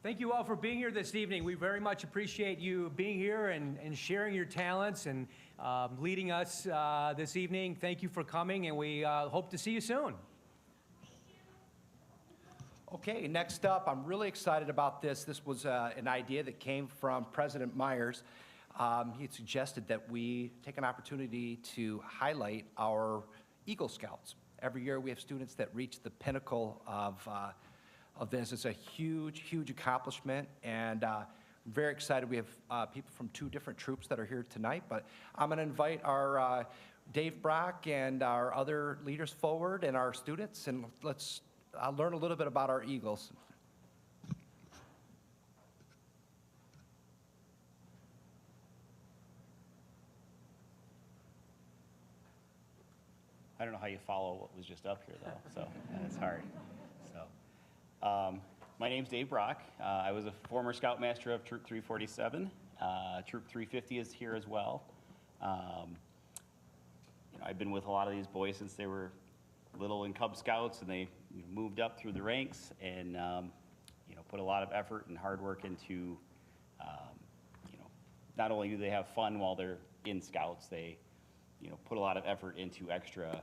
Thank you all for being here this evening. We very much appreciate you being here and sharing your talents and leading us this evening. Thank you for coming, and we hope to see you soon. Okay, next up, I'm really excited about this. This was an idea that came from President Myers. He had suggested that we take an opportunity to highlight our Eagle Scouts. Every year we have students that reach the pinnacle of this. It's a huge, huge accomplishment, and I'm very excited. We have people from 2 different troops that are here tonight, but I'm going to invite our Dave Brock and our other leaders forward and our students, and let's learn a little bit about our Eagles. I don't know how you follow what was just up here, though, so it's hard. My name's Dave Brock. I was a former Scoutmaster of Troop 347. Troop 350 is here as well. I've been with a lot of these boys since they were little in Cub Scouts, and they moved up through the ranks and put a lot of effort and hard work into, not only do they have fun while they're in Scouts, they put a lot of effort into extra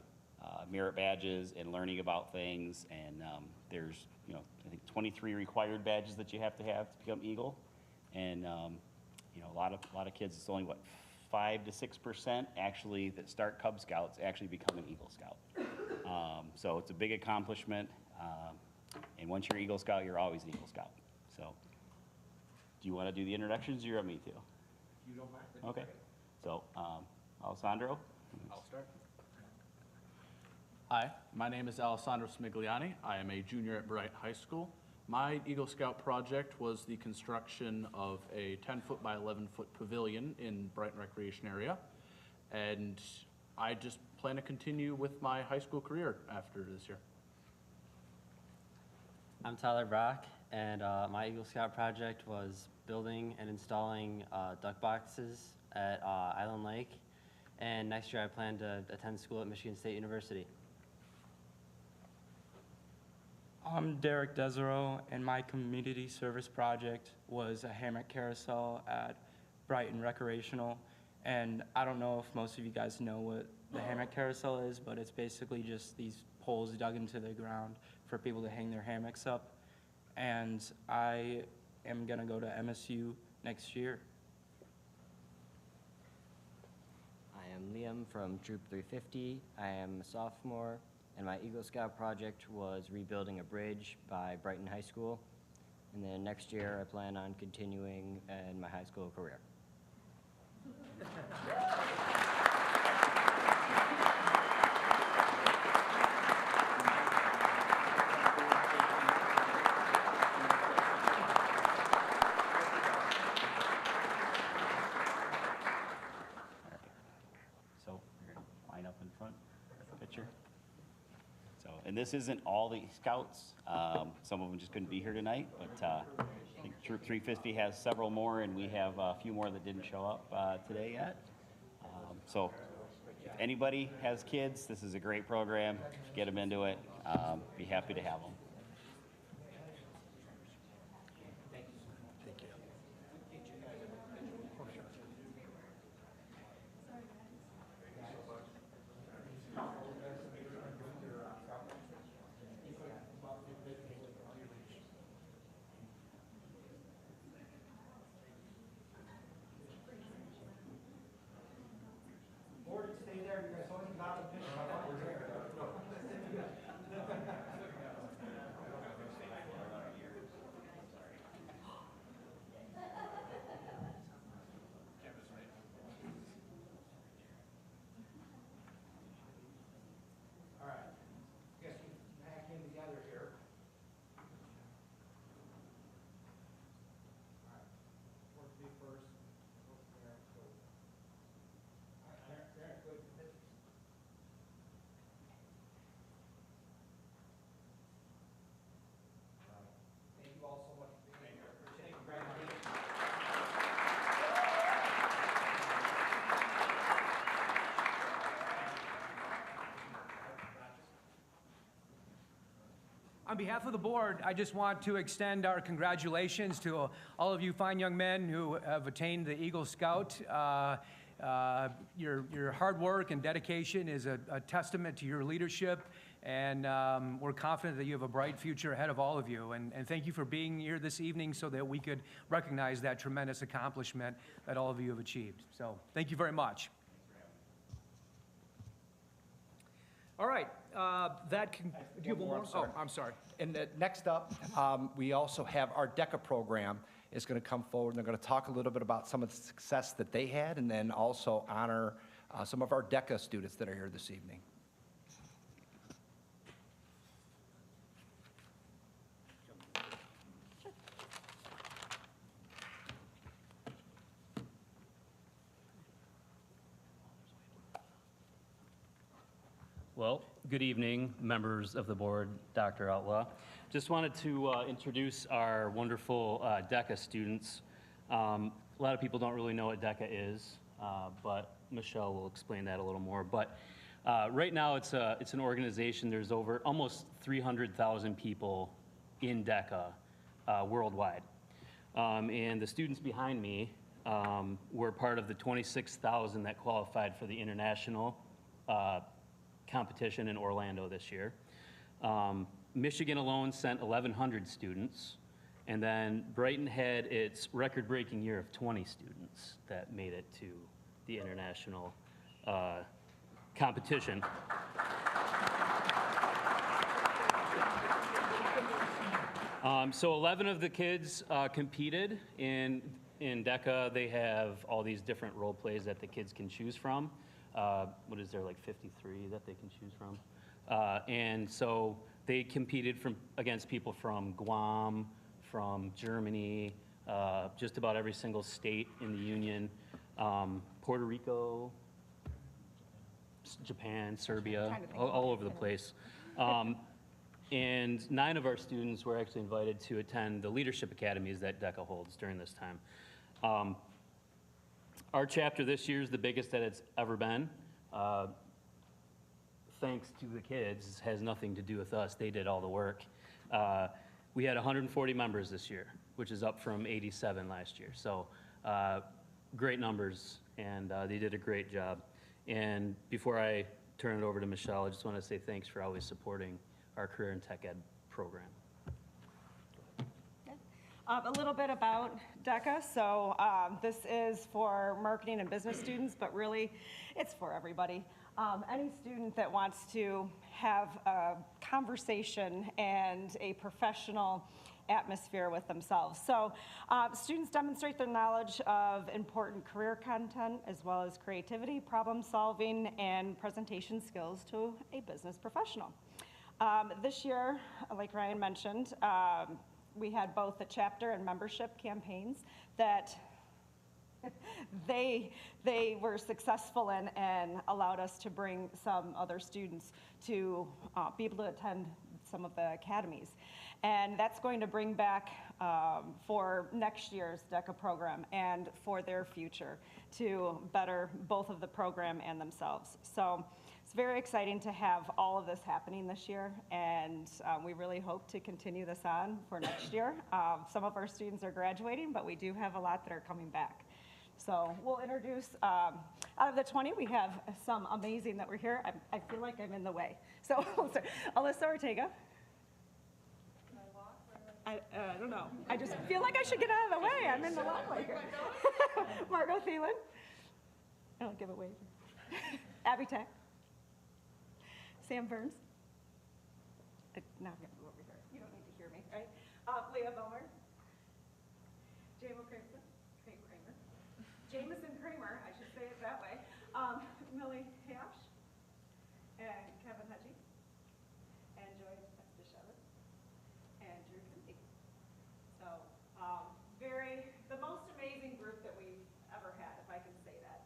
merit badges and learning about things, and there's I think 23 required badges that you have to become Eagle, and a lot of kids, it's only what 5 to 6% actually that start Cub Scouts actually become an Eagle Scout. So it's a big accomplishment, and once you're Eagle Scout, you're always an Eagle Scout. So do you want to do the introductions, or you want me to? You don't mind? Okay. So Alessandro? I'll start. Hi, my name is Alessandro Smigliani. I am a junior at Bright High School. My Eagle Scout project was the construction of a 10-foot by 11-foot pavilion in Brighton Recreation Area, and I just plan to continue with my high school career after this year. I'm Tyler Brock, and my Eagle Scout project was building and installing duck boxes at Island Lake, and next year I plan to attend school at Michigan State University. I'm Derek Desereau, and my community service project was a hammock carousel at Brighton Recreational. And I don't know if most of you guys know what the hammock carousel is, but it's basically just these poles dug into the ground for people to hang their hammocks up. And I am gonna go to MSU next year. I am Liam from Troop 350. I am a sophomore, and my Eagle Scout project was rebuilding a bridge by Brighton High School. And then next year, I plan on continuing in my high school career. So we're going to line up in front, picture. So, and this isn't all the Scouts. Some of them just couldn't be here tonight, but I think Troop 350 has several more, and we have a few more that didn't show up today yet. So if anybody has kids, this is a great program. Get them into it. Be happy to have them. On behalf of the board, I just want to extend our congratulations to all of you fine young men who have attained the Eagle Scout. Your hard work and dedication is a testament to your leadership, and we're confident that you have a bright future ahead of all of you. And thank you for being here this evening so that we could recognize that tremendous accomplishment that all of you have achieved. So thank you very much. All right, do you have one more? Oh, I'm sorry. And next up, we also have our DECA program is going to come forward, and they're going to talk a little bit about some of the success that they had, and then also honor some of our DECA students that are here this evening. Well, good evening, members of the board, Dr. Outlaw. Just wanted to introduce our wonderful DECA students. A lot of people don't really know what DECA is, but Michelle will explain that a little more. But right now, it's an organization. There's almost 300,000 people in DECA worldwide. And the students behind me were part of the 26,000 that qualified for the international competition in Orlando this year. Michigan alone sent 1,100 students, and then Brighton had its record-breaking year of 20 students that made it to the international competition. So 11 of the kids competed in DECA. They have all these different role plays that the kids can choose from. What is there, like 53 that they can choose from? And so they competed against people from Guam, from Germany, just about every single state in the Union, Puerto Rico, Japan, Serbia, all over the place. And 9 of our students were actually invited to attend the leadership academies that DECA holds during this time. Our chapter this year is the biggest that it's ever been. Thanks to the kids, has nothing to do with us. They did all the work. We had 140 members this year, which is up from 87 last year. So great numbers, and they did a great job. And before I turn it over to Michelle, I just want to say thanks for always supporting our career and tech ed program. A little bit about DECA. So this is for marketing and business students, but really it's for everybody. Any student that wants to have a conversation and a professional atmosphere with themselves. So students demonstrate their knowledge of important career content as well as creativity, problem solving, and presentation skills to a business professional. This year, like Ryan mentioned, we had both the chapter and membership campaigns that they were successful in and allowed us to bring some other students to be able to attend some of the academies. And that's going to bring back for next year's DECA program and for their future to better both of the program and themselves. So it's very exciting to have all of this happening this year, and we really hope to continue this on for next year. Some of our students are graduating, but we do have a lot that are coming back. So we'll introduce, out of the 20, we have some amazing that were here. I feel like I'm in the way. So Alyssa Ortega. Can I walk? I don't know. I just feel like I should get out of the way. I'm in the limelight here. Margot Thielen. I don't give a wave. Abby Tech. Sam Burns. Now I'm going to go over here. You don't need to hear me, right? Leah Bomer. Jameson Kramer, I should say it that way. Millie Hash. And Kevin Hudgy. And Joy Deschevin. And Drew Kinsey. So, the most amazing group that we've ever had, if I can say that.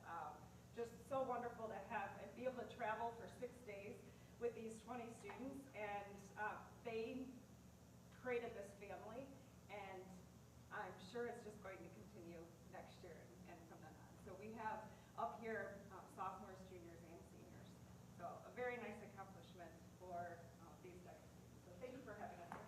Just so wonderful to have and be able to travel for 6 days with these 20 students, and they created this family, and I'm sure it's just going to continue next year and from then on. So we have up here sophomores, juniors, and seniors. So a very nice accomplishment for these guys. So thank you for having us here.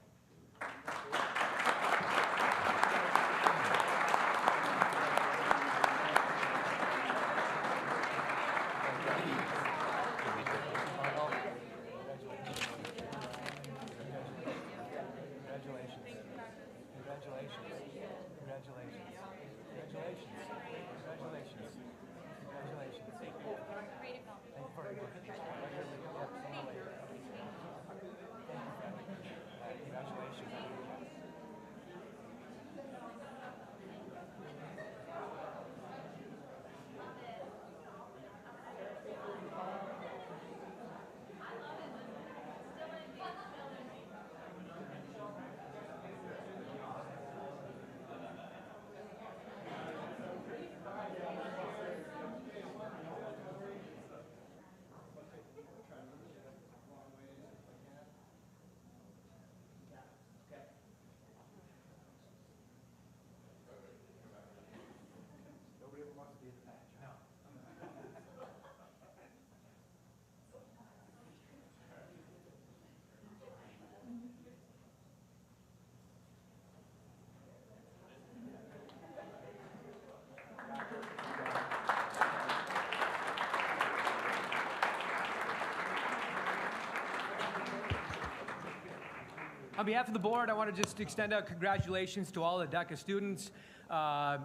On behalf of the board, I want to just extend out congratulations to all the DECA students.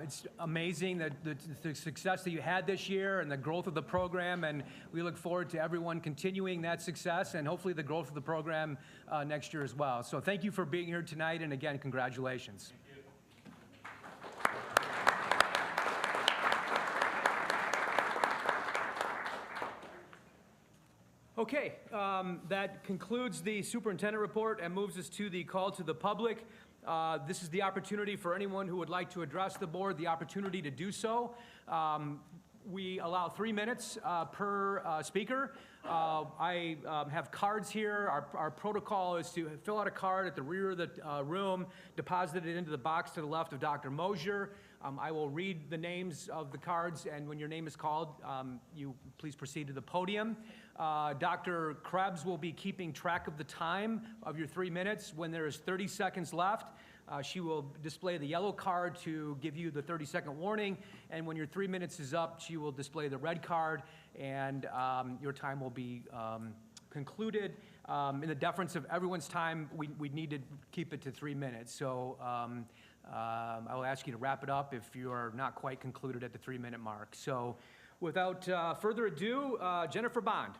It's amazing the success that you had this year and the growth of the program, and we look forward to everyone continuing that success and hopefully the growth of the program next year as well. So thank you for being here tonight, and again, congratulations. Okay, that concludes the superintendent report and moves us to the call to the public. This is the opportunity for anyone who would like to address the board, the opportunity to do so. We allow 3 minutes per speaker. I have cards here. Our protocol is to fill out a card at the rear of the room, deposit it into the box to the left of Dr. Mosier. I will read the names of the cards, and when your name is called, you please proceed to the podium. Dr. Krebs will be keeping track of the time of your 3 minutes. When there is 30 seconds left, she will display the yellow card to give you the 30-second warning, and when your 3 minutes is up, she will display the red card, and your time will be concluded. In the deference of everyone's time, we need to keep it to 3 minutes. So I will ask you to wrap it up if you are not quite concluded at the 3-minute mark. So without further ado, Jennifer Bond.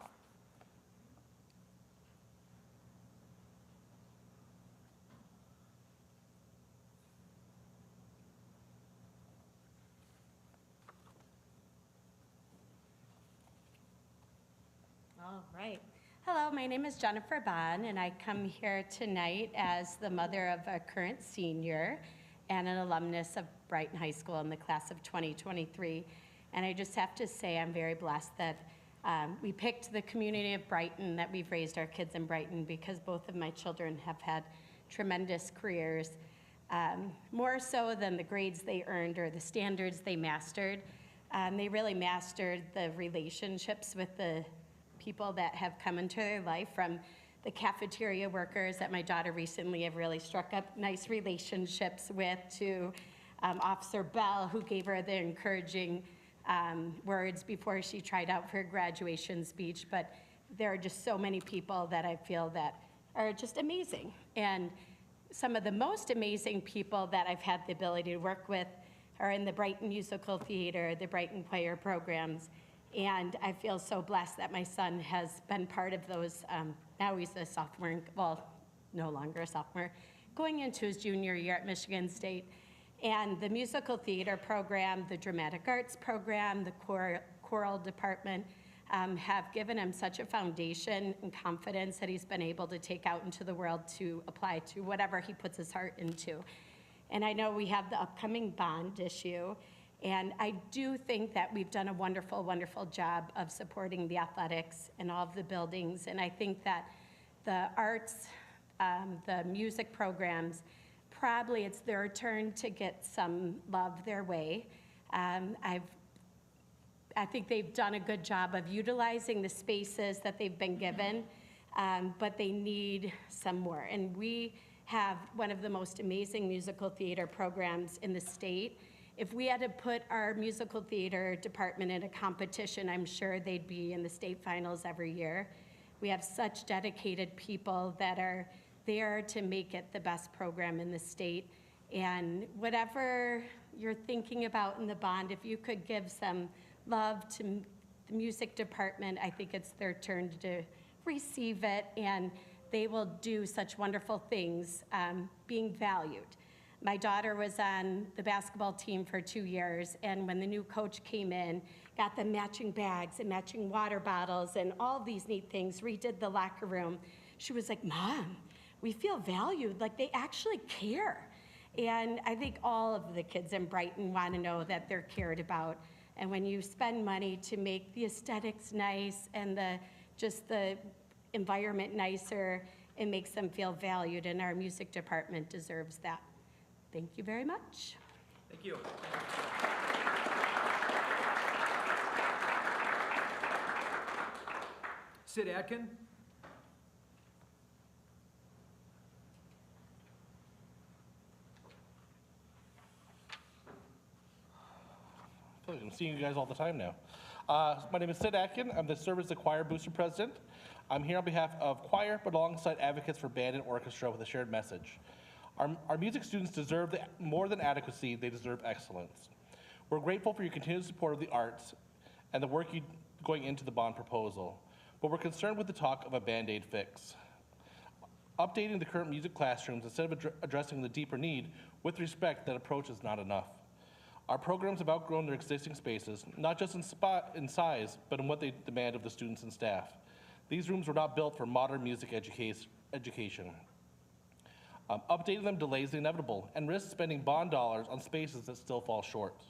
All right. Hello, my name is Jennifer Bond, and I come here tonight as the mother of a current senior and an alumnus of Brighton High School in the class of 2023. And I just have to say I'm very blessed that we picked the community of Brighton, that we've raised our kids in Brighton, because both of my children have had tremendous careers, more so than the grades they earned or the standards they mastered. They really mastered the relationships with the people that have come into their life, from the cafeteria workers that my daughter recently have really struck up nice relationships with, to Officer Bell, who gave her the encouraging words before she tried out for a graduation speech. But there are just so many people that I feel that are just amazing. And some of the most amazing people that I've had the ability to work with are in the Brighton Musical Theater, the Brighton Choir programs. And I feel so blessed that my son has been part of those. Now he's a sophomore, well, no longer a sophomore, going into his junior year at Michigan State. And the musical theater program, the dramatic arts program, the choral department have given him such a foundation and confidence that he's been able to take out into the world to apply to whatever he puts his heart into. And I know we have the upcoming bond issue. And I do think that we've done a wonderful, wonderful job of supporting the athletics and all of the buildings. And I think that the arts, the music programs, probably it's their turn to get some love their way. I think they've done a good job of utilizing the spaces that they've been given, but they need some more. And we have one of the most amazing musical theater programs in the state. If we had to put our musical theater department in a competition, I'm sure they'd be in the state finals every year. We have such dedicated people that are there to make it the best program in the state. And whatever you're thinking about in the bond, if you could give some love to the music department, I think it's their turn to receive it, and they will do such wonderful things, being valued. My daughter was on the basketball team for 2 years, and when the new coach came in, got them matching bags and matching water bottles and all these neat things, redid the locker room, she was like, Mom, we feel valued, like they actually care. And I think all of the kids in Brighton want to know that they're cared about. And when you spend money to make the aesthetics nice and just the environment nicer, it makes them feel valued, and our music department deserves that. Thank you very much. Thank you. Sid Atkin. I feel like I'm seeing you guys all the time now. My name is Sid Atkin. I'm the Serve as the Choir Booster President. I'm here on behalf of choir, but alongside advocates for band and orchestra with a shared message. Our music students deserve more than adequacy, they deserve excellence. We're grateful for your continued support of the arts and the work going into the bond proposal, but we're concerned with the talk of a Band-Aid fix. Updating the current music classrooms instead of addressing the deeper need, with respect, that approach is not enough. Our programs have outgrown their existing spaces, not just in size, but in what they demand of the students and staff. These rooms were not built for modern music education. Updating them delays the inevitable and risks spending bond dollars on spaces that still fall short.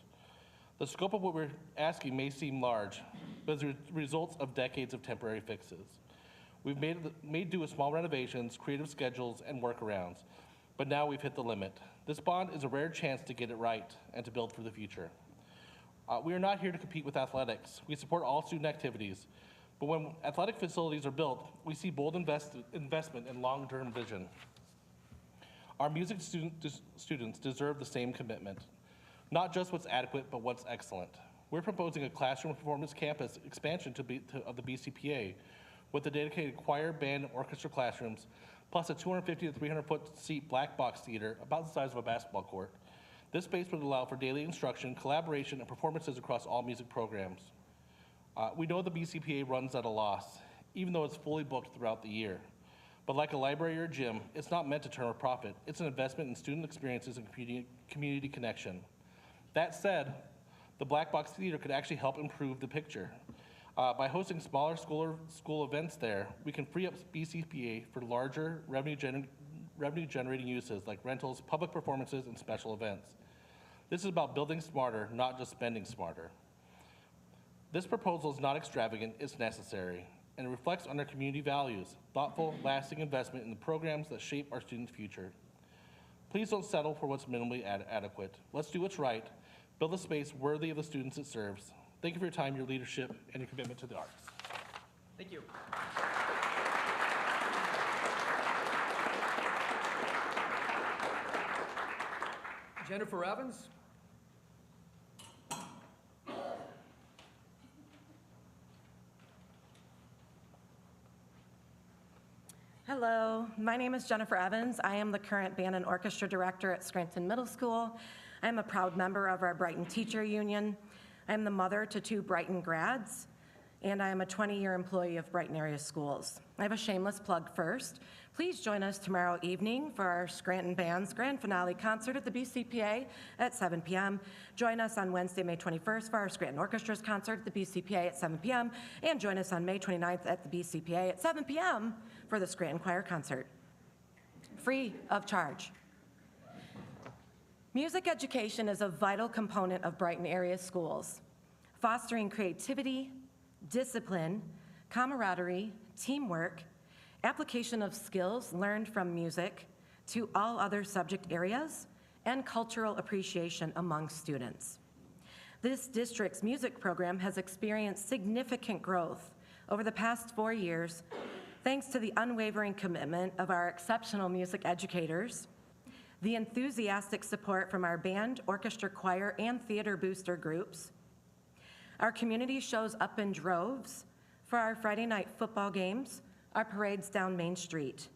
The scope of what we're asking may seem large, but it's the results of decades of temporary fixes. We've made do with small renovations, creative schedules, and workarounds, but now we've hit the limit. This bond is a rare chance to get it right and to build for the future. We are not here to compete with athletics. We support all student activities, but when athletic facilities are built, we see bold investment and long-term vision. Our music students deserve the same commitment, not just what's adequate, but what's excellent. We're proposing a classroom performance campus expansion of the BCPA with a dedicated choir, band, and orchestra classrooms, plus a 250 to 300-foot seat black box theater about the size of a basketball court. This space would allow for daily instruction, collaboration, and performances across all music programs. We know the BCPA runs at a loss, even though it's fully booked throughout the year. But like a library or a gym, it's not meant to turn a profit. It's an investment in student experiences and community connection. That said, the Black Box Theater could actually help improve the picture. By hosting smaller school events there, we can free up BCPA for larger revenue-generating uses like rentals, public performances, and special events. This is about building smarter, not just spending smarter. This proposal is not extravagant, it's necessary, and it reflects on our community values, thoughtful, lasting investment in the programs that shape our students' future. Please don't settle for what's minimally adequate. Let's do what's right, build a space worthy of the students it serves. Thank you for your time, your leadership, and your commitment to the arts. Thank you. Jennifer Evans. Hello, my name is Jennifer Evans. I am the current band and orchestra director at Scranton Middle School. I am a proud member of our Brighton Teacher Union. I am the mother to 2 Brighton grads, and I am a 20-year employee of Brighton area schools. I have a shameless plug first. Please join us tomorrow evening for our Scranton Band's grand finale concert at the BCPA at 7 p.m. Join us on Wednesday, May 21st for our Scranton Orchestra's concert at the BCPA at 7 p.m. And join us on May 29th at the BCPA at 7 p.m. for the Scranton Choir concert. Free of charge. Music education is a vital component of Brighton area schools, fostering creativity, discipline, camaraderie, teamwork, application of skills learned from music to all other subject areas, and cultural appreciation among students. This district's music program has experienced significant growth over the past 4 years, thanks to the unwavering commitment of our exceptional music educators, the enthusiastic support from our band, orchestra, choir, and theater booster groups. Our community shows up in droves for our Friday night football games, our parades down Main Street,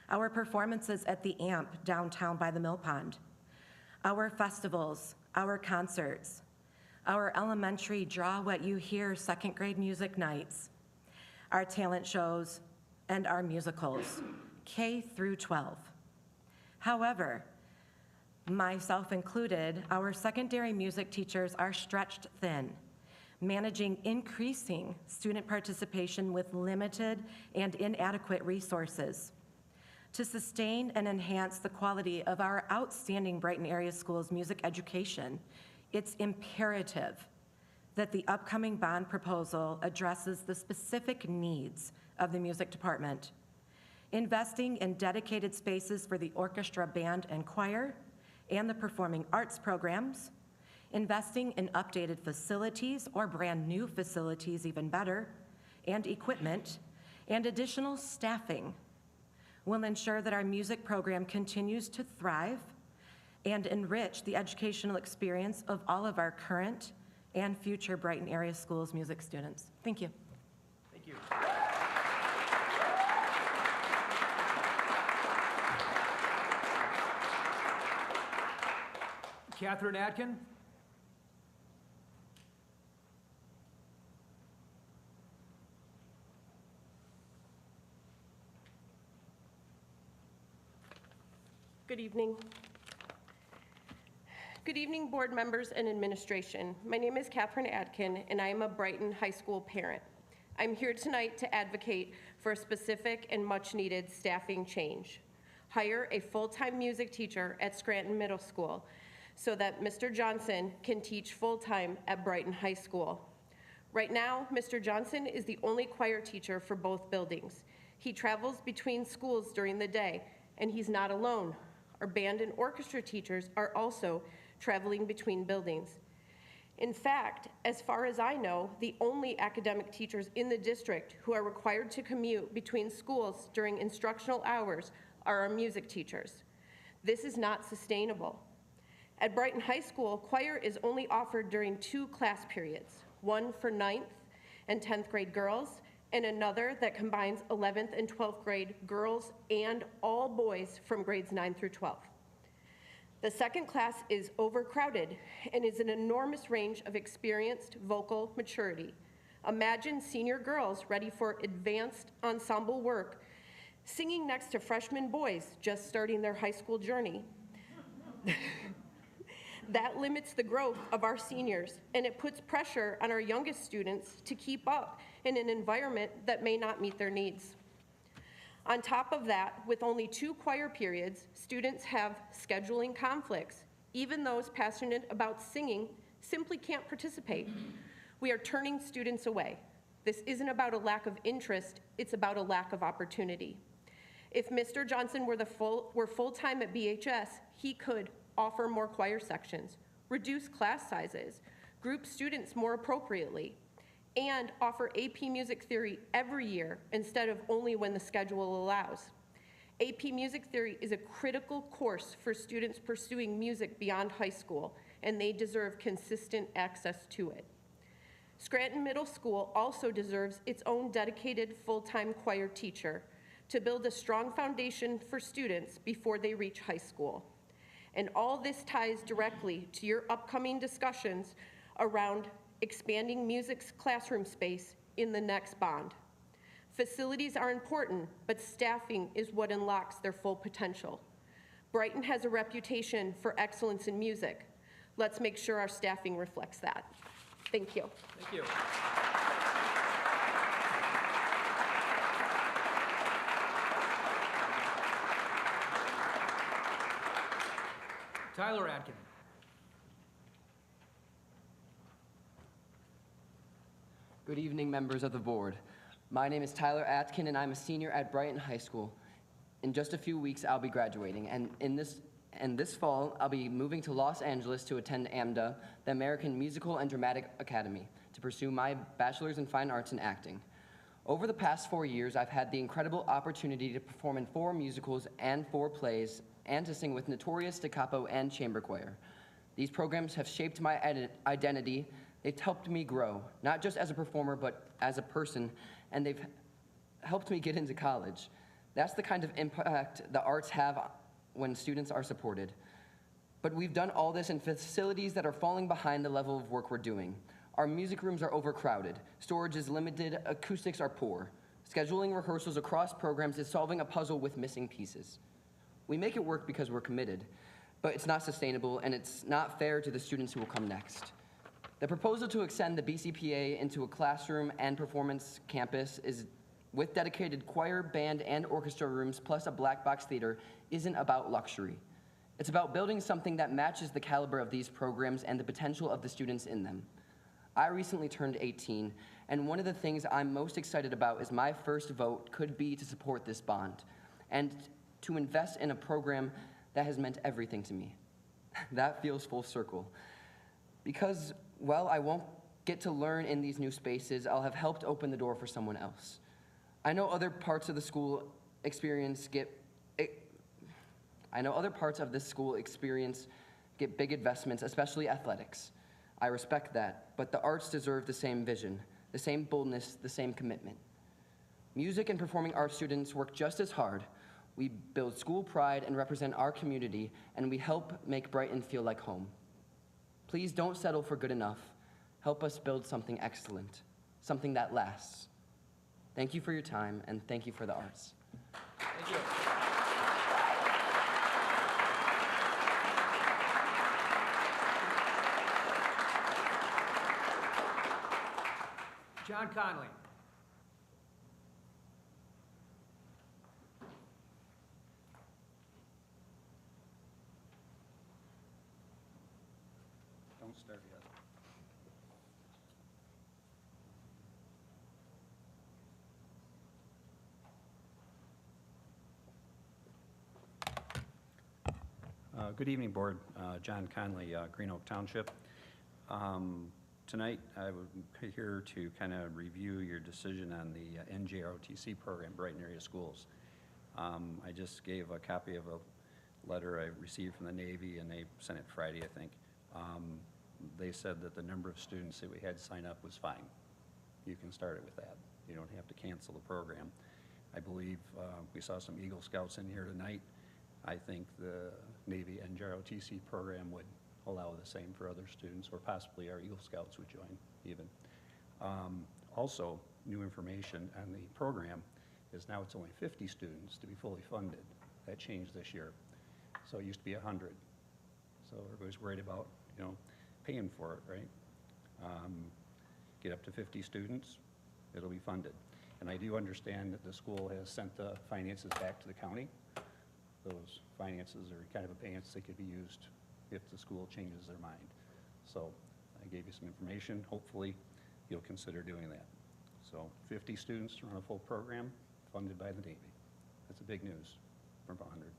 our performances at the AMP downtown by the Mill Pond, our festivals, our concerts, our elementary Draw What You Hear second grade music nights, our talent shows, and our musicals, K through 12. However, myself included, our secondary music teachers are stretched thin, managing increasing student participation with limited and inadequate resources. To sustain and enhance the quality of our outstanding Brighton area schools' music education, it's imperative that the upcoming bond proposal addresses the specific needs of the music department, investing in dedicated spaces for the orchestra, band, and choir, and the performing arts programs, investing in updated facilities or brand new facilities, even better, and equipment, and additional staffing will ensure that our music program continues to thrive and enrich the educational experience of all of our current and future Brighton area schools music students. Thank you. Thank you. Catherine Atkin. Good evening. Good evening, board members and administration. My name is Catherine Atkin, and I am a Brighton High School parent. I'm here tonight to advocate for a specific and much-needed staffing change. Hire a full-time music teacher at Scranton Middle School so that Mr. Johnson can teach full-time at Brighton High School. Right now, Mr. Johnson is the only choir teacher for both buildings. He travels between schools during the day, and he's not alone. Our band and orchestra teachers are also traveling between buildings. In fact, as far as I know, the only academic teachers in the district who are required to commute between schools during instructional hours are our music teachers. This is not sustainable. At Brighton High School, choir is only offered during 2 class periods, one for 9th and 10th grade girls, and another that combines 11th and 12th grade girls and all boys from grades 9 through 12. The second class is overcrowded and is an enormous range of experienced vocal maturity. Imagine senior girls ready for advanced ensemble work, singing next to freshman boys just starting their high school journey. That limits the growth of our seniors, and it puts pressure on our youngest students to keep up in an environment that may not meet their needs. On top of that, with only 2 choir periods, students have scheduling conflicts. Even those passionate about singing simply can't participate. We are turning students away. This isn't about a lack of interest, it's about a lack of opportunity. If Mr. Johnson were full-time at BHS, he could offer more choir sections, reduce class sizes, group students more appropriately, and offer AP Music Theory every year instead of only when the schedule allows. AP Music Theory is a critical course for students pursuing music beyond high school, and they deserve consistent access to it. Scranton Middle School also deserves its own dedicated full-time choir teacher to build a strong foundation for students before they reach high school. And all this ties directly to your upcoming discussions around expanding music's classroom space in the next bond. Facilities are important, but staffing is what unlocks their full potential. Brighton has a reputation for excellence in music. Let's make sure our staffing reflects that. Thank you. Thank you. Tyler Atkin. Good evening, members of the board. My name is Tyler Atkin, and I'm a senior at Brighton High School. In just a few weeks, I'll be graduating, and this fall, I'll be moving to Los Angeles to attend AMDA, the American Musical and Dramatic Academy, to pursue my bachelor's in fine arts and acting. Over the past 4 years, I've had the incredible opportunity to perform in 4 musicals and 4 plays, and to sing with Notorious, Da Capo, and Chamber Choir. These programs have shaped my identity. They've helped me grow, not just as a performer, but as a person, and they've helped me get into college. That's the kind of impact the arts have when students are supported. But we've done all this in facilities that are falling behind the level of work we're doing. Our music rooms are overcrowded, storage is limited, acoustics are poor. Scheduling rehearsals across programs is solving a puzzle with missing pieces. We make it work because we're committed, but it's not sustainable and it's not fair to the students who will come next. The proposal to extend the BCPA into a classroom and performance campus is with dedicated choir, band, and orchestra rooms plus a black box theater isn't about luxury. It's about building something that matches the caliber of these programs and the potential of the students in them. I recently turned 18, and one of the things I'm most excited about is my first vote could be to support this bond and to invest in a program that has meant everything to me. That feels full circle. Because, well, I won't get to learn in these new spaces, I'll have helped open the door for someone else. I know other parts of the school experience get big investments, especially athletics. I respect that, but the arts deserve the same vision, the same boldness, the same commitment. Music and performing arts students work just as hard. We build school pride and represent our community, and we help make Brighton feel like home. Please don't settle for good enough. Help us build something excellent, something that lasts. Thank you for your time, and thank you for the arts. Thank you. John Conley. Don't start yet. Good evening, Board. John Conley, Green Oak Township. Tonight, I would be here to kind of review your decision on the NJROTC program, Brighton Area Schools. I just gave a copy of a letter I received from the Navy, and they sent it Friday, I think. They said that the number of students that we had sign up was fine. You can start it with that. You don't have to cancel the program. I believe we saw some Eagle Scouts in here tonight. I think the Navy NJROTC program would allow the same for other students, or possibly our Eagle Scouts would join even. Also, new information on the program is now it's only 50 students to be fully funded. That changed this year. So it used to be 100. So everybody's worried about, paying for it, right? Get up to 50 students, it'll be funded. And I do understand that the school has sent the finances back to the county. Those finances are kind of advance that could be used if the school changes their mind. So I gave you some information. Hopefully you'll consider doing that. So 50 students to run a full program funded by the Navy. That's a big news from 100.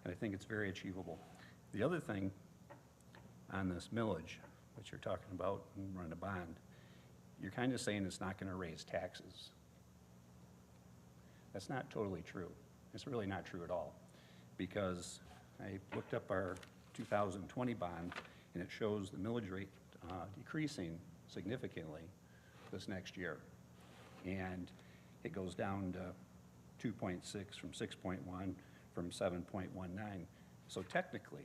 And I think it's very achievable. The other thing on this millage, which you're talking about and running a bond, you're kind of saying it's not going to raise taxes. That's not totally true. It's really not true at all, because I looked up our 2020 bond, and it shows the millage rate decreasing significantly this next year. And it goes down to 2.6 from 6.1 from 7.19. So technically,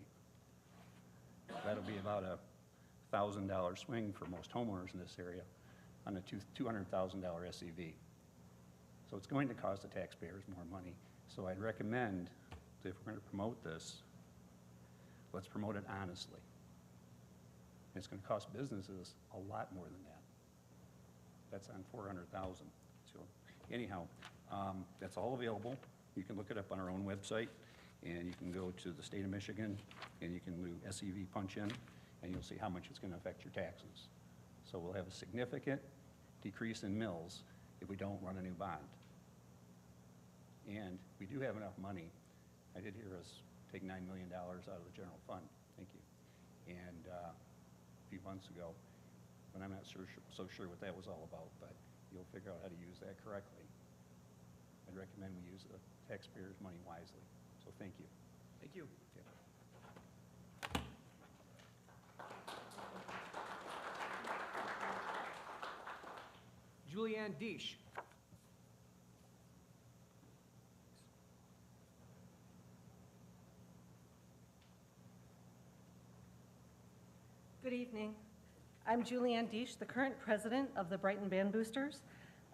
that'll be about a $1,000 swing for most homeowners in this area on a $200,000 SEV. So it's going to cost the taxpayers more money. So I'd recommend that if we're going to promote this, let's promote it honestly. It's going to cost businesses a lot more than that. That's on 400,000. So anyhow, that's all available. You can look it up on our own website, and you can go to the state of Michigan, and you can do SEV punch in, and you'll see how much it's going to affect your taxes. So we'll have a significant decrease in mills if we don't run a new bond. And we do have enough money. I did hear us take $9 million out of the general fund. Thank you. And a few months ago, when I'm not so sure what that was all about, but you'll figure out how to use that correctly. I'd recommend we use the taxpayers' money wisely. So thank you. Thank you. Julianne Deesh. Good evening. I'm Julianne Deesh, the current president of the Brighton Band Boosters,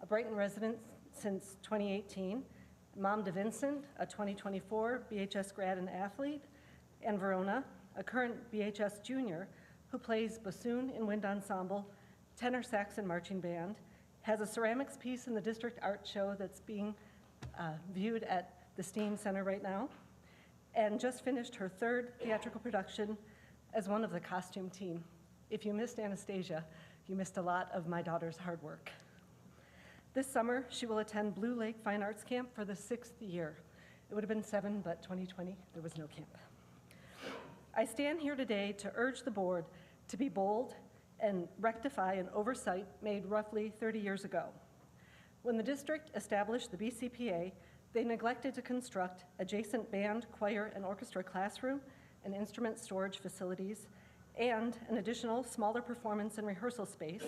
a Brighton resident since 2018, mom to Vincent, a 2024 BHS grad and athlete, and Verona, a current BHS junior who plays bassoon in wind ensemble, tenor sax and marching band, has a ceramics piece in the district art show that's being viewed at the STEAM Center right now, and just finished her third theatrical production as one of the costume team. If you missed Anastasia, you missed a lot of my daughter's hard work. This summer, she will attend Blue Lake Fine Arts Camp for the 6th year. It would have been 7, but 2020, there was no camp. I stand here today to urge the board to be bold and rectify an oversight made roughly 30 years ago. When the district established the BCPA, they neglected to construct adjacent band, choir, and orchestra classroom and instrument storage facilities, and an additional smaller performance and rehearsal space,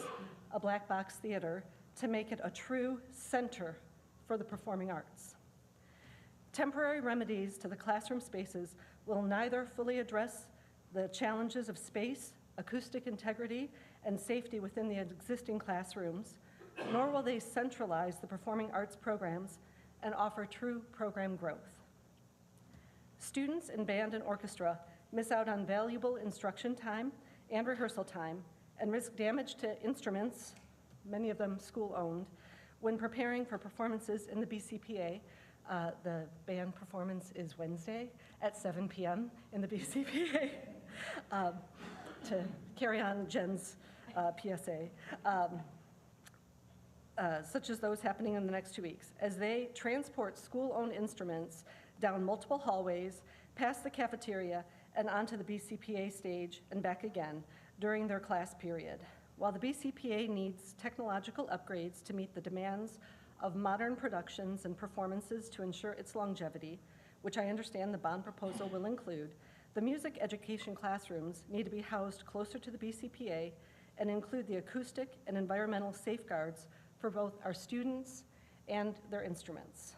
a black box theater, to make it a true center for the performing arts. Temporary remedies to the classroom spaces will neither fully address the challenges of space, acoustic integrity, and safety within the existing classrooms, nor will they centralize the performing arts programs and offer true program growth. Students in band and orchestra miss out on valuable instruction time and rehearsal time and risk damage to instruments, many of them school-owned, when preparing for performances in the BCPA. The band performance is Wednesday at 7 p.m. in the BCPA, to carry on Jen's PSA. Such as those happening in the next 2 weeks, as they transport school-owned instruments down multiple hallways, past the cafeteria, and onto the BCPA stage and back again during their class period. While the BCPA needs technological upgrades to meet the demands of modern productions and performances to ensure its longevity, which I understand the bond proposal will include, the music education classrooms need to be housed closer to the BCPA and include the acoustic and environmental safeguards for both our students and their instruments.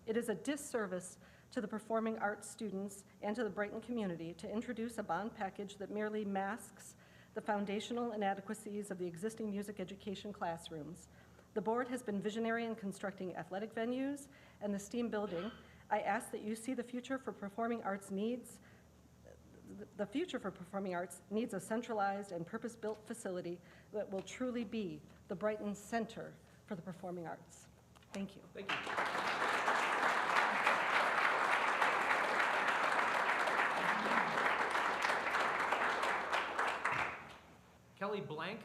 It is a disservice to the performing arts students and to the Brighton community to introduce a bond package that merely masks the foundational inadequacies of the existing music education classrooms. The board has been visionary in constructing athletic venues and the STEAM building. I ask that you see the future for performing arts needs. The future for performing arts needs a centralized and purpose-built facility that will truly be the Brighton Center for the Performing Arts. Thank you. Thank you. Kelly Blank.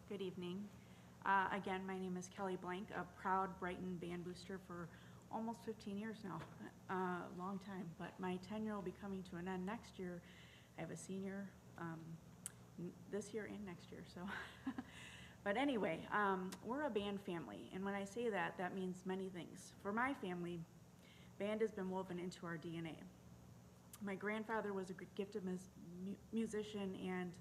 Good evening. Again, my name is Kelly Blank, a proud Brighton band booster for almost 15 years now, long time, but my tenure will be coming to an end next year. I have a senior this year and next year, so. But anyway, we're a band family, and when I say that, that means many things. For my family, band has been woven into our DNA. My grandfather was a gifted musician and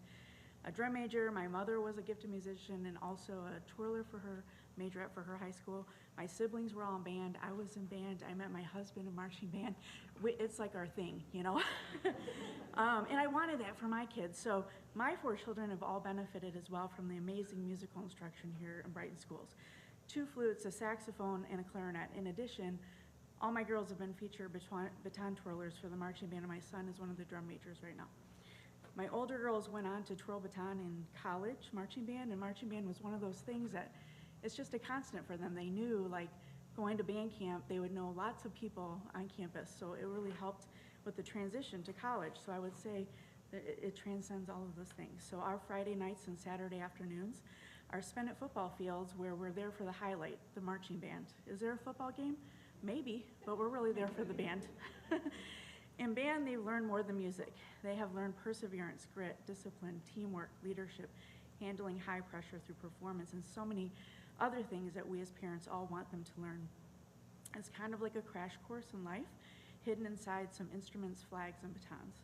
a drum major. My mother was a gifted musician and also a twirler for her majorette for her high school. My siblings were all in band. I was in band. I met my husband in marching band. It's like our thing, you know? And I wanted that for my kids. So my 4 children have all benefited as well from the amazing musical instruction here in Brighton schools. 2 flutes, a saxophone, and a clarinet. In addition, all my girls have been featured baton twirlers for the marching band, and my son is one of the drum majors right now. My older girls went on to twirl baton in college, marching band, and marching band was one of those things that it's just a constant for them. They knew, like, going to band camp, they would know lots of people on campus, so it really helped with the transition to college. So I would say that it transcends all of those things. So our Friday nights and Saturday afternoons are spent at football fields where we're there for the highlight, the marching band. Is there a football game? Maybe, but we're really there for the band. In band, they've learned more than music. They have learned perseverance, grit, discipline, teamwork, leadership, handling high pressure through performance, and so many other things that we as parents all want them to learn. It's kind of like a crash course in life, hidden inside some instruments, flags, and batons.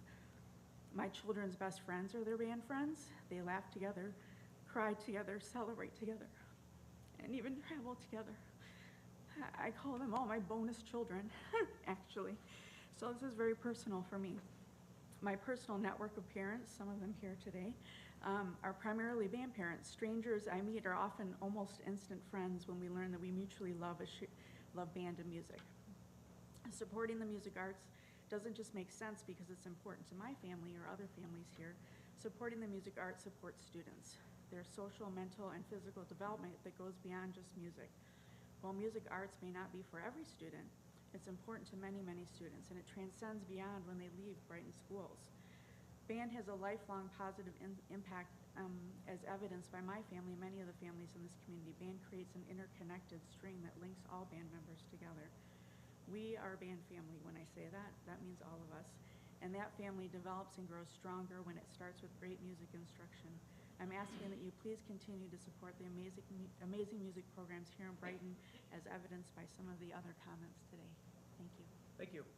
My children's best friends are their band friends. They laugh together, cry together, celebrate together, and even travel together. I call them all my bonus children, actually. So this is very personal for me. My personal network of parents, some of them here today, are primarily band parents. Strangers I meet are often almost instant friends when we learn that we mutually love band and music. Supporting the music arts doesn't just make sense because it's important to my family or other families here. Supporting the music arts supports students, their social, mental, and physical development that goes beyond just music. While music arts may not be for every student, it's important to many, many students, and it transcends beyond when they leave Brighton schools. Band has a lifelong positive impact as evidenced by my family and many of the families in this community. Band creates an interconnected string that links all band members together. We are a band family. When I say that, that means all of us. And that family develops and grows stronger when it starts with great music instruction. I'm asking that you please continue to support the amazing music programs here in Brighton, as evidenced by some of the other comments today. Thank you. Thank you.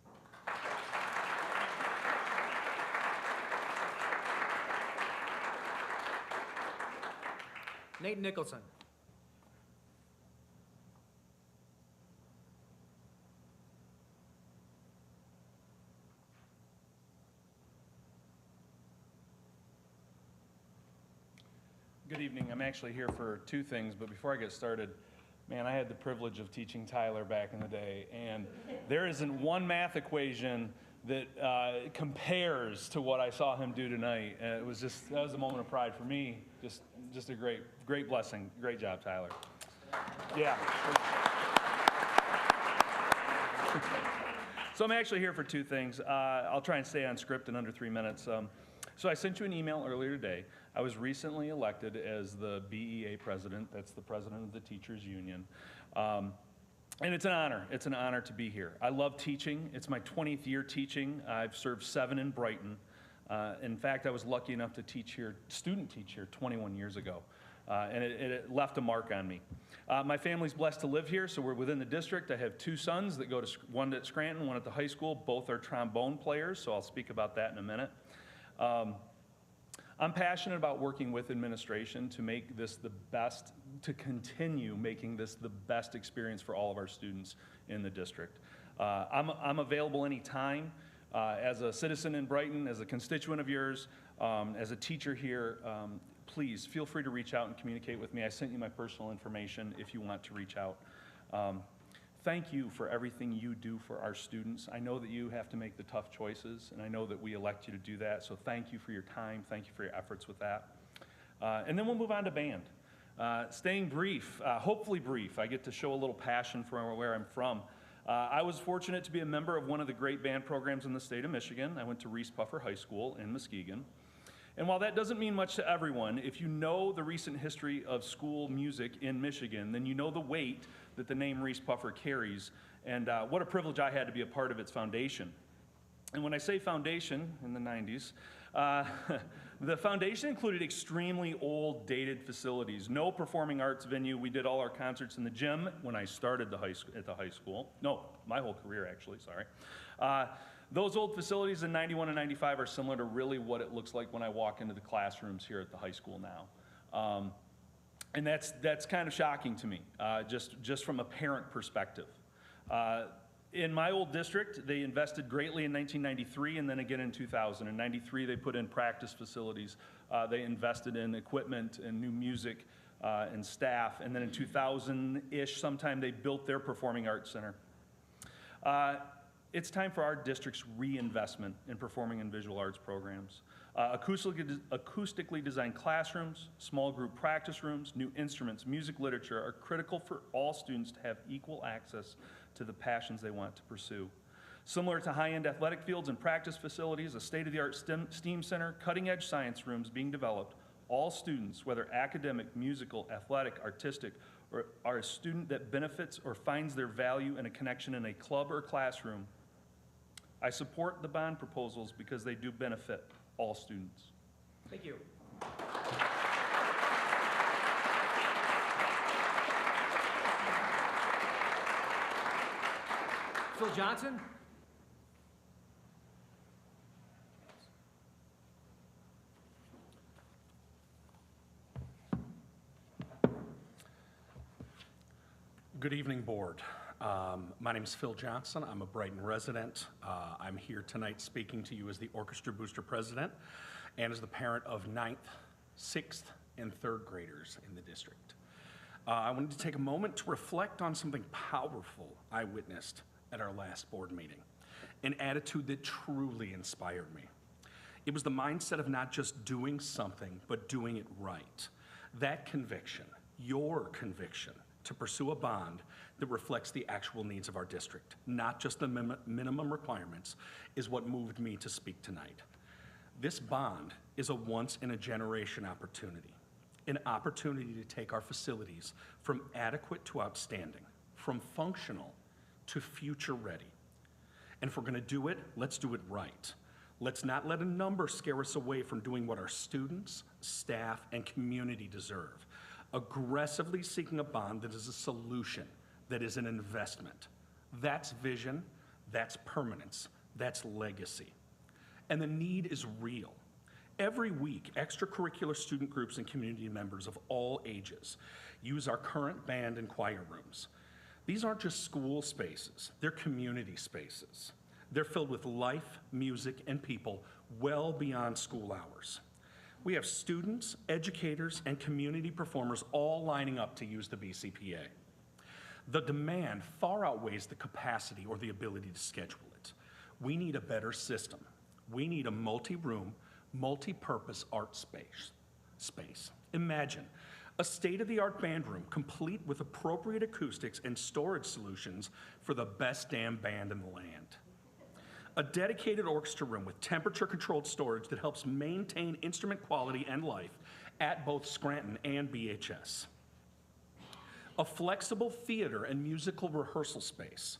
Nate Nicholson. Good evening. I'm actually here for two things, but before I get started, man, I had the privilege of teaching Tyler back in the day, and there isn't one math equation that compares to what I saw him do tonight. That was a moment of pride for me. Just a great blessing. Great job, Tyler. Yeah. So I'm actually here for two things. I'll try and stay on script in under 3 minutes. So I sent you an email earlier today. I was recently elected as the BEA president. That's the president of the Teachers Union. And it's an honor. It's an honor to be here. I love teaching. It's my 20th year teaching. I've served 7 in Brighton. In fact, I was lucky enough to student teach here 21 years ago. And it left a mark on me. My family's blessed to live here, so we're within the district. I have 2 sons that go to one at Scranton, one at the high school. Both are trombone players, so I'll speak about that in a minute. I'm passionate about working with administration to make this the best, to continue making this the best experience for all of our students in the district. I'm available anytime as a citizen in Brighton, as a constituent of yours, as a teacher here. Please feel free to reach out and communicate with me. I sent you my personal information if you want to reach out. Thank you for everything you do for our students. I know that you have to make the tough choices, and I know that we elect you to do that, so thank you for your time. Thank you for your efforts with that. And then we'll move on to band. Staying brief, hopefully brief. I get to show a little passion for where I'm from. I was fortunate to be a member of one of the great band programs in the state of Michigan. I went to Reese Puffer High School in Muskegon. And while that doesn't mean much to everyone, if you know the recent history of school music in Michigan, then you know the weight that the name Reese Puffer carries, and what a privilege I had to be a part of its foundation. And when I say foundation in the 90s, the foundation included extremely old, dated facilities. No performing arts venue. We did all our concerts in the gym when I started at the high school. No, my whole career, actually, sorry. Those old facilities in 91 and 95 are similar to really what it looks like when I walk into the classrooms here at the high school now. And that's kind of shocking to me, just from a parent perspective. In my old district, they invested greatly in 1993 and then again in 2000. In 93, they put in practice facilities. They invested in equipment and new music and staff. And then in 2000-ish, sometime they built their performing arts center. It's time for our district's reinvestment in performing and visual arts programs. Acoustically designed classrooms, small group practice rooms, new instruments, music literature are critical for all students to have equal access to the passions they want to pursue. Similar to high-end athletic fields and practice facilities, a state-of-the-art STEAM center, cutting-edge science rooms being developed, all students, whether academic, musical, athletic, artistic, or are a student that benefits or finds their value in a connection in a club or classroom. I support the bond proposals because they do benefit all students. Thank you. Phil Johnson. Good evening, Board. My name is Phil Johnson. I'm a Brighton resident. I'm here tonight speaking to you as the Orchestra Booster President and as the parent of 9th, 6th, and 3rd graders in the district. I wanted to take a moment to reflect on something powerful I witnessed at our last board meeting, an attitude that truly inspired me. It was the mindset of not just doing something, but doing it right. That conviction, your conviction, to pursue a bond that reflects the actual needs of our district, not just the minimum requirements, is what moved me to speak tonight. This bond is a once-in-a-generation opportunity, an opportunity to take our facilities from adequate to outstanding, from functional to future-ready. And if we're gonna do it, let's do it right. Let's not let a number scare us away from doing what our students, staff, and community deserve. Aggressively seeking a bond that is a solution, that is an investment. That's vision, that's permanence, that's legacy. And the need is real. Every week, extracurricular student groups and community members of all ages use our current band and choir rooms. These aren't just school spaces, they're community spaces. They're filled with life, music, and people well beyond school hours. We have students, educators, and community performers all lining up to use the BCPA. The demand far outweighs the capacity or the ability to schedule it. We need a better system. We need a multi-room, multi-purpose art space. Imagine a state-of-the-art band room complete with appropriate acoustics and storage solutions for the best damn band in the land. A dedicated orchestra room with temperature-controlled storage that helps maintain instrument quality and life at both Scranton and BHS. A flexible theater and musical rehearsal space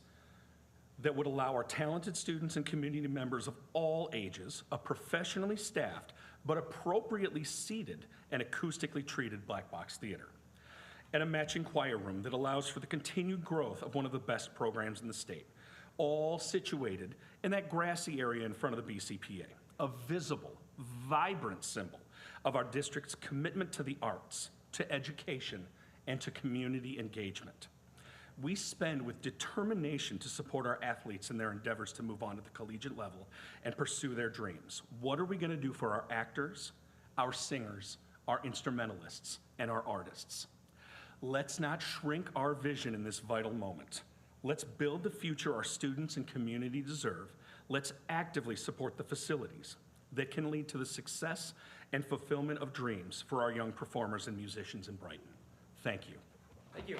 that would allow our talented students and community members of all ages a professionally staffed but appropriately seated and acoustically treated black box theater. And a matching choir room that allows for the continued growth of one of the best programs in the state, all situated in that grassy area in front of the BCPA, a visible, vibrant symbol of our district's commitment to the arts, to education, and to community engagement. We spend with determination to support our athletes in their endeavors to move on to the collegiate level and pursue their dreams. What are we gonna do for our actors, our singers, our instrumentalists, and our artists? Let's not shrink our vision in this vital moment. Let's build the future our students and community deserve. Let's actively support the facilities that can lead to the success and fulfillment of dreams for our young performers and musicians in Brighton. Thank you. Thank you.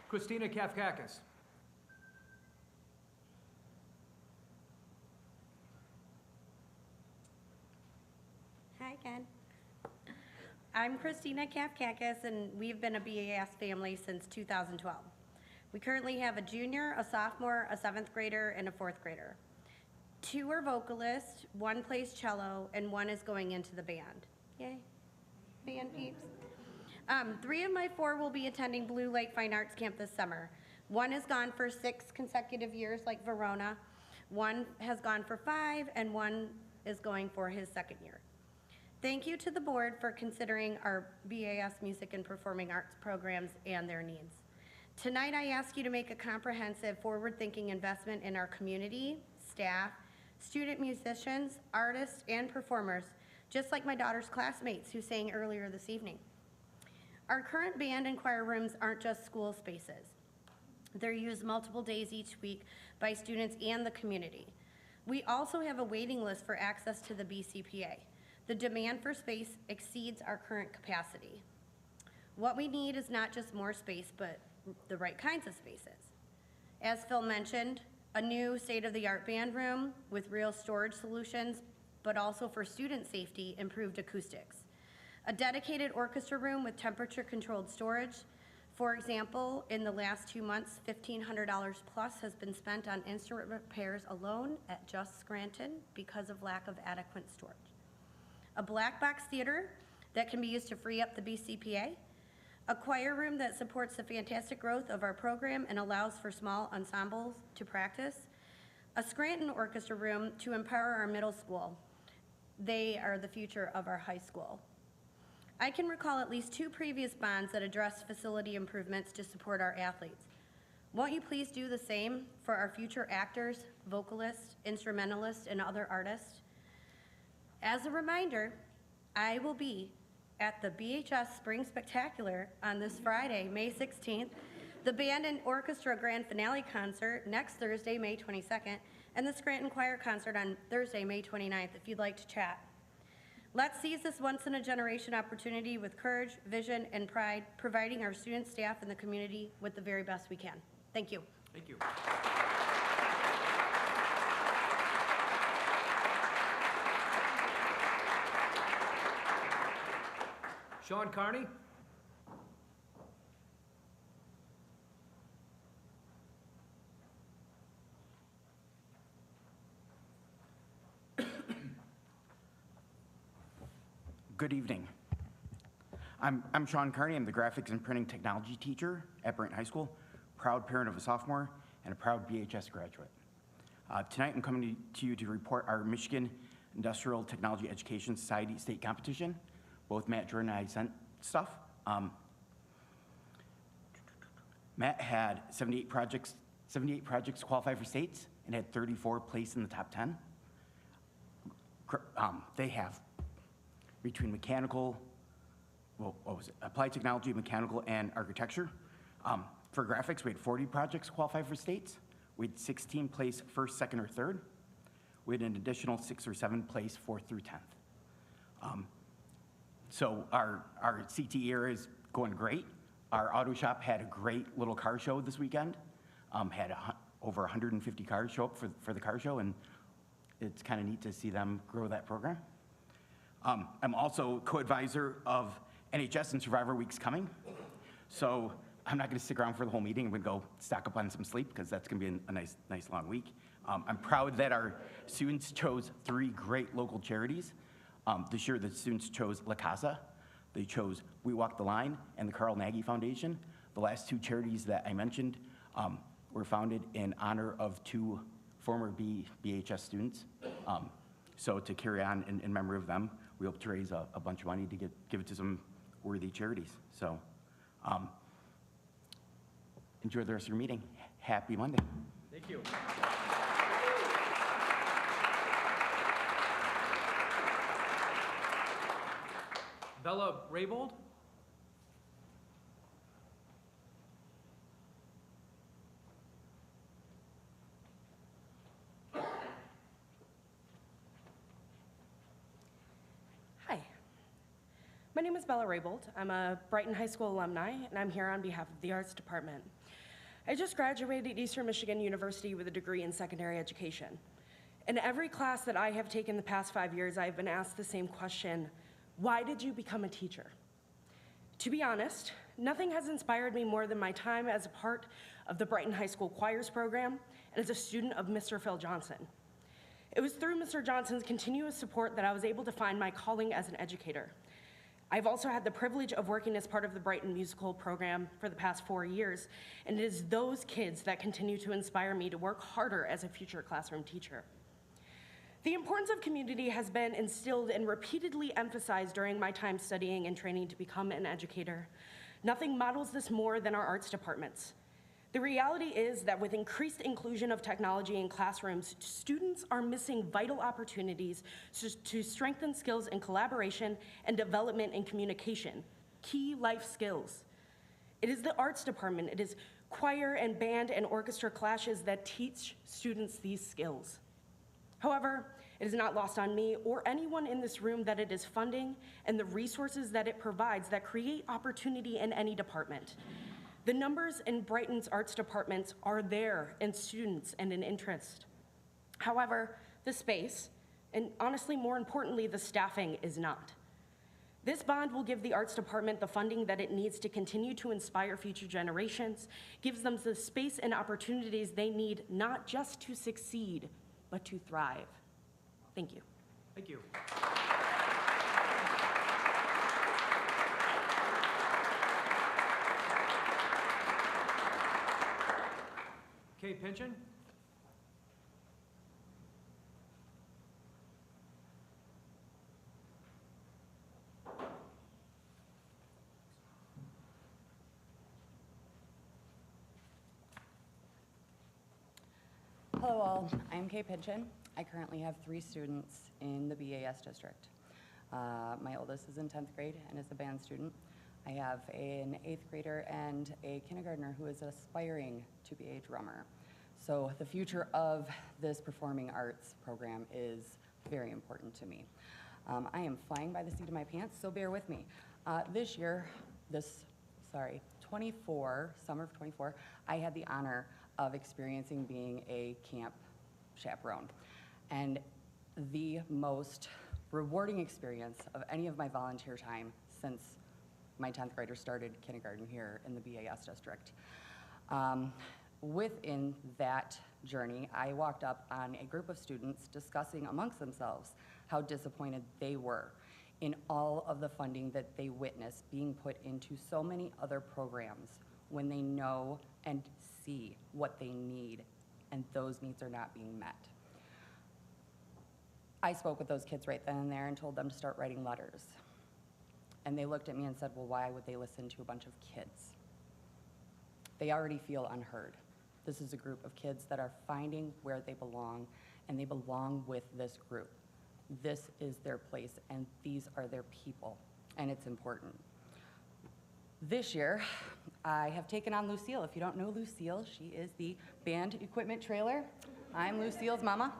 Christina Kafkakis. Hi again. I'm Christina Kafkakis, and we've been a BAS family since 2012. We currently have a junior, a sophomore, a 7th grader, and a 4th grader. 2 are vocalists, 1 plays cello, and 1 is going into the band. Yay, band peeps. 3 of my 4 will be attending Blue Lake Fine Arts Camp this summer. 1 has gone for 6 consecutive years like Verona, 1 has gone for 5, and 1 is going for his 2nd year. Thank you to the board for considering our BAS Music and Performing Arts programs and their needs. Tonight, I ask you to make a comprehensive, forward-thinking investment in our community, staff, student musicians, artists, and performers, just like my daughter's classmates who sang earlier this evening. Our current band and choir rooms aren't just school spaces. They're used multiple days each week by students and the community. We also have a waiting list for access to the BCPA. The demand for space exceeds our current capacity. What we need is not just more space, but the right kinds of spaces. As Phil mentioned, a new state-of-the-art band room with real storage solutions, but also for student safety, improved acoustics. A dedicated orchestra room with temperature-controlled storage. For example, in the last 2 months, $1,500 plus has been spent on instrument repairs alone at just Scranton because of lack of adequate storage. A black box theater that can be used to free up the BCPA, a choir room that supports the fantastic growth of our program and allows for small ensembles to practice, a Scranton orchestra room to empower our middle school. They are the future of our high school. I can recall at least 2 previous bonds that address facility improvements to support our athletes. Won't you please do the same for our future actors, vocalists, instrumentalists, and other artists? As a reminder, I will be at the BHS Spring Spectacular on this Friday, May 16th, the Band and Orchestra Grand Finale Concert next Thursday, May 22nd, and the Scranton Choir Concert on Thursday, May 29th, if you'd like to chat. Let's seize this once-in-a-generation opportunity with courage, vision, and pride, providing our students, staff, and the community with the very best we can. Thank you. Thank you. Sean Carney. Good evening. I'm Sean Carney. I'm the graphics and printing technology teacher at Brighton High School, proud parent of a sophomore, and a proud BHS graduate. Tonight I'm coming to you to report our Michigan Industrial Technology Education Society state competition. Both Matt, Jordan, and I sent stuff. Matt had 78 projects qualify for states and had 34 placed in the top 10. They have between mechanical, applied technology, mechanical, and architecture. For graphics, we had 40 projects qualify for states. We had 16 place first, second, or third. We had an additional 6 or 7 place 4th through 10th. So our CTE era is going great. Our auto shop had a great little car show this weekend. Had over 150 cars show up for the car show, and it's kind of neat to see them grow that program. I'm also co-advisor of NHS and Survivor Week's coming. So I'm not gonna stick around for the whole meeting. I'm gonna go stock up on some sleep because that's gonna be a nice long week. I'm proud that our students chose 3 great local charities. This year, the students chose La Casa. They chose We Walk the Line and the Carl Nagy Foundation. The last 2 charities that I mentioned were founded in honor of 2 former BHS students. So to carry on in memory of them, we hope to raise a bunch of money to give it to some worthy charities. So enjoy the rest of your meeting. Happy Monday. Thank you. Bella Raybold. Hi, my name is Bella Raybold. I'm a Brighton High School alumni, and I'm here on behalf of the Arts Department. I just graduated Eastern Michigan University with a degree in secondary education. In every class that I have taken the past 5 years, I've been asked the same question: why did you become a teacher? To be honest, nothing has inspired me more than my time as a part of the Brighton High School Choirs program and as a student of Mr. Phil Johnson. It was through Mr. Johnson's continuous support that I was able to find my calling as an educator. I've also had the privilege of working as part of the Brighton Musical program for the past 4 years, and it is those kids that continue to inspire me to work harder as a future classroom teacher. The importance of community has been instilled and repeatedly emphasized during my time studying and training to become an educator. Nothing models this more than our arts departments. The reality is that with increased inclusion of technology in classrooms, students are missing vital opportunities to strengthen skills in collaboration and development in communication, key life skills. It is the arts department, it is choir and band and orchestra classes that teach students these skills. However, it is not lost on me or anyone in this room that it is funding and the resources that it provides that create opportunity in any department. The numbers in Brighton's arts departments are there in students and in interest. However, the space, and honestly, more importantly, the staffing is not. This bond will give the arts department the funding that it needs to continue to inspire future generations, gives them the space and opportunities they need not just to succeed, but to thrive. Thank you. Thank you. Kay Pynchon. Hello all, I'm Kay Pidgeon. I currently have 3 students in the BAS district. My oldest is in 10th grade and is a band student. I have an 8th grader and a kindergartner who is aspiring to be a drummer. So the future of this performing arts program is very important to me. I am flying by the seat of my pants, so bear with me. This year, summer of 24, I had the honor of experiencing being a camp chaperone. And the most rewarding experience of any of my volunteer time since my 10th graders started kindergarten here in the BAS district. Within that journey, I walked up on a group of students discussing amongst themselves how disappointed they were in all of the funding that they witnessed being put into so many other programs when they know and see what they need, and those needs are not being met. I spoke with those kids right then and there and told them to start writing letters. And they looked at me and said, well, why would they listen to a bunch of kids? They already feel unheard. This is a group of kids that are finding where they belong, and they belong with this group. This is their place, and these are their people, and it's important. This year, I have taken on Lucille. If you don't know Lucille, she is the band equipment trailer. I'm Lucille's mama.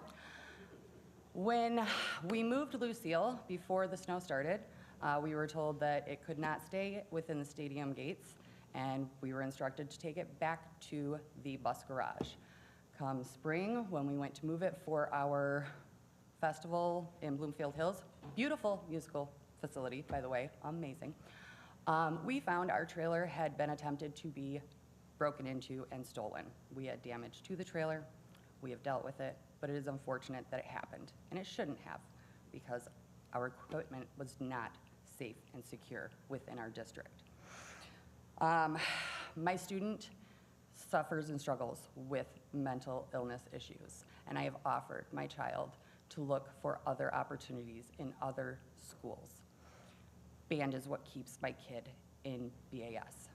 When we moved Lucille before the snow started, we were told that it could not stay within the stadium gates, and we were instructed to take it back to the bus garage. Come spring, when we went to move it for our festival in Bloomfield Hills, beautiful musical facility, by the way, amazing. We found our trailer had been attempted to be broken into and stolen. We had damage to the trailer. We have dealt with it, but it is unfortunate that it happened, and it shouldn't have, because our equipment was not safe and secure within our district. My student suffers and struggles with mental illness issues, and I have offered my child to look for other opportunities in other schools. Band is what keeps my kid in BAS.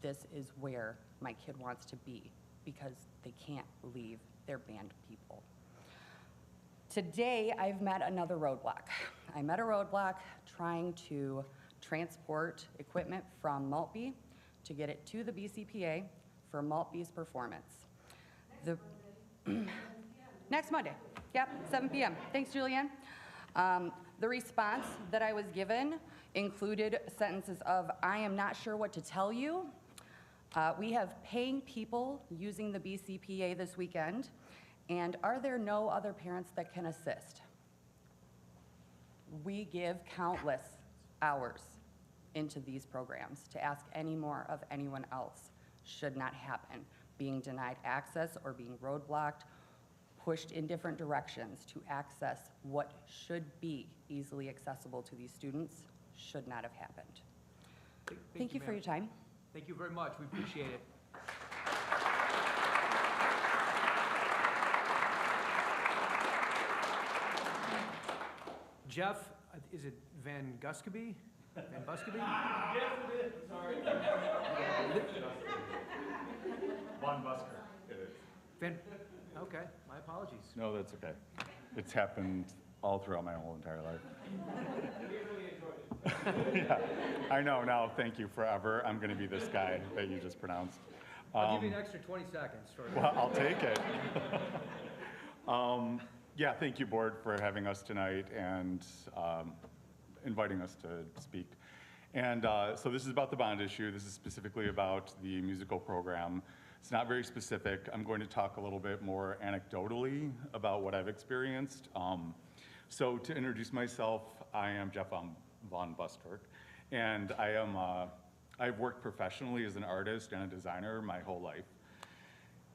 This is where my kid wants to be because they can't leave their band people. Today, I've met another roadblock. I met a roadblock trying to transport equipment from Maltby to get it to the BCPA for Maltby's performance. Next Monday. Yep, 7 p.m. Thanks, Julianne. The response that I was given included sentences of, I am not sure what to tell you. We have paying people using the BCPA this weekend, and are there no other parents that can assist? We give countless hours into these programs. To ask any more of anyone else should not happen. Being denied access or being roadblocked, pushed in different directions to access what should be easily accessible to these students should not have happened. Thank you for your time. Thank you very much. We appreciate it. Jeff, is it Van Guskeby? Van Buskeby? Yes, it is. Sorry. Von Busker. It is. Van, okay, my apologies. No, that's okay. It's happened all throughout my whole entire life. Yeah, I know. Now, thank you forever. I'm going to be this guy that you just pronounced. I'll give you an extra 20 seconds. Well, I'll take it. Yeah, thank you, board, for having us tonight and inviting us to speak. And so this is about the bond issue. This is specifically about the musical program. It's not very specific. I'm going to talk a little bit more anecdotally about what I've experienced. So to introduce myself, I am Jeff Von Buskirk, and I've worked professionally as an artist and a designer my whole life.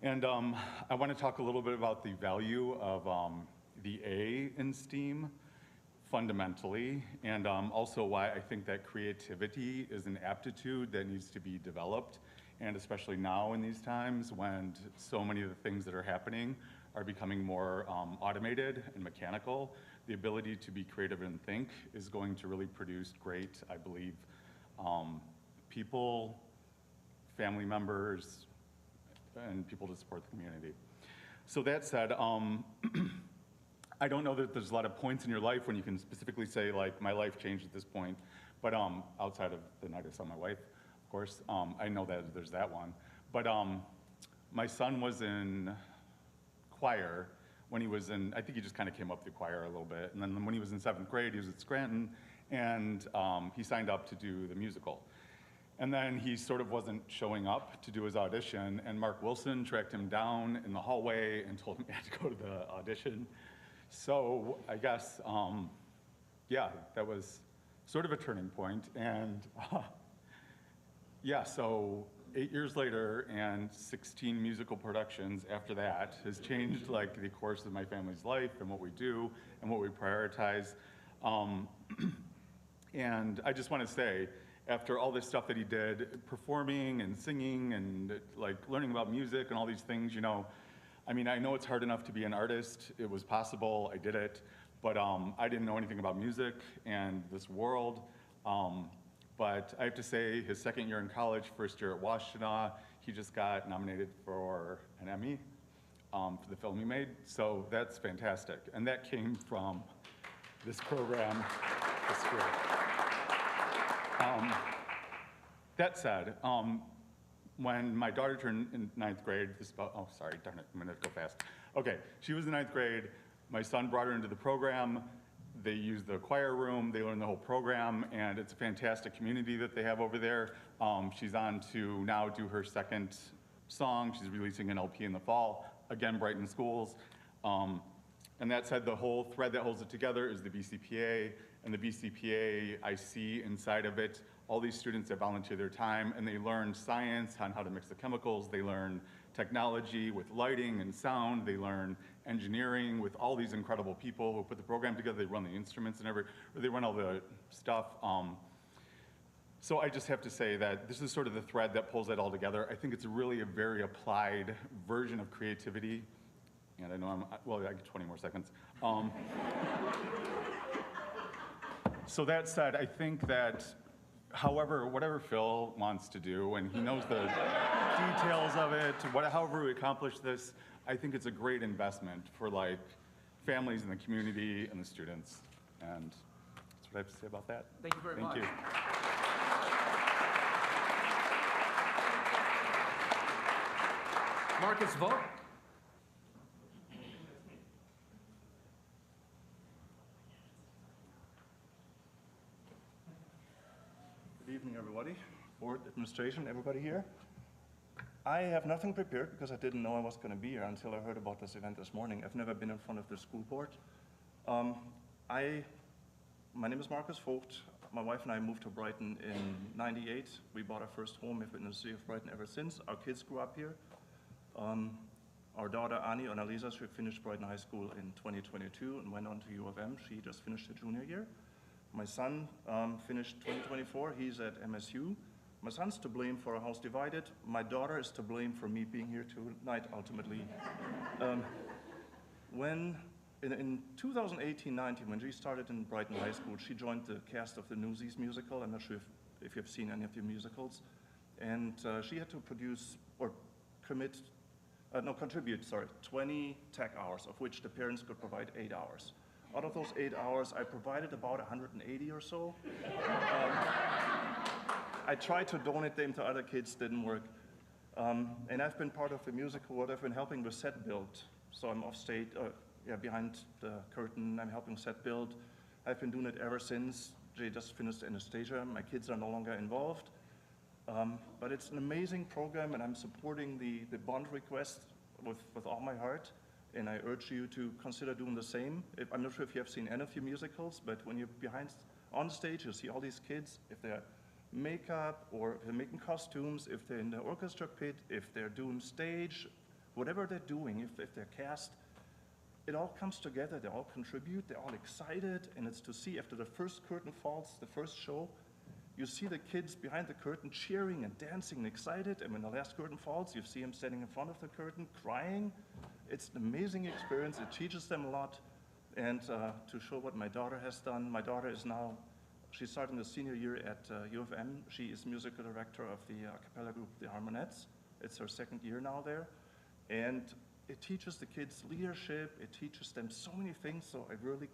And I want to talk a little bit about the value of the A in STEAM fundamentally, and also why I think that creativity is an aptitude that needs to be developed, and especially now in these times when so many of the things that are happening are becoming more automated and mechanical. The ability to be creative and think is going to really produce great, I believe, people, family members, and people to support the community. So that said, I don't know that there's a lot of points in your life when you can specifically say, like, my life changed at this point. But outside of the night I saw my wife, of course, I know that there's that one. But my son was in choir when he was in, I think he just kind of came up through choir a little bit. And then when he was in 7th grade, he was at Scranton, and he signed up to do the musical. And then he sort of wasn't showing up to do his audition, and Mark Wilson tracked him down in the hallway and told him he had to go to the audition. So I guess, yeah, that was sort of a turning point. And yeah, so 8 years later and 16 musical productions after that has changed like the course of my family's life and what we do and what we prioritize. And I just want to say, after all this stuff that he did, performing and singing and like learning about music and all these things, you know, I mean, I know it's hard enough to be an artist. It was possible, I did it, but I didn't know anything about music and this world. But I have to say, his 2nd year in college, 1st year at Washtenaw, he just got nominated for an Emmy for the film he made. So that's fantastic. And that came from this program, this school. That said, when my daughter turned in 9th grade, oh, sorry, darn it, I'm gonna go fast. Okay, she was in 9th grade. My son brought her into the program. They use the choir room, they learn the whole program, and it's a fantastic community that they have over there. She's on to now do her 2nd song. She's releasing an LP in the fall, again, Brighton Schools. And that said, the whole thread that holds it together is the BCPA, and the BCPA, I see inside of it, all these students that volunteer their time, and they learn science on how to mix the chemicals, they learn technology with lighting and sound, they learn engineering with all these incredible people who put the program together, they run the instruments and they run all the stuff. So I just have to say that this is sort of the thread that pulls it all together. I think it's really a very applied version of creativity. And I know well, I get 20 more seconds. So that said, I think that whatever Phil wants to do, and he knows the details of it, however we accomplish this, I think it's a great investment for like families in the community and the students. And that's what I have to say about that. Thank you very much. Thank you. Marcus, vote. Good evening, everybody. Board, administration, everybody here. I have nothing prepared because I didn't know I was going to be here until I heard about this event this morning. I've never been in front of the school board. My name is Marcus Vogt. My wife and I moved to Brighton in '98. We bought our first home. We've been in the city of Brighton ever since. Our kids grew up here. Our daughter, Annie or Annalisa, she finished Brighton High School in 2022 and went on to U of M. She just finished her junior year. My son finished 2024. He's at MSU. My son's to blame for a house divided. My daughter is to blame for me being here tonight, ultimately. In 2018-19, when she started in Brighton High School, she joined the cast of the Newsies musical. I'm not sure if you've seen any of the musicals. And she had to contribute 20 tech hours, of which the parents could provide 8 hours. Out of those 8 hours, I provided about 180 or so. I tried to donate them to other kids, didn't work. And I've been part of the musical what I've been helping with set build. So I'm off stage, behind the curtain, I'm helping set build. I've been doing it ever since. They just finished Anastasia. My kids are no longer involved. But it's an amazing program, and I'm supporting the bond request with all my heart. And I urge you to consider doing the same. I'm not sure if you have seen any of your musicals, but when you're on stage, you see all these kids, if they're makeup or if they're making costumes, if they're in the orchestra pit, if they're doing stage, whatever they're doing, if they're cast, it all comes together, they all contribute, they're all excited, and it's to see after the first curtain falls, the first show, you see the kids behind the curtain cheering and dancing and excited, and when the last curtain falls, you see them standing in front of the curtain crying. It's an amazing experience, it teaches them a lot, and to show what my daughter has done, my daughter is now, she's starting the senior year at U of M. She is musical director of the a cappella group, the Harmonettes. It's her 2nd year now there, and it teaches the kids leadership, it teaches them so many things, so I really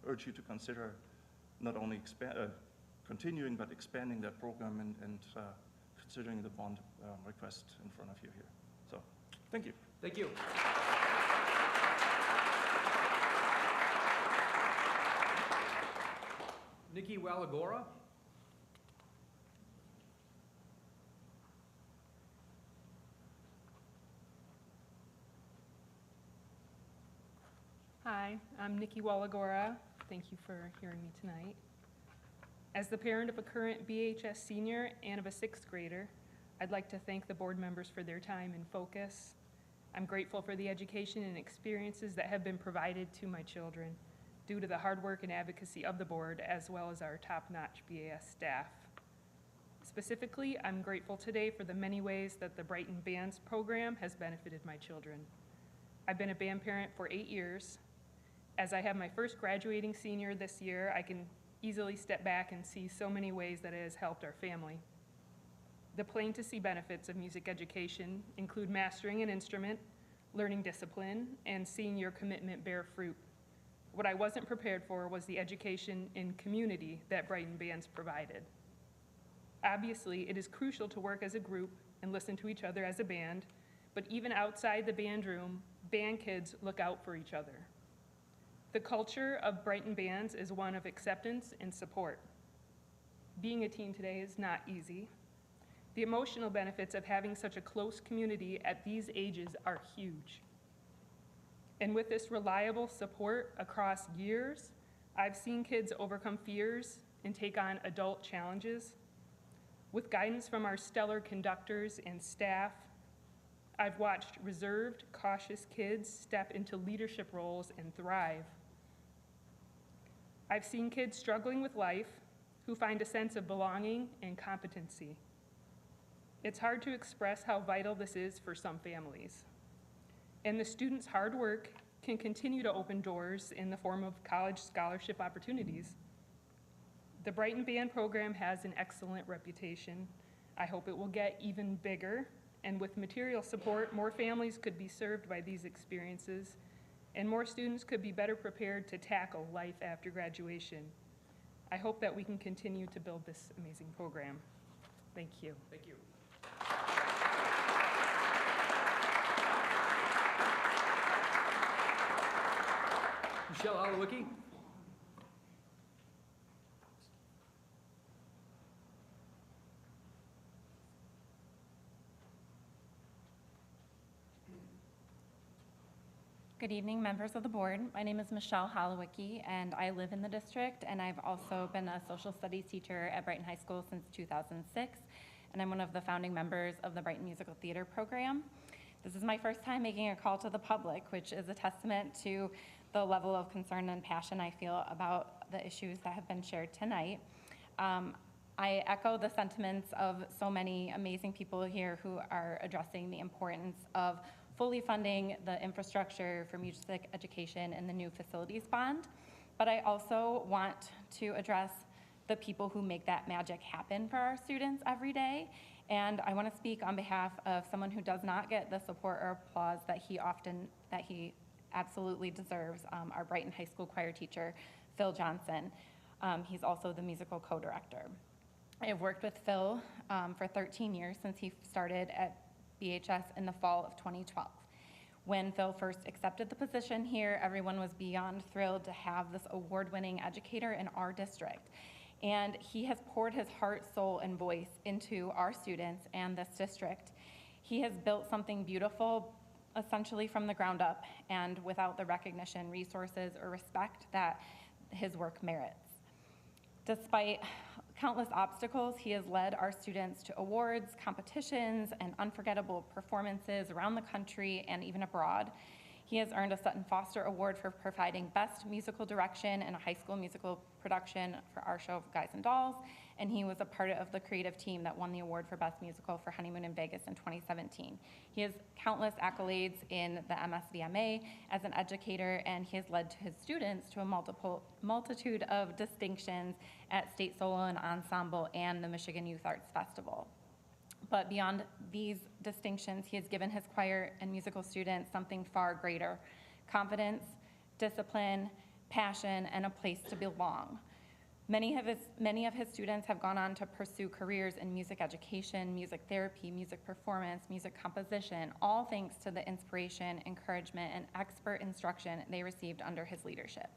urge you to consider not only continuing, but expanding that program and considering the bond request in front of you here. So, thank you. Thank you. Nikki Walagora. Hi, I'm Nikki Walagora. Thank you for hearing me tonight. As the parent of a current BHS senior and of a sixth grader, I'd like to thank the board members for their time and focus. I'm grateful for the education and experiences that have been provided to my children due to the hard work and advocacy of the board, as well as our top-notch BAS staff. Specifically, I'm grateful today for the many ways that the Brighton Bands program has benefited my children. I've been a band parent for 8 years. As I have my first graduating senior this year, I can easily step back and see so many ways that it has helped our family. The plain to see benefits of music education include mastering an instrument, learning discipline, and seeing your commitment bear fruit. What I wasn't prepared for was the education and community that Brighton Bands provided. Obviously, it is crucial to work as a group and listen to each other as a band, but even outside the band room, band kids look out for each other. The culture of Brighton Bands is one of acceptance and support. Being a teen today is not easy. The emotional benefits of having such a close community at these ages are huge. And with this reliable support across years, I've seen kids overcome fears and take on adult challenges. With guidance from our stellar conductors and staff, I've watched reserved, cautious kids step into leadership roles and thrive. I've seen kids struggling with life who find a sense of belonging and competency. It's hard to express how vital this is for some families. And the students' hard work can continue to open doors in the form of college scholarship opportunities. The Brighton Band program has an excellent reputation. I hope it will get even bigger, and with material support, more families could be served by these experiences, and more students could be better prepared to tackle life after graduation. I hope that we can continue to build this amazing program. Thank you. Thank you. Michelle Holowicki. Good evening, members of the board. My name is Michelle Holowicki, and I live in the district, and I've also been a social studies teacher at Brighton High School since 2006, and I'm one of the founding members of the Brighton Musical Theater program. This is my first time making a call to the public, which is a testament to the level of concern and passion I feel about the issues that have been shared tonight. I echo the sentiments of so many amazing people here who are addressing the importance of fully funding the infrastructure for music education and the new facilities bond. But I also want to address the people who make that magic happen for our students every day. And I want to speak on behalf of someone who does not get the support or applause that he absolutely deserves, our Brighton High School choir teacher, Phil Johnson. He's also the musical co-director. I have worked with Phil for 13 years since he started at BHS in the fall of 2012. When Phil first accepted the position here, everyone was beyond thrilled to have this award-winning educator in our district. And he has poured his heart, soul, and voice into our students and this district. He has built something beautiful, essentially from the ground up, and without the recognition, resources, or respect that his work merits. Despite countless obstacles, he has led our students to awards, competitions, and unforgettable performances around the country and even abroad. He has earned a Sutton Foster Award for providing best musical direction in a high school musical production for our show of Guys and Dolls, and he was a part of the creative team that won the award for best musical for Honeymoon in Vegas in 2017. He has countless accolades in the MSVMA as an educator, and he has led his students to a multitude of distinctions at State Solo and Ensemble and the Michigan Youth Arts Festival. But beyond these distinctions, he has given his choir and musical students something far greater: confidence, discipline, passion, and a place to belong. Many of his students have gone on to pursue careers in music education, music therapy, music performance, music composition, all thanks to the inspiration, encouragement, and expert instruction they received under his leadership.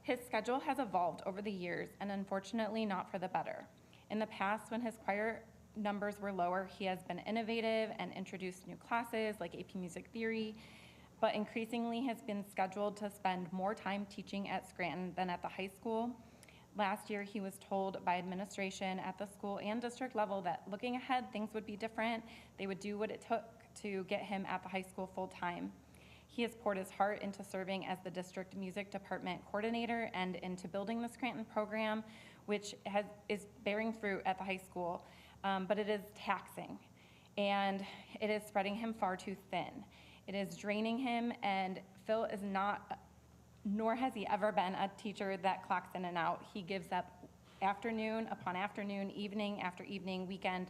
His schedule has evolved over the years, and unfortunately not for the better. In the past, when his choir numbers were lower, he has been innovative and introduced new classes like AP Music Theory, but increasingly has been scheduled to spend more time teaching at Scranton than at the high school. Last year, he was told by administration at the school and district level that looking ahead, things would be different. They would do what it took to get him at the high school full-time. He has poured his heart into serving as the district music department coordinator and into building the Scranton program, which is bearing fruit at the high school, but it is taxing, and it is spreading him far too thin. It is draining him, and Phil is not, nor has he ever been, a teacher that clocks in and out. He gives up afternoon upon afternoon, evening after evening, weekend,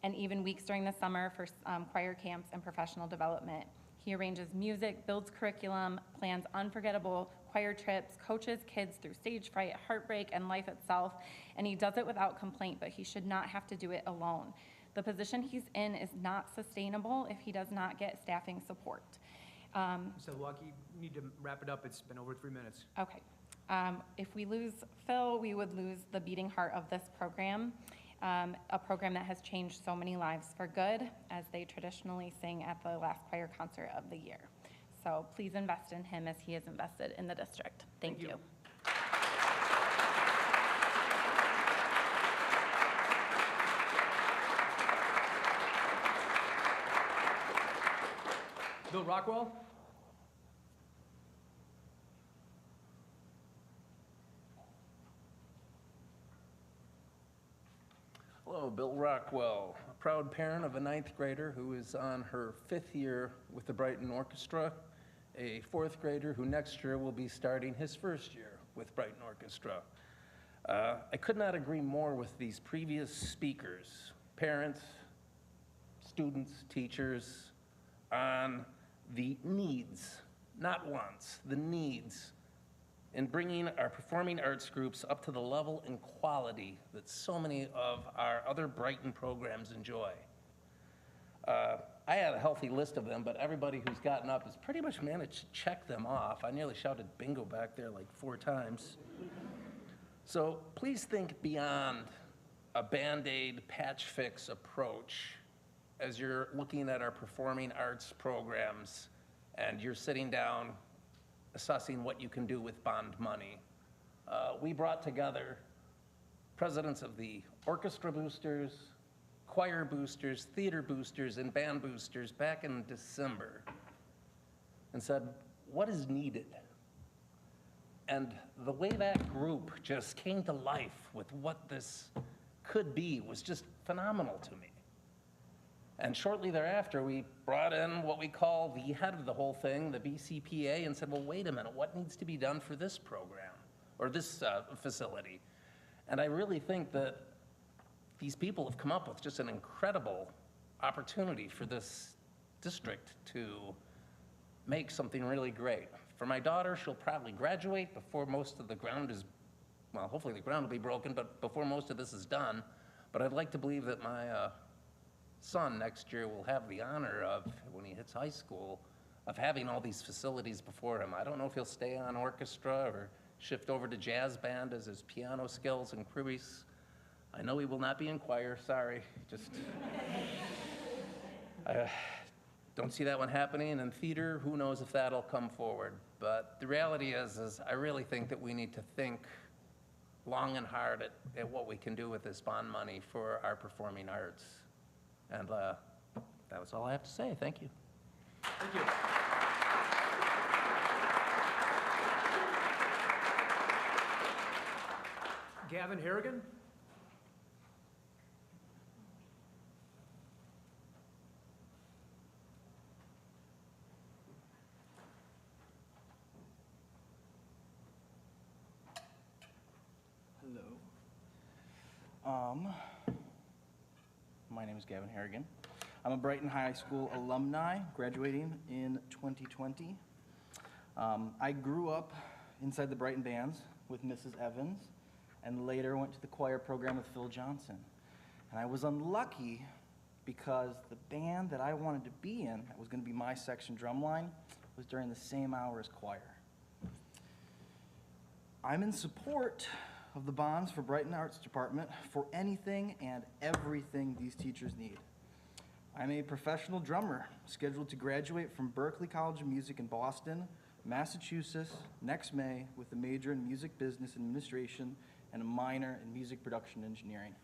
and even weeks during the summer for choir camps and professional development. He arranges music, builds curriculum, plans unforgettable choir trips, coaches kids through stage fright, heartbreak, and life itself, and he does it without complaint, but he should not have to do it alone. The position he's in is not sustainable if he does not get staffing support. So Lucky, you need to wrap it up. It's been over 3 minutes. Okay. If we lose Phil, we would lose the beating heart of this program, a program that has changed so many lives for good, as they traditionally sing at the last choir concert of the year. So please invest in him as he is invested in the district. Thank you. Bill Rockwell? Hello, Bill Rockwell, a proud parent of a 9th grader who is on her 5th year with the Brighton Orchestra, a 4th grader who next year will be starting his 1st year with Brighton Orchestra. I could not agree more with these previous speakers, parents, students, teachers, on the needs, not wants, the needs in bringing our performing arts groups up to the level and quality that so many of our other Brighton programs enjoy. I had a healthy list of them, but everybody who's gotten up has pretty much managed to check them off. I nearly shouted bingo back there like 4 times. So please think beyond a Band-Aid patch fix approach as you're looking at our performing arts programs and you're sitting down assessing what you can do with bond money. We brought together presidents of the orchestra boosters, choir boosters, theater boosters, and band boosters back in December and said, what is needed? And the way that group just came to life with what this could be was just phenomenal to me. And shortly thereafter, we brought in what we call the head of the whole thing, the BCPA, and said, well, wait a minute, what needs to be done for this program or this facility? And I really think that these people have come up with just an incredible opportunity for this district to make something really great. For my daughter, she'll probably graduate before most of the ground is, well, hopefully the ground will be broken, but before most of this is done. But I'd like to believe that my son next year will have the honor of, when he hits high school, of having all these facilities before him. I don't know if he'll stay on orchestra or shift over to jazz band as his piano skills increase. I know he will not be in choir, sorry. Just, I don't see that one happening. In theater, who knows if that'll come forward. But the reality is I really think that we need to think long and hard at what we can do with this bond money for our performing arts. And that was all I have to say. Thank you. Thank you. Gavin Harrigan? Hello. My My name is Gavin Harrigan. I'm a Brighton High School alumni, graduating in 2020. I grew up inside the Brighton bands with Mrs. Evans, and later went to the choir program with Phil Johnson. And I was unlucky because the band that I wanted to be in, that was going to be my section drumline, was during the same hour as choir. I'm in support of the bonds for Brighton Arts Department for anything and everything these teachers need. I'm a professional drummer scheduled to graduate from Berklee College of Music in Boston, Massachusetts next May with a major in music business administration and a minor in music production engineering.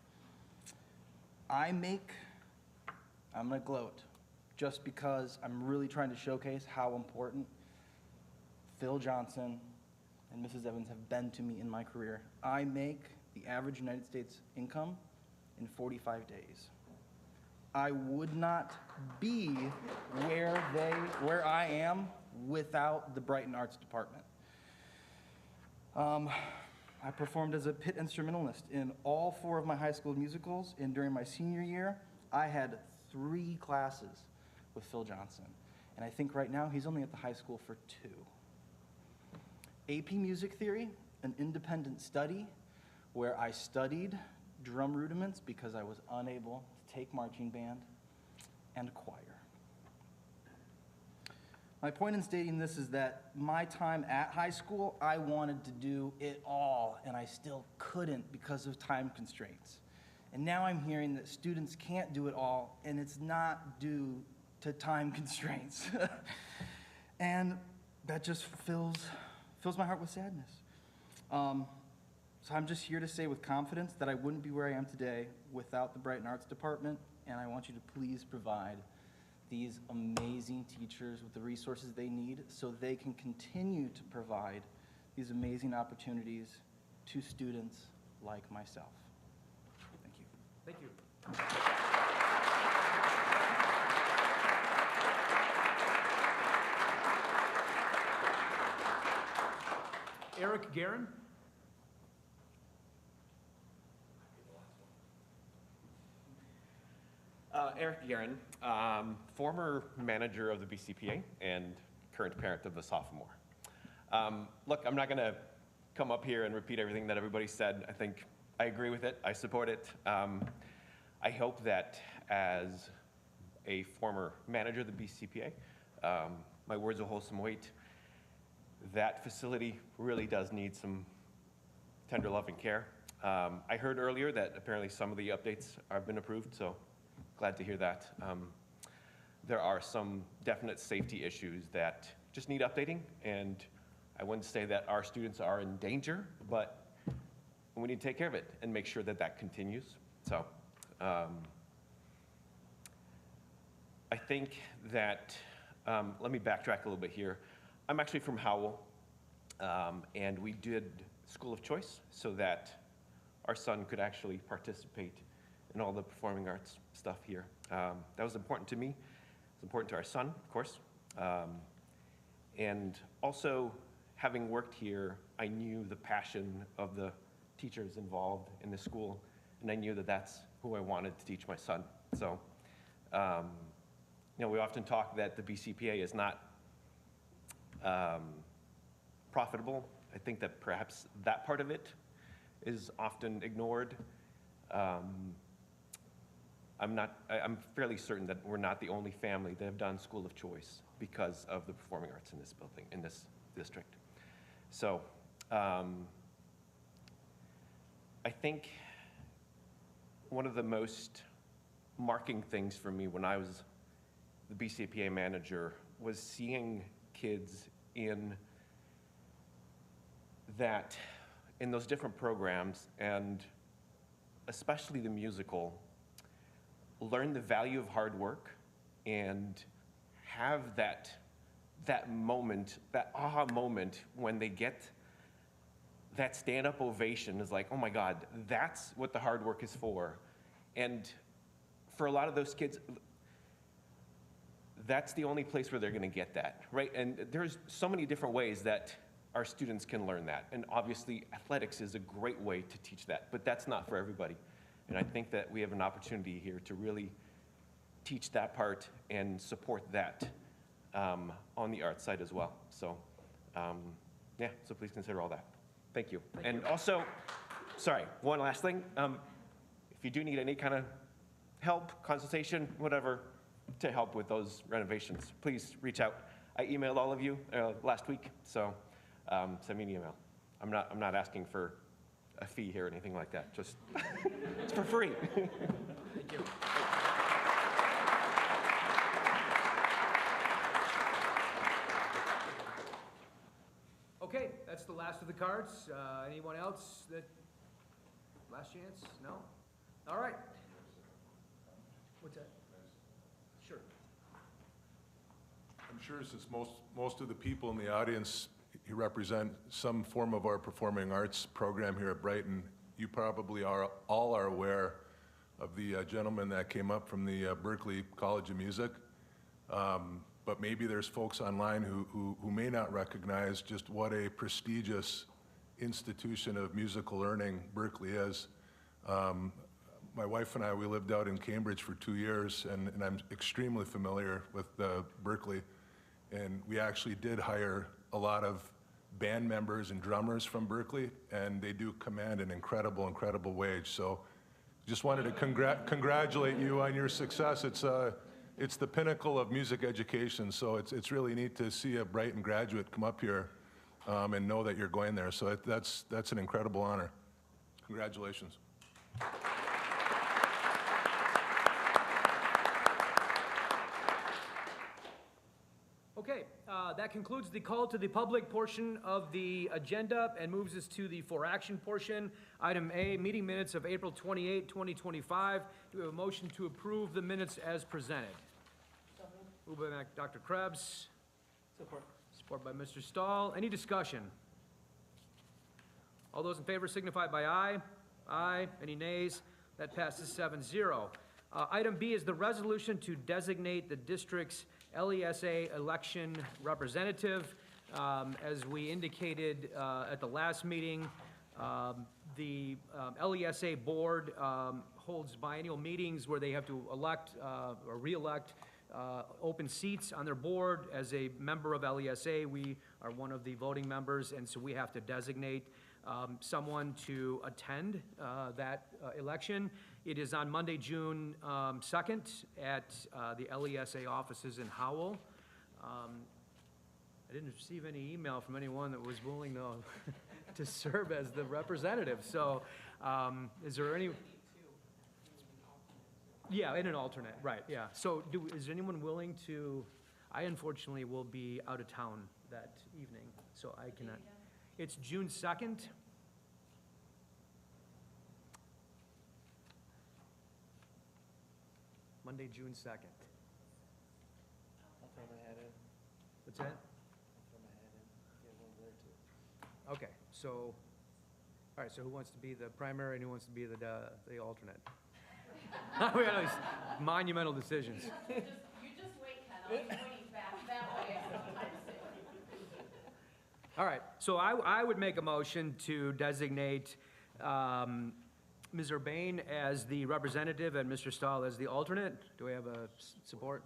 I'm gonna gloat just because I'm really trying to showcase how important Phil Johnson and Mrs. Evans have been to me in my career. I make the average United States income in 45 days. I would not be where I am without the Brighton Arts Department. I performed as a pit instrumentalist in all 4 of my high school musicals, and during my senior year, I had 3 classes with Phil Johnson. And I think right now he's only at the high school for 2. AP Music Theory, an independent study where I studied drum rudiments because I was unable to take marching band and choir. My point in stating this is that my time at high school, I wanted to do it all, and I still couldn't because of time constraints. And now I'm hearing that students can't do it all, and it's not due to time constraints. And that just fills my heart with sadness. So I'm just here to say with confidence that I wouldn't be where I am today without the Brighton Arts Department, and I want you to please provide these amazing teachers with the resources they need so they can continue to provide these amazing opportunities to students like myself. Thank you. Thank you. Eric Guerin. Eric Guerin, former manager of the BCPA and current parent of a sophomore. Look, I'm not going to come up here and repeat everything that everybody said. I think I agree with it. I support it. I hope that as a former manager of the BCPA, my words will hold some weight. That facility really does need some tender love and care. I heard earlier that apparently some of the updates have been approved, so glad to hear that. There are some definite safety issues that just need updating, and I wouldn't say that our students are in danger, but we need to take care of it and make sure that that continues. So I think that, let me backtrack a little bit here. I'm actually from Howell, and we did School of Choice so that our son could actually participate in all the performing arts stuff here. That was important to me. It's important to our son, of course. And also, having worked here, I knew the passion of the teachers involved in the school, and I knew that that's who I wanted to teach my son. So, we often talk that the BCPA is not profitable. I think that perhaps that part of it is often ignored. I'm fairly certain that we're not the only family that have done School of Choice because of the performing arts in this building, in this district. So I think one of the most marking things for me when I was the BCPA manager was seeing kids in those different programs, and especially the musical, learn the value of hard work and have that moment, that aha moment when they get that stand-up ovation is like, oh my God, that's what the hard work is for. And for a lot of those kids, that's the only place where they're gonna get that, right? And there's so many different ways that our students can learn that. And obviously, athletics is a great way to teach that, but that's not for everybody. And I think that we have an opportunity here to really teach that part and support that on the art side as well. So, yeah, so please consider all that. Thank you. And also, sorry, one last thing. If you do need any kind of help, consultation, whatever, to help with those renovations, please reach out. I emailed all of you last week, so send me an email. I'm not asking for a fee here or anything like that. Just it's for free. Thank you. Okay, that's the last of the cards. Anyone else that, last chance? No? All right. What's that? Sure. I'm sure since most of the people in the audience you represent some form of our performing arts program here at Brighton, you probably all are aware of the gentleman that came up from the Berklee College of Music. But maybe there's folks online who may not recognize just what a prestigious institution of musical learning Berklee is. My wife and I, we lived out in Cambridge for 2 years, and I'm extremely familiar with Berklee. And we actually did hire a lot of band members and drummers from Berklee, and they do command an incredible, incredible wage. So just wanted to congratulate you on your success. It's the pinnacle of music education, so it's really neat to see a Brighton graduate come up here and know that you're going there. So that's an incredible honor. Congratulations. Okay, that concludes the call to the public portion of the agenda and moves us to the for action portion. Item A, meeting minutes of April 28, 2025. Do we have a motion to approve the minutes as presented? Moved by Dr. Krebs. Support. Support by Mr. Stahl. Any discussion? All those in favor signify by aye. Aye. Any nays? That passes 7-0. Item B is the resolution to designate the district's LESA election representative. As we indicated at the last meeting, the LESA board holds biennial meetings where they have to elect or re-elect open seats on their board. As a member of LESA, we are one of the voting members, and so we have to designate someone to attend that election. It is on Monday, June 2nd at the LESA offices in Howell. I didn't receive any email from anyone that was willing to serve as the representative. So is there any? Yeah, and an alternate, right, yeah. So is anyone willing to, I unfortunately will be out of town that evening, so I cannot. It's June 2nd. Monday, June 2nd. I'll throw my hat in. What's that? I'll throw my hat in. Get one there too. Okay, so, all right, so who wants to be the primary and who wants to be the alternate? We got these monumental decisions. You just wait, Ken. I'll be waiting back that way. All right, so I would make a motion to designate Ms. Urbane as the representative and Mr. Stahl as the alternate. Do we have a support?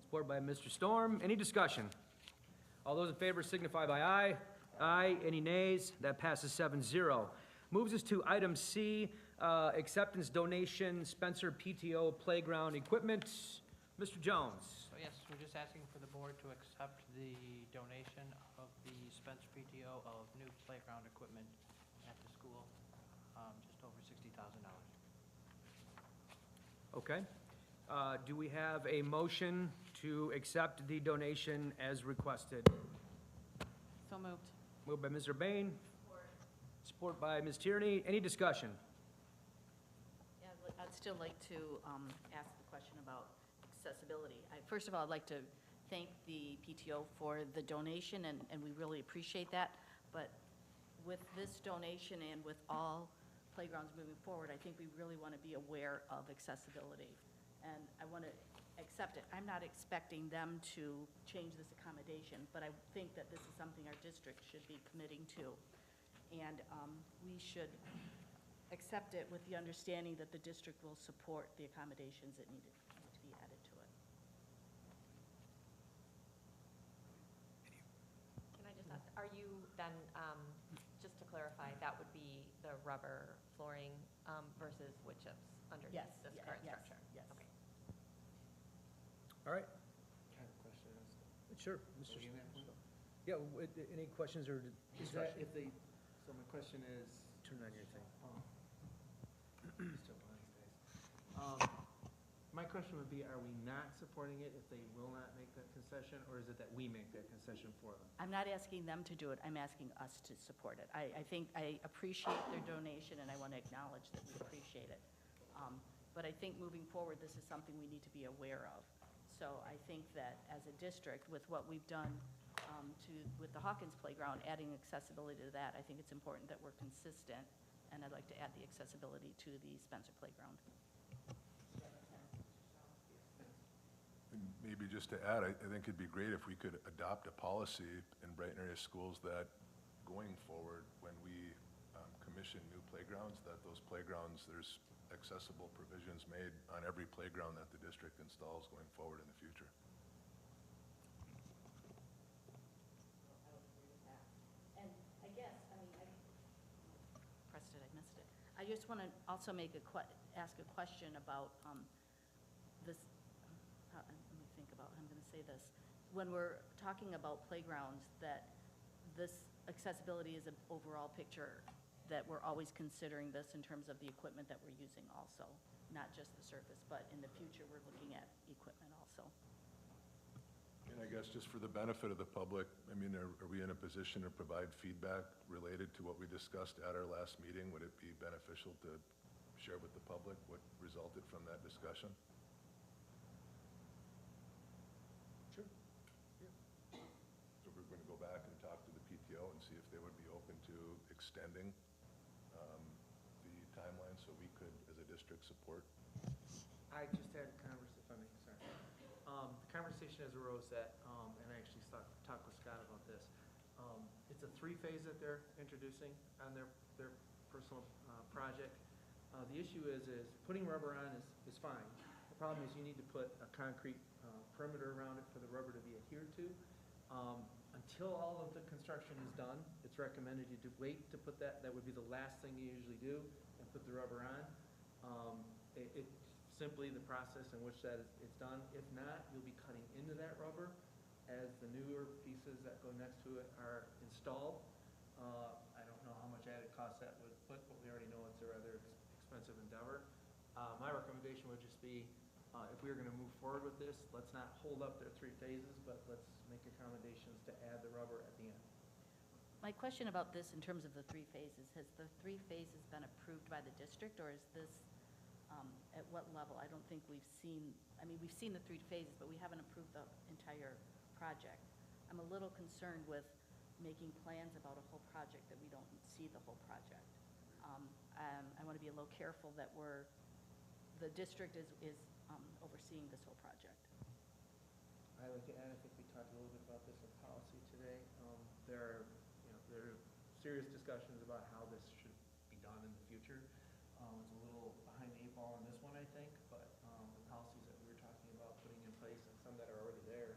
Support by Mr. Storm. Any discussion? All those in favor signify by aye. Aye. Any nays? That passes 7-0. Moves us to item C, acceptance donation, Spencer PTO playground equipment. Mr. Jones. So yes, we're just asking for the board to accept the donation of the Spencer PTO of new playground equipment at the school, just over $60,000. Okay. Do we have a motion to accept the donation as requested? So moved. Moved by Ms. Urbane. Support by Ms. Tierney. Any discussion? Yeah, I'd still like to ask the question about accessibility. First of all, I'd like to thank the PTO for the donation, and we really appreciate that. But with this donation and with all playgrounds moving forward, I think we really want to be aware of accessibility. And I want to accept it. I'm not expecting them to change this accommodation, but I think that this is something our district should be committing to. And we should accept it with the understanding that the district will support the accommodations that need to be added to it. Can I just ask, are you then, just to clarify, that would be the rubber flooring versus wood chips underneath Yes, this yeah, current yes, structure? yes. Okay. All right. I have a question. Sure, Mr. Yeah, any questions or Is that if they, so my question is. Turn on your thing. Still on these days. My question would be, are we not supporting it if they will not make that concession, or is it that we make that concession for them? I'm not asking them to do it, I'm asking us to support it. I think I appreciate their donation, and I want to acknowledge that we appreciate it. But I think moving forward, this is something we need to be aware of. So I think that as a district, with what we've done with the Hawkins Playground, adding accessibility to that, I think it's important that we're consistent, and I'd like to add the accessibility to the Spencer Playground. And maybe just to add, I think it'd be great if we could adopt a policy in Brighton area schools that going forward, when we commission new playgrounds, that those playgrounds, there's accessible provisions made on every playground that the district installs going forward in the future. And I guess, I mean, I pressed it, I missed it. I just want to also ask a question about this, let me think about how I'm going to say this. When we're talking about playgrounds, that this accessibility is an overall picture, that we're always considering this in terms of the equipment that we're using also, not just the surface, but in the future, we're looking at equipment also. And I guess just for the benefit of the public, I mean, are we in a position to provide feedback related to what we discussed at our last meeting? Would it be beneficial to share with the public what resulted from that discussion? Sure. So we're going to go back and talk to the PTO and see if they would be open to extending the timeline so we could, as a district, support. I just had a conversation, if I may, sorry. The conversation has arose that, and I actually talked with Scott about this. It's a three-phase that they're introducing on their personal project. The issue is putting rubber on is fine. The problem is you need to put a concrete perimeter around it for the rubber to be adhered to. Until all of the construction is done, it's recommended you wait to put that would be the last thing you usually do, and put the rubber on. It's simply the process in which it's done. If not, you'll be cutting into that rubber as the newer pieces that go next to it are installed. I don't know how much added cost that would put, but we already know it's a rather expensive endeavor. My recommendation would just be, if we were going to move forward with this, let's not hold up their three phases, but let's make accommodations to add the rubber at the end. My question about this in terms of the three phases, has the three phases been approved by the district, or is this, at what level? I don't think we've seen, I mean, we've seen the three phases, but we haven't approved the entire project. I'm a little concerned with making plans about a whole project that we don't see the whole project. I want to be a little careful that the district is overseeing this whole project. I think we talked a little bit about this in policy today. There are serious discussions about how this should be done in the future. It's a little behind the eight ball on this one, I think, but the policies that we were talking about putting in place and some that are already there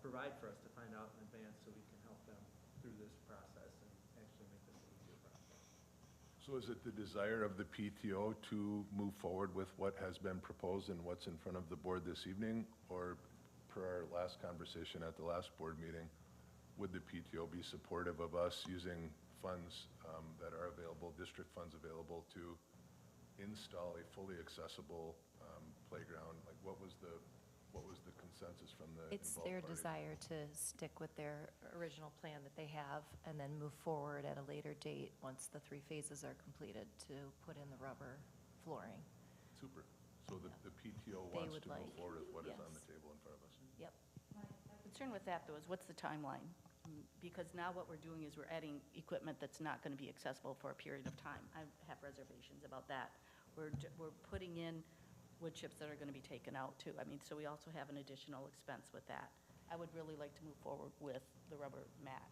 provide for us to find out in advance so we can help them through this process and actually make this an easier process. So is it the desire of the PTO to move forward with what has been proposed and what's in front of the board this evening? Or per our last conversation at the last board meeting, would the PTO be supportive of us using funds that are available, district funds available, to install a fully accessible playground? Like, what was the consensus from the It's involved their parties? desire to stick with their original plan that they have and then move forward at a later date once the three phases are completed to put in the rubber flooring. Super. So the PTO They wants would to move like- forward with what is on yes. the table in front of us. Yep. My concern with that, though, is what's the timeline? Because now what we're doing is we're adding equipment that's not going to be accessible for a period of time. I have reservations about that. We're putting in wood chips that are going to be taken out, too. I mean, so we also have an additional expense with that. I would really like to move forward with the rubber mat,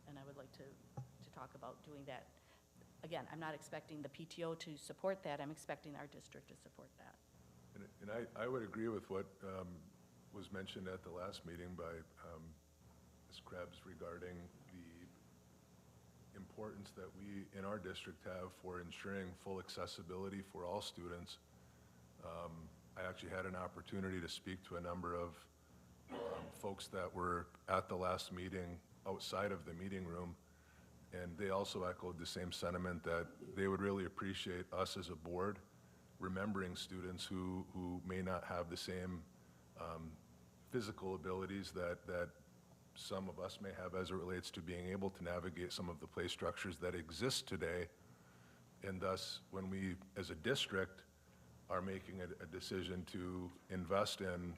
and I would like to talk about doing that. again, I'm not expecting the PTO to support that, I'm expecting our district to support that. And I would agree with what was mentioned at the last meeting by Ms. Krebs regarding the importance that we in our district have for ensuring full accessibility for all students. I actually had an opportunity to speak to a number of folks that were at the last meeting outside of the meeting room, and they also echoed the same sentiment that they would really appreciate us as a board remembering students who may not have the same physical abilities that some of us may have as it relates to being able to navigate some of the play structures that exist today. And thus, when we, as a district, are making a decision to invest in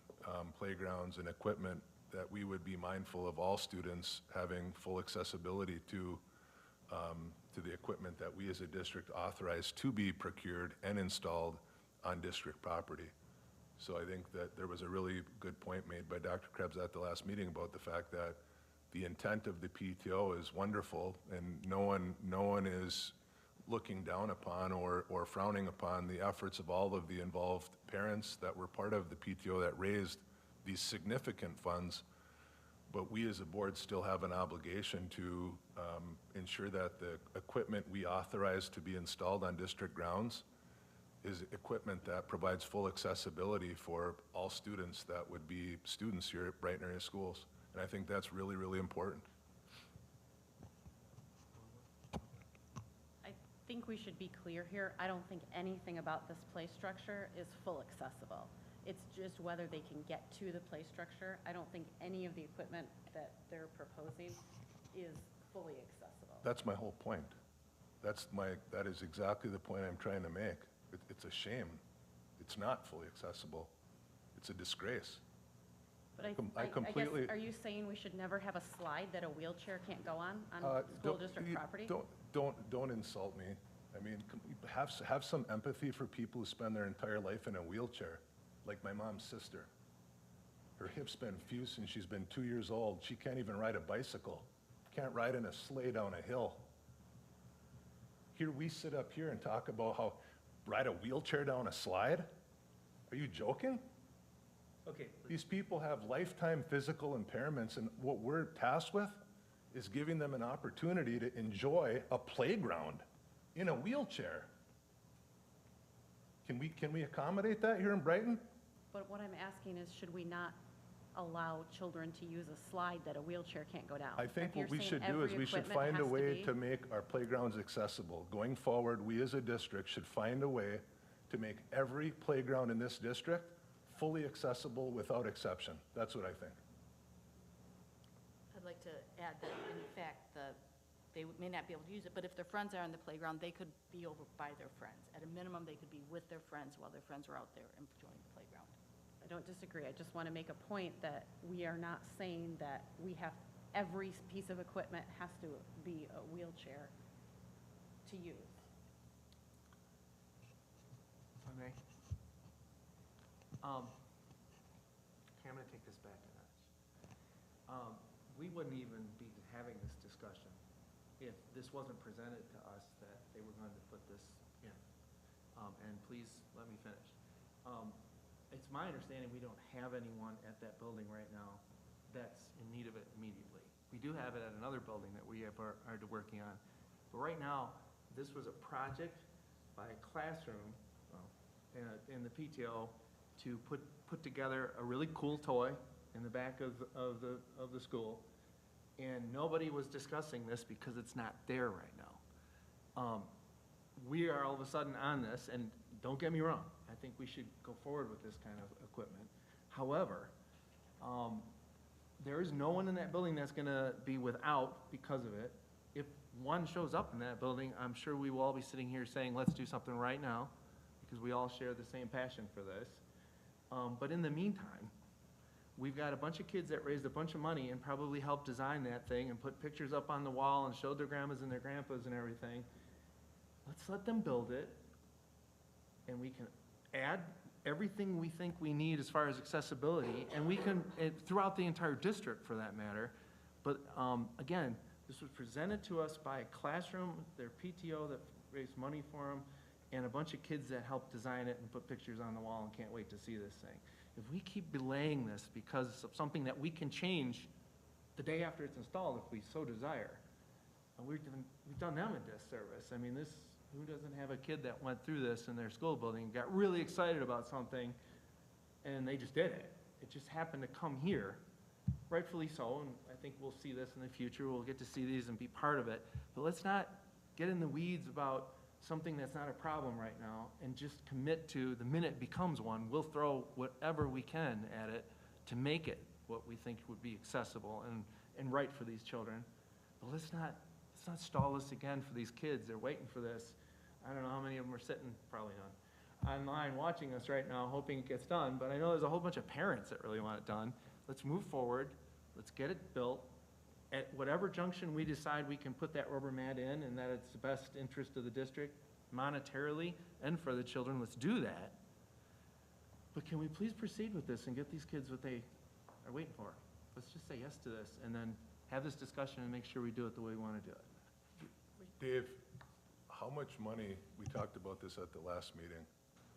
playgrounds and equipment, that we would be mindful of all students having full accessibility to the equipment that we as a district authorize to be procured and installed on district property. So I think that there was a really good point made by Dr. Krebs at the last meeting about the fact that the intent of the PTO is wonderful, and no one is looking down upon or frowning upon the efforts of all of the involved parents that were part of the PTO that raised these significant funds. But we as a board still have an obligation to ensure that the equipment we authorize to be installed on district grounds is equipment that provides full accessibility for all students that would be students here at Brighton Area Schools. And I think that's really, really important. I think we should be clear here. I don't think anything about this play structure is full accessible. It's just whether they can get to the play structure. I don't think any of the equipment that they're proposing is fully accessible. That's my whole point. That is exactly the point I'm trying to make. It's a shame. It's not fully accessible. It's a disgrace. But I completely. guess, are you saying we should never have a slide that a wheelchair can't go on school district property? Don't insult me. I mean, have some empathy for people who spend their entire life in a wheelchair, like my mom's sister. Her hip's been fused since she's been 2 years old. She can't even ride a bicycle. Can't ride in a sleigh down a hill. Here we sit up here and talk about how ride a wheelchair down a slide? Are you joking? Okay. These people have lifetime physical impairments, and what we're tasked with is giving them an opportunity to enjoy a playground in a wheelchair. Can we accommodate that here in Brighton? But what I'm asking is, should we not allow children to use a slide that a wheelchair can't go down? I think If you're what we saying should do is every we should equipment find a has way be- to make our playgrounds accessible. Going forward, we as a district should find a way to make every playground in this district fully accessible without exception. That's what I think. I'd like to add that, in fact, they may not be able to use it, but if their friends are on the playground, they could be over by their friends. At a minimum, they could be with their friends while their friends are out there enjoying the playground. I don't disagree. I just want to make a point that we are not saying that every piece of equipment has to be a wheelchair to use. If I may. Okay, I'm gonna take this back a notch. We wouldn't even be having this discussion if this wasn't presented to us that they were going to put this in. And please, let me finish. It's my understanding we don't have anyone at that building right now that's in need of it immediately. We do have it at another building that we are working on. But right now, this was a project by a classroom, in the PTO, to put together a really cool toy in the back of the school, and nobody was discussing this because it's not there right now. We are all of a sudden on this, and don't get me wrong, I think we should go forward with this kind of equipment. However, there is no one in that building that's gonna be without because of it. If one shows up in that building, I'm sure we will all be sitting here saying, let's do something right now, because we all share the same passion for this. But in the meantime, we've got a bunch of kids that raised a bunch of money and probably helped design that thing and put pictures up on the wall and showed their grandmas and their grandpas and everything. Let's let them build it, and we can add everything we think we need as far as accessibility, and we can, throughout the entire district for that matter. But again, this was presented to us by a classroom, their PTO that raised money for them, and a bunch of kids that helped design it and put pictures on the wall and can't wait to see this thing. If we keep belaying this because of something that we can change the day after it's installed if we so desire, we've done them a disservice. I mean, who doesn't have a kid that went through this in their school building, got really excited about something, and they just did it? It just happened to come here, rightfully so, and I think we'll see this in the future. We'll get to see these and be part of it. But let's not get in the weeds about something that's not a problem right now and just commit to the minute it becomes one, we'll throw whatever we can at it to make it what we think would be accessible and right for these children. But let's not stall this again for these kids. They're waiting for this. I don't know how many of them are sitting, probably none, online watching us right now, hoping it gets done. But I know there's a whole bunch of parents that really want it done. Let's move forward. Let's get it built. At whatever junction we decide we can put that rubber mat in and that it's the best interest of the district monetarily and for the children, let's do that. But can we please proceed with this and get these kids what they are waiting for? Let's just say yes to this and then have this discussion and make sure we do it the way we want to do it. Dave, how much money, we talked about this at the last meeting,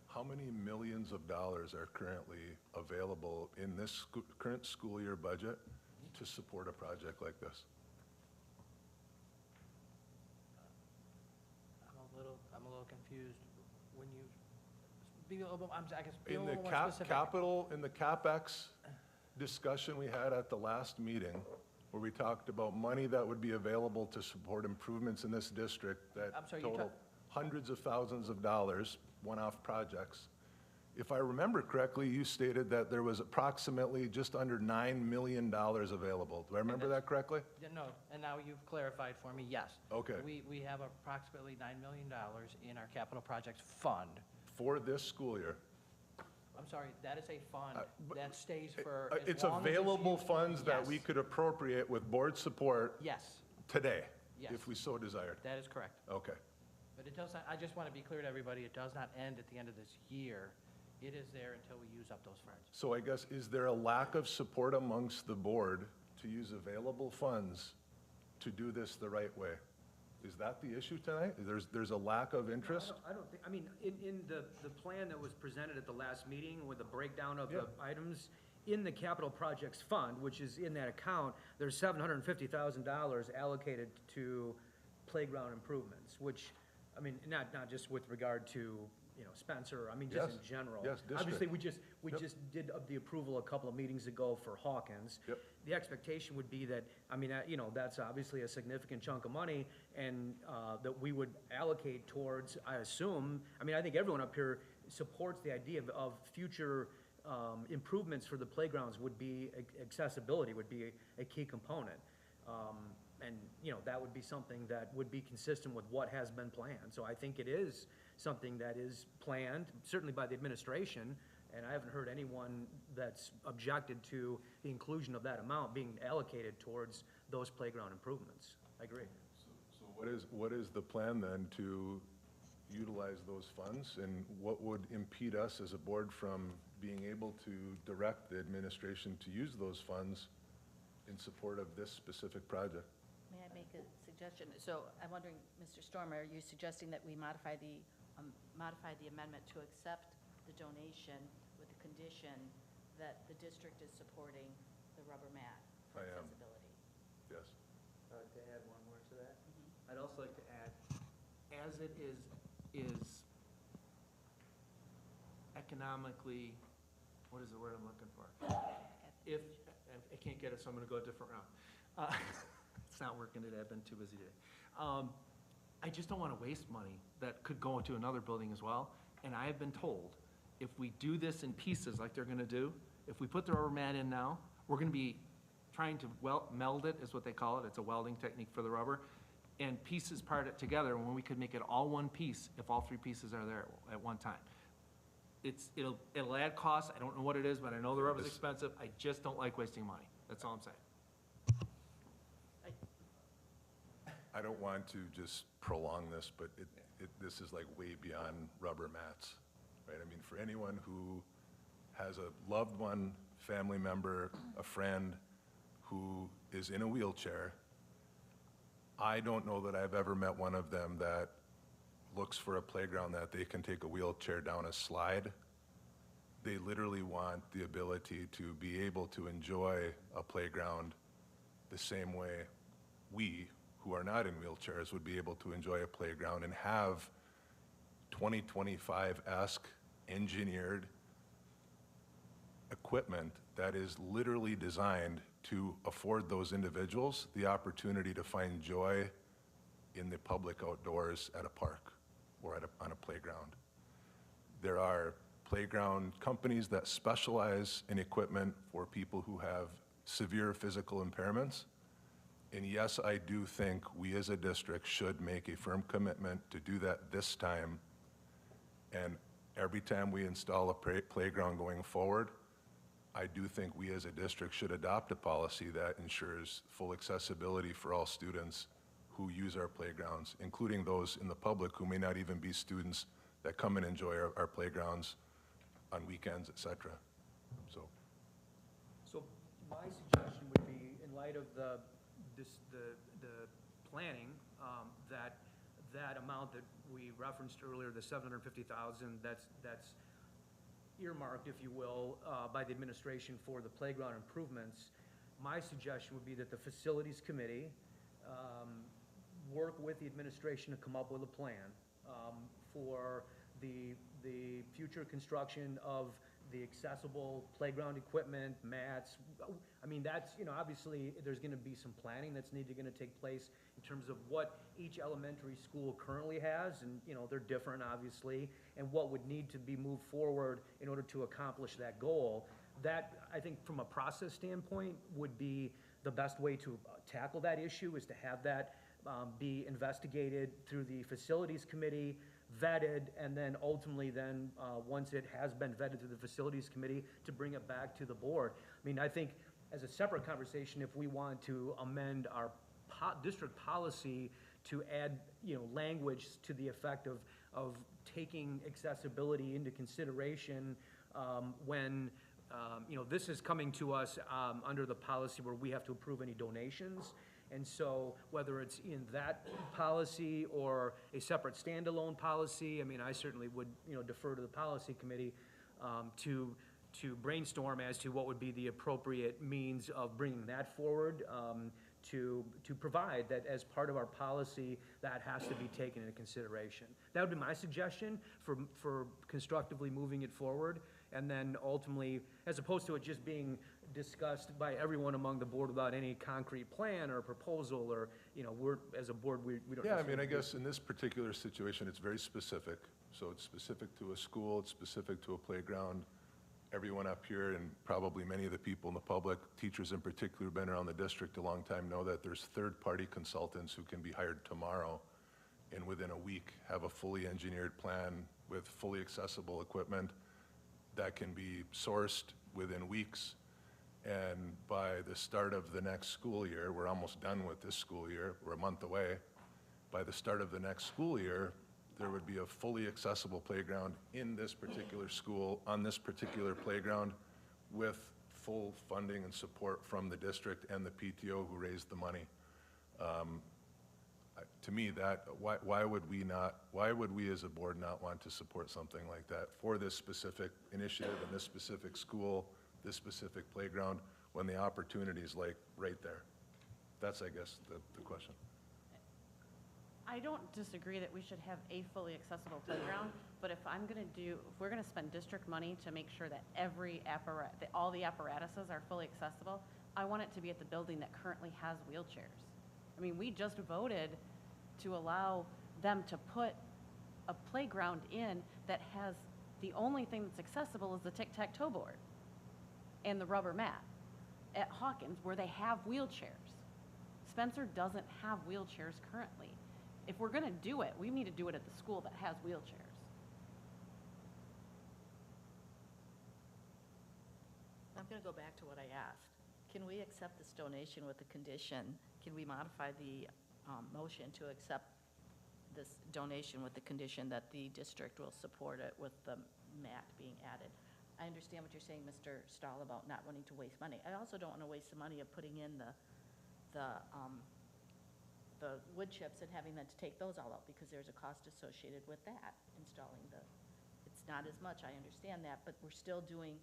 how many millions of dollars are currently available in this current school year budget to support a project like this? I'm a little confused. When you, be a little, I guess, be a In the little more specific. in the CapEx discussion we had at the last meeting, where we talked about money that would be available to support improvements in this district that I'm sorry, total hundreds of thousands of dollars, one-off projects. If I remember correctly, you stated that there was approximately just under $9 million available. Do I remember that correctly? Yeah, no, and now you've clarified for me, yes. Okay. We have approximately $9 million in our capital projects fund. For this school year. I'm sorry, that is a fund that stays for as It's long as available used. funds that Yes. we could appropriate with board support Yes, today, Yes. if we so desired. that is correct. Okay. But it does not, I just want to be clear to everybody, it does not end at the end of this year. It is there until we use up those funds. So I guess, is there a lack of support amongst the board to use available funds to do this the right way? Is that the issue tonight? There's a lack of interest? I don't think, I mean, in the plan that was presented at the last meeting with a breakdown of the items, in the capital projects fund, which is in that account, there's $750,000 allocated to playground improvements, which, I mean, not just with regard to, you know, Spencer, I mean, just in general. Yes, district. Obviously, we just did the approval a couple of meetings ago for Hawkins. Yep. The expectation would be that, I mean, you know, that's obviously a significant chunk of money, and that we would allocate towards, I assume, I mean, I think everyone up here supports the idea of future improvements for the playgrounds would be, accessibility would be a key component. And, you know, that would be something that would be consistent with what has been planned. So I think it is something that is planned, certainly by the administration, and I haven't heard anyone that's objected to the inclusion of that amount being allocated towards those playground improvements. I agree. So what is the plan then to utilize those funds? And what would impede us as a board from being able to direct the administration to use those funds in support of this specific project? May I make a suggestion? So I'm wondering, Mr. Stormer, are you suggesting that we modify the amendment to accept the donation with the condition that the district is supporting the rubber mat for I am. accessibility? Yes. To add one more to that, I'd also like to add, as it is economically, what is the word I'm looking for? If, I can't get it, so I'm gonna go a different route. It's not working today, I've been too busy today. I just don't wanna waste money that could go into another building as well. And I have been told, if we do this in pieces like they're gonna do, if we put the rubber mat in now, we're gonna be trying to meld it, is what they call it. It's a welding technique for the rubber. And pieces part it together when we could make it all one piece if all three pieces are there at one time. It'll add costs. I don't know what it is, but I know the rubber's expensive. I just don't like wasting money. That's all I'm saying. I don't want to just prolong this, but this is like way beyond rubber mats, right? I mean, for anyone who has a loved one, family member, a friend who is in a wheelchair, I don't know that I've ever met one of them that looks for a playground that they can take a wheelchair down a slide. They literally want the ability to be able to enjoy a playground the same way we, who are not in wheelchairs, would be able to enjoy a playground and have 2025-esque engineered equipment that is literally designed to afford those individuals the opportunity to find joy in the public outdoors at a park or on a playground. There are playground companies that specialize in equipment for people who have severe physical impairments. And yes, I do think we as a district should make a firm commitment to do that this time. And every time we install a playground going forward, I do think we as a district should adopt a policy that ensures full accessibility for all students who use our playgrounds, including those in the public who may not even be students that come and enjoy our playgrounds on weekends, et cetera. So my suggestion would be, in light of the planning, that amount that we referenced earlier, the $750,000, that's earmarked, if you will, by the administration for the playground improvements. My suggestion would be that the facilities committee work with the administration to come up with a plan for the future construction of the accessible playground equipment, mats. I mean, that's, obviously, there's gonna be some planning that's gonna take place in terms of what each elementary school currently has, and, they're different, obviously, and what would need to be moved forward in order to accomplish that goal. That, I think, from a process standpoint, would be the best way to tackle that issue, is to have that be investigated through the facilities committee, vetted, and then ultimately once it has been vetted through the facilities committee, to bring it back to the board. I mean, I think as a separate conversation, if we want to amend our district policy to add, language to the effect of taking accessibility into consideration when, this is coming to us under the policy where we have to approve any donations. And so whether it's in that policy or a separate standalone policy, I mean, I certainly would, defer to the policy committee to brainstorm as to what would be the appropriate means of bringing that forward, to provide that as part of our policy that has to be taken into consideration. That would be my suggestion for constructively moving it forward. And then ultimately, as opposed to it just being discussed by everyone among the board without any concrete plan or proposal, or, we're, as a board, we don't. Yeah, I mean, I guess in this particular situation, it's very specific. So it's specific to a school, it's specific to a playground. Everyone up here, and probably many of the people in the public, teachers in particular who've been around the district a long time, know that there's third-party consultants who can be hired tomorrow and within a week have a fully engineered plan with fully accessible equipment that can be sourced within weeks. And by the start of the next school year, we're almost done with this school year, we're a month away. By the start of the next school year, there would be a fully accessible playground in this particular school, on this particular playground, with full funding and support from the district and the PTO who raised the money. To me, why would we as a board not want to support something like that for this specific initiative and this specific school, this specific playground, when the opportunity is like right there? That's, I guess, the question. I don't disagree that we should have a fully accessible playground, but if we're gonna spend district money to make sure that all the apparatuses are fully accessible, I want it to be at the building that currently has wheelchairs. I mean, we just voted to allow them to put a playground in that has, the only thing that's accessible is the tic-tac-toe board and the rubber mat at Hawkins, where they have wheelchairs. Spencer doesn't have wheelchairs currently. If we're gonna do it, we need to do it at the school that has wheelchairs. I'm gonna go back to what I asked. Can we accept this donation with the condition? Can we modify the motion to accept this donation with the condition that the district will support it with the mat being added? I understand what you're saying, Mr. Stahl, about not wanting to waste money. I also don't want to waste the money of putting in the the wood chips and having them to take those all out, because there's a cost associated with that, installing the, it's not as much, I understand that, but we're still doing,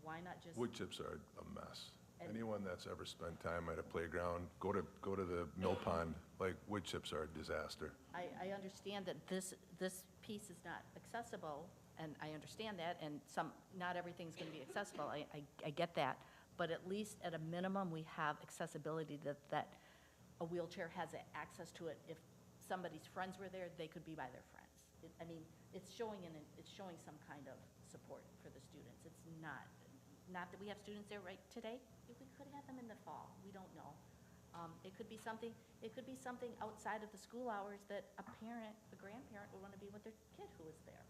why not just? Wood chips are a mess. And- Anyone that's ever spent time at a playground, go to the mill pond, like, wood chips are a disaster. I understand that this piece is not accessible, and I understand that, and not everything's gonna be accessible, I get that. But at least at a minimum, we have accessibility that a wheelchair has access to it. If somebody's friends were there, they could be by their friends. I mean, it's showing some kind of support for the students. It's not that we have students there right today. We could have them in the fall, we don't know. It could be something outside of the school hours that a grandparent would want to be with their kid who is there.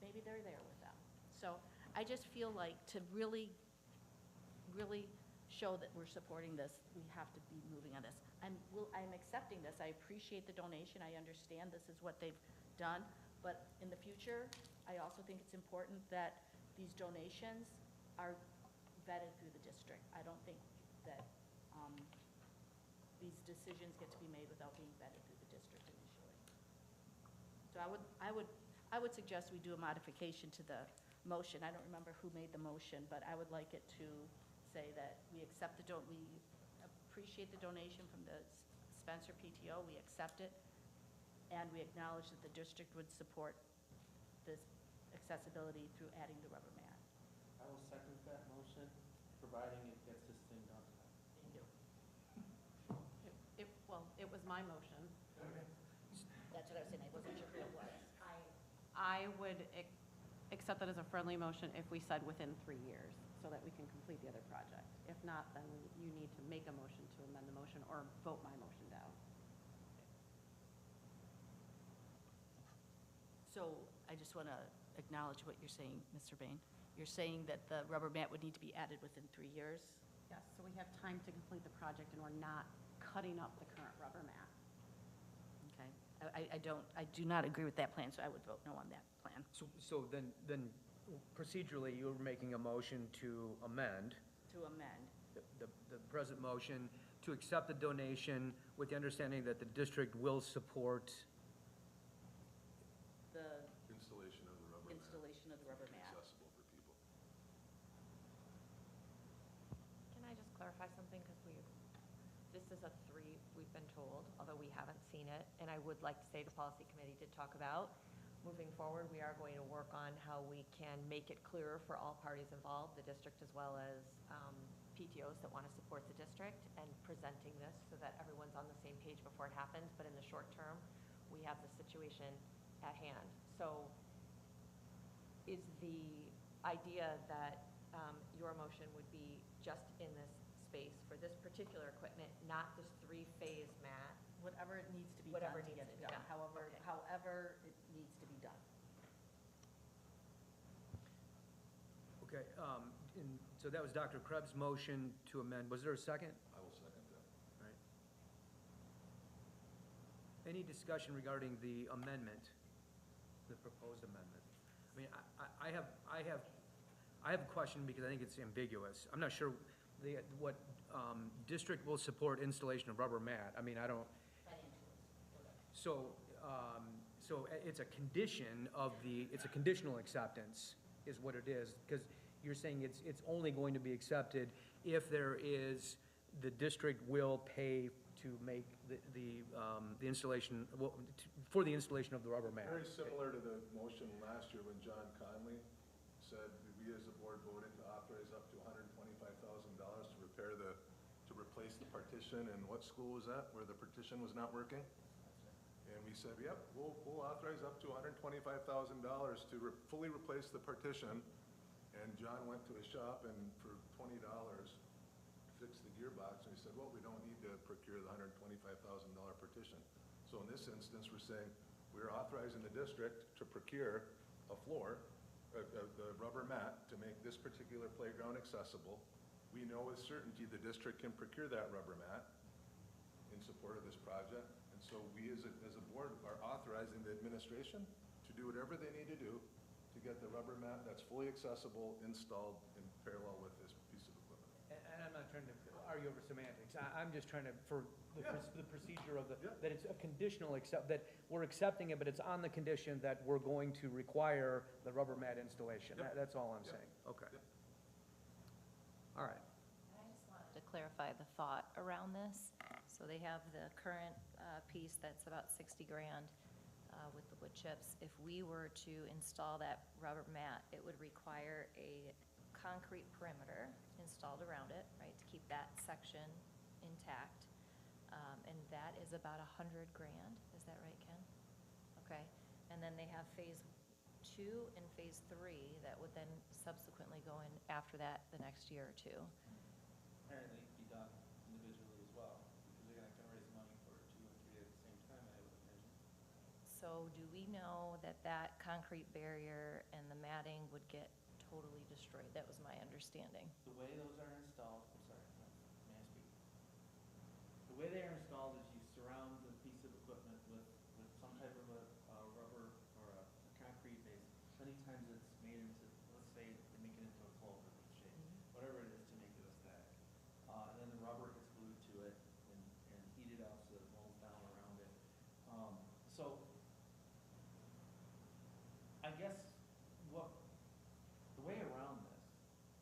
Maybe they're there with them. So I just feel like to really show that we're supporting this, we have to be moving on this. I'm accepting this. I appreciate the donation. I understand this is what they've done. But in the future, I also think it's important that these donations are vetted through the district. I don't think that these decisions get to be made without being vetted through the district initially. So I would suggest we do a modification to the motion. I don't remember who made the motion, but I would like it to say that we accept we appreciate the donation from the Spencer PTO, we accept it, and we acknowledge that the district would support this accessibility through adding the rubber mat. I will second that motion, providing it gets this thing done. Thank you. Well, it was my motion. That's what I was saying, I wasn't sure who it was. I would accept that as a friendly motion if we said within 3 years, so that we can complete the other project. If not, then you need to make a motion to amend the motion or vote my motion down. So I just want to acknowledge what you're saying, Mr. Bain. You're saying that the rubber mat would need to be added within 3 years? Yes, so we have time to complete the project and we're not cutting up the current rubber mat. Okay. I do not agree with that plan, so I would vote no on that plan. So then procedurally, you're making a motion to amend To amend. the present motion to accept the donation with the understanding that the district will support The Installation of the rubber mat. installation of the rubber mat. Accessible for people. Can I just clarify something? Because this is we've been told, although we haven't seen it. And I would like to say the policy committee did talk about, moving forward, we are going to work on how we can make it clearer for all parties involved, the district as well as PTOs that want to support the district, and presenting this so that everyone's on the same page before it happens. But in the short term, we have the situation at hand. So is the idea that your motion would be just in this space for this particular equipment, not this three-phase mat? Whatever it needs to be done Whatever to needs get to it be done, done. however it needs to be done. Okay, and so that was Dr. Krebs' motion to amend. Was there a second? I will second that. All right. Any discussion regarding the amendment, the proposed amendment? I mean, I have a question because I think it's ambiguous. I'm not sure what district will support installation of rubber mat. I mean, I don't. So it's a condition of it's a conditional acceptance is what it is, because you're saying it's only going to be accepted if the district will pay to make the installation, for the installation of the rubber mat. Very similar to the motion last year when John Conley said that we as a board voted to authorize up to $125,000 to replace the partition. And what school was that, where the partition was not working? And we said, yep, we'll authorize up to $125,000 to fully replace the partition. And John went to his shop and for $20 fixed the gearbox, and he said, well, we don't need to procure the $125,000 partition. So in this instance, we're saying we're authorizing the district to procure a floor, the rubber mat, to make this particular playground accessible. We know with certainty the district can procure that rubber mat in support of this project. And so we as a board are authorizing the administration to do whatever they need to do to get the rubber mat that's fully accessible installed in parallel with this piece of equipment. And I'm not trying to, are you argue over semantics. I'm just trying to, for the procedure of that it's a conditional that we're accepting it, but it's on the condition that we're going to require the rubber mat installation. That's all I'm saying. Okay. All right. I just wanted to clarify the thought around this. So they have the current piece that's about 60 grand with the wood chips. If we were to install that rubber mat, it would require a concrete perimeter installed around it, right, to keep that section intact. And that is about 100 grand. Is that right, Ken? Okay. And then they have phase 2 and phase 3 that would then subsequently go in after that the next year or two. Apparently it can be done individually as well, because they're gonna raise money for 2 and 3 at the same time, I would imagine. So do we know that that concrete barrier and the matting would get totally destroyed? That was my understanding. The way those are installed, I'm sorry, may I speak? The way they are installed is you surround the piece of equipment with some type of a rubber or a concrete base. Many times it's made into, let's say, they make it into a clover shape, whatever it is to make it aesthetic. And then the rubber gets glued to it and heated up so it rolls down around it. So I guess the way around this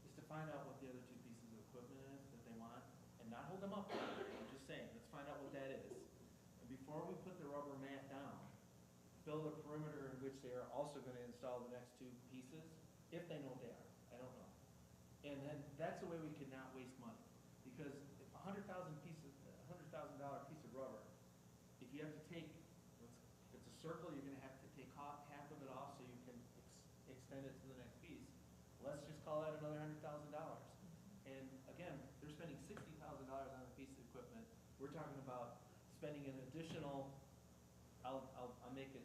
is to find out what the other 2 pieces of equipment is that they want and not hold them up. I'm just saying, let's find out what that is. And before we put the rubber mat down, build a perimeter in which they are also going to install the next 2 pieces, if they know what they are. I don't know. And then that's the way we could not waste money. Because if $100,000 piece of rubber, if you have to take, if it's a circle, you're going to have to take half of it off so you can extend it to the next piece. Let's just call that another $100,000. And again, they're spending $60,000 on a piece of equipment. We're talking about spending an additional, I'll make it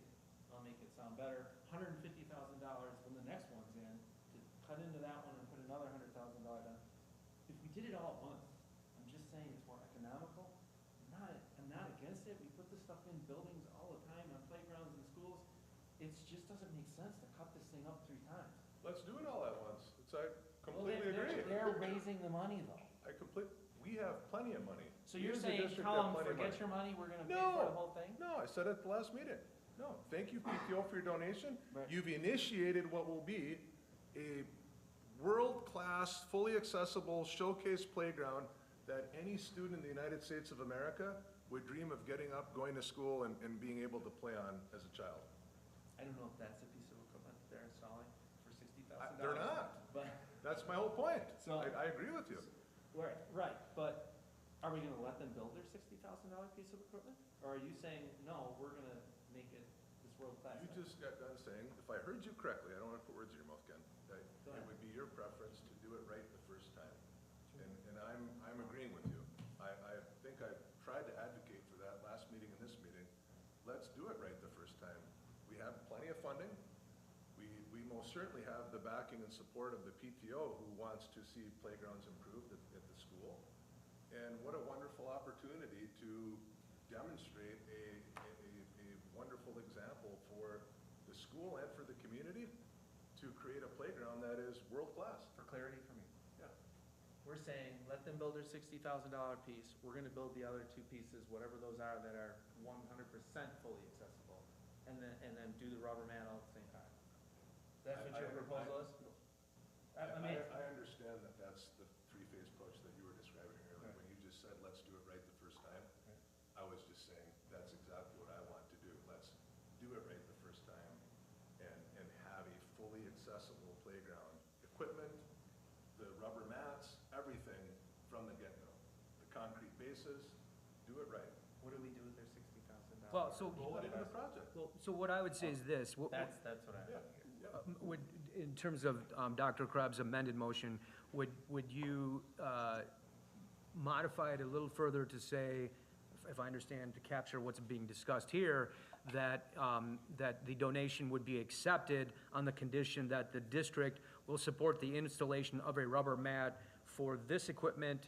sound better, $150,000 when the next one's in to cut into that one and put another $100,000 on. If we did it all at once, I'm just saying it's more economical. I'm not against it. We put this stuff in buildings all the time, on playgrounds and schools. It just doesn't make sense to cut this thing up 3 times. Let's do it all at once. I completely agree. They're raising the money though. We have plenty of money. So you're We as a saying, district Colin, have plenty of forget money. your money, we're gonna pay for the whole thing? No, I said it at the last meeting. No, thank you PTO for your donation. Right. You've initiated what will be a world-class, fully accessible showcase playground that any student in the United States of America would dream of getting up, going to school, and being able to play on as a child. I don't know if that's a piece of equipment that they're installing for $60,000. They're not. But, That's my whole point. So- I agree with you. right, but are we gonna let them build their $60,000 piece of equipment? Or are you saying, no, we're gonna make it this world-class? You just got done saying, if I heard you correctly, I don't want to put words in your mouth, Ken, that Go it ahead. would be your preference to do it right the first time. And I'm agreeing with you. I think I tried to advocate for that last meeting and this meeting. Let's do it right the first time. We have plenty of funding. We most certainly have the backing and support of the PTO who wants to see playgrounds improved at the school. And what a wonderful opportunity to demonstrate a wonderful example for the school and for the community to create a playground that is world-class. For clarity for me. Yeah. We're saying, let them build their $60,000 piece, we're gonna build the other 2 pieces, whatever those are, that are 100% fully accessible, and then do the rubber mat all at the same time. That's what your proposal is? I understand that that's the 3-phase approach that you were describing earlier. Right. When you just said, let's do it right the first time, I was just saying, that's exactly what I want to do. Let's do it right the first time and have a fully accessible playground. Equipment, the rubber mats, everything from the get-go. The concrete bases, do it right. What do we do with their $60,000? Well, so- Roll it into the project. Well, so what I would say is this. That's what I. Would, in terms of Dr. Krebs' amended motion, would you modify it a little further to say, if I understand, to capture what's being discussed here, that, that the donation would be accepted on the condition that the district will support the installation of a rubber mat for this equipment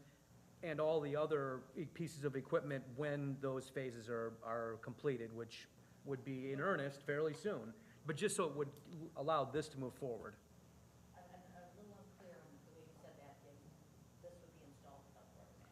and all the other pieces of equipment when those phases are completed, which would be in earnest fairly soon, but just so it would allow this to move forward. I'm a little unclear on the way you said that, if this would be installed without rubber mat.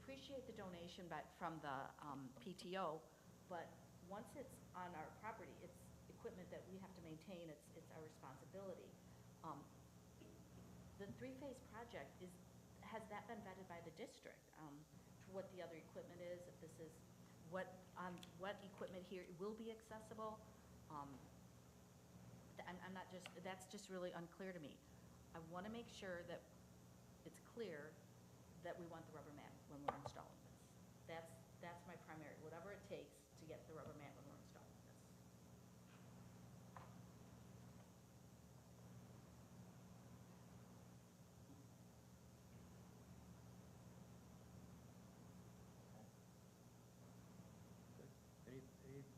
appreciate the donation from the PTO, but once it's on our property, it's equipment that we have to maintain, it's our responsibility. The three-phase project has that been vetted by the district? To what the other equipment is, if this is, what equipment here will be accessible? I'm not just, that's just really unclear to me. I want to make sure that it's clear that we want the rubber mat when we're installing this. That's my primary, whatever it takes to get the rubber mat when we're installing this.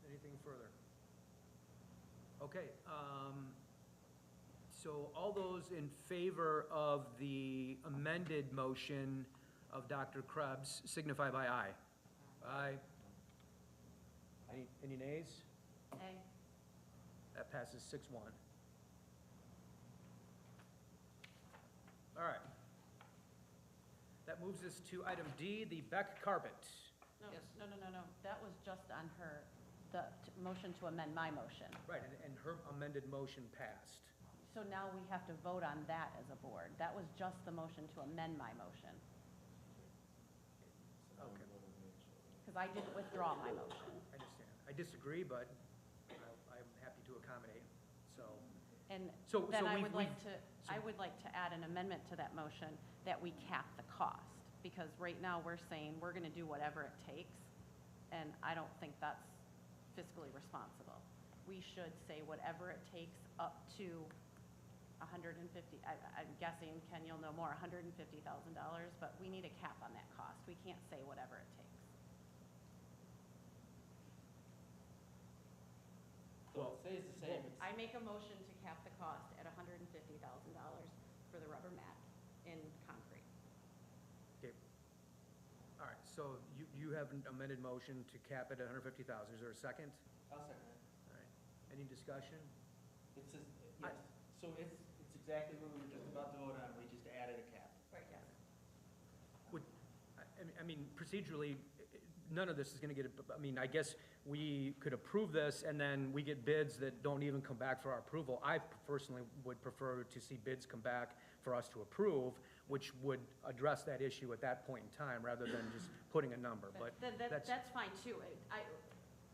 Anything further? Okay, so all those in favor of the amended motion of Dr. Krebs signify by aye. Aye. Any nays? Aye. That passes 6-1. All right. That moves us to item D, the Beck carpet. No, no. That was just on her, the motion to amend my motion. Right, and her amended motion passed. So now we have to vote on that as a board. That was just the motion to amend my motion. Okay. Because I didn't withdraw my motion. I understand. I disagree, but I'm happy to accommodate, so. And So then I we've- would like we've- to, I would like to add an amendment to that motion that we cap the cost. Because right now, we're saying we're gonna do whatever it takes, and I don't think that's fiscally responsible. We should say whatever it takes up to 150, I'm guessing, Ken, you'll know more, $150,000, but we need a cap on that cost. We can't say whatever it takes. So it stays the same. I make a motion to cap the cost at $150,000 for the rubber mat in concrete. Okay. All right, so you have an amended motion to cap it at 150,000. Is there a second? I'll second it. All right. Any discussion? It's just, yes, so it's exactly what we were just about to vote on, we just added a cap. Right, yes. I mean, procedurally, none of this is going to get, I mean, I guess we could approve this and then we get bids that don't even come back for our approval. I personally would prefer to see bids come back for us to approve, which would address that issue at that point in time rather than just putting a number, but That's fine too.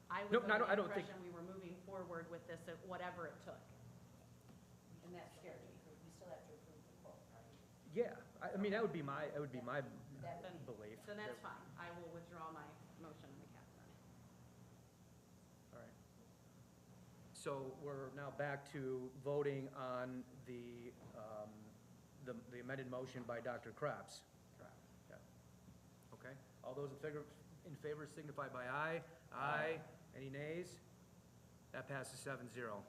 I No, was no, under I the don't think- impression we were moving forward with this at whatever it took. And that scared me. We still have to approve the quote, right? yeah, I mean, that would be my Then- belief. So that's fine. I will withdraw my motion on the cap then. All right. So we're now back to voting on the amended motion by Dr. Krebs. Correct. Yeah. Okay. All those in favor signify by aye. Aye. Any nays? That passes 7-0.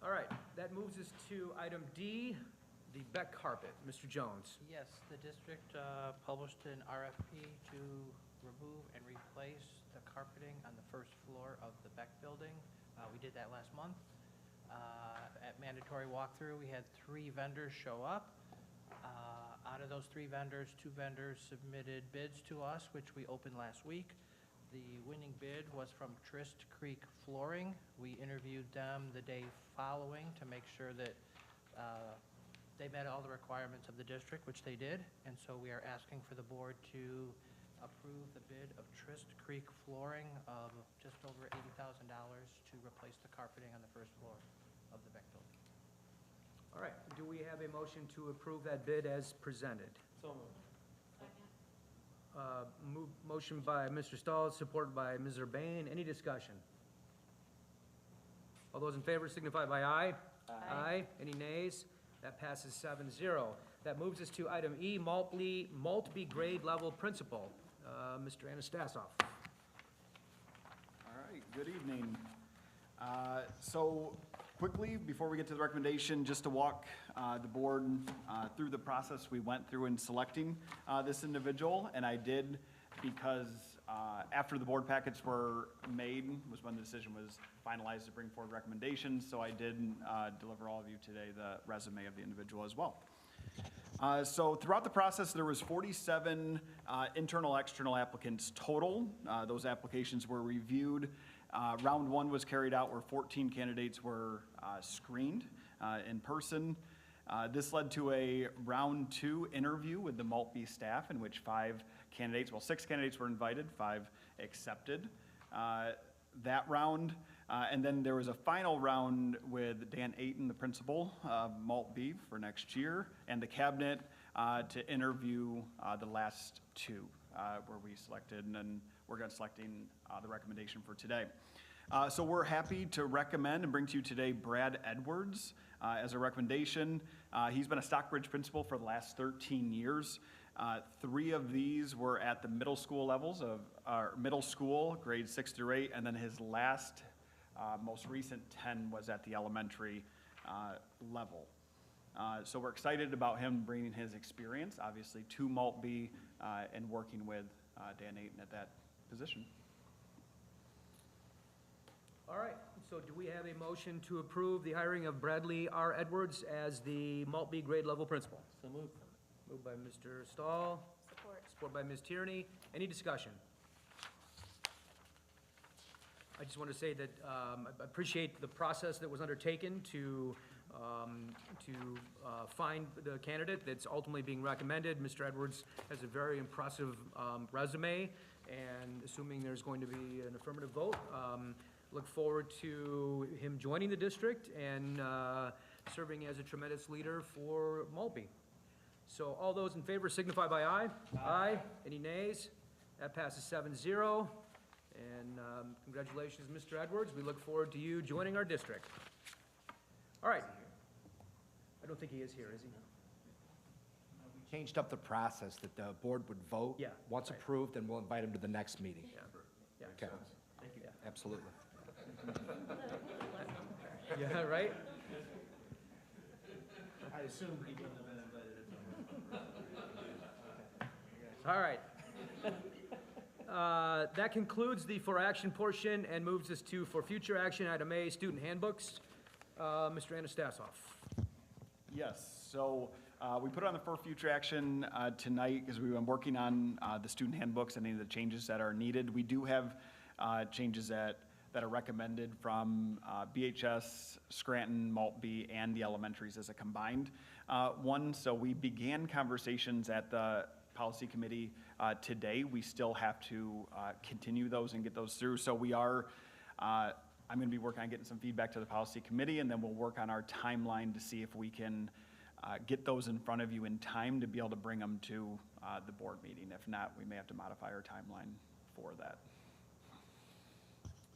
All right, that moves us to item D, the Beck carpet. Mr. Jones. Yes, the district published an RFP to remove and replace the carpeting on the first floor of the Beck building. We did that last month. At mandatory walkthrough, we had 3 vendors show up. Out of those 3 vendors, 2 vendors submitted bids to us, which we opened last week. The winning bid was from Trist Creek Flooring. We interviewed them the day following to make sure that they met all the requirements of the district, which they did. And so we are asking for the board to approve the bid of Trist Creek Flooring of just over $80,000 to replace the carpeting on the first floor of the Beck building. All right, do we have a motion to approve that bid as presented? So moved. Motion by Mr. Stahl, supported by Ms. Urbane. Any discussion? All those in favor signify by aye. Aye. Any nays? That passes 7-0. That moves us to item E, Maltby grade level principal. Mr. Anastasoff. All right, good evening. So quickly, before we get to the recommendation, just to walk the board through the process we went through in selecting this individual, and I did because after the board packets were made was when the decision was finalized to bring forward recommendations, so I did deliver all of you today the resume of the individual as well. So throughout the process, there was 47 internal, external applicants total. Those applications were reviewed. Round one was carried out where 14 candidates were screened in person. This led to a round two interview with the Maltby staff in which 6 candidates were invited, 5 accepted that round. And then there was a final round with Dan Ayton, the principal of Maltby for next year, and the cabinet to interview the last 2 where we selected, and then we're going to selecting the recommendation for today. So we're happy to recommend and bring to you today Brad Edwards as a recommendation. He's been a Stockbridge principal for the last 13 years. 3 of these were at the middle school levels of our middle school, grades 6 through 8, and then his last, most recent 10 was at the elementary level. So we're excited about him bringing his experience, obviously, to Maltby and working with Dan Ayton at that position. All right, so do we have a motion to approve the hiring of Bradley R. Edwards as the Maltby grade level principal? So moved. Moved by Mr. Stahl. Support. Support by Ms. Tierney. Any discussion? I just want to say that I appreciate the process that was undertaken to find the candidate that's ultimately being recommended. Mr. Edwards has a very impressive resume, and assuming there's going to be an affirmative vote, look forward to him joining the district and serving as a tremendous leader for Maltby. So all those in favor signify by aye. Aye. Any nays? That passes 7-0. And congratulations, Mr. Edwards. We look forward to you joining our district. All right. I don't think he is here, is he? We changed up the process that the board would vote. Yeah, Once right. approved, and we'll invite him to the next meeting. Yeah. Yeah. Okay. Thank you. Absolutely. Yeah, right? I assumed he wouldn't have been invited. All right. That concludes the for action portion and moves us to for future action, item A, student handbooks. Mr. Anastasov. Yes, so we put it on the for future action tonight because we've been working on the student handbooks and any of the changes that are needed. We do have changes that are recommended from BHS, Scranton, Maltby, and the elementaries as a combined one. So we began conversations at the policy committee today. We still have to continue those and get those through. So we are, I'm going to be working on getting some feedback to the policy committee, and then we'll work on our timeline to see if we can get those in front of you in time to be able to bring them to the board meeting. If not, we may have to modify our timeline for that.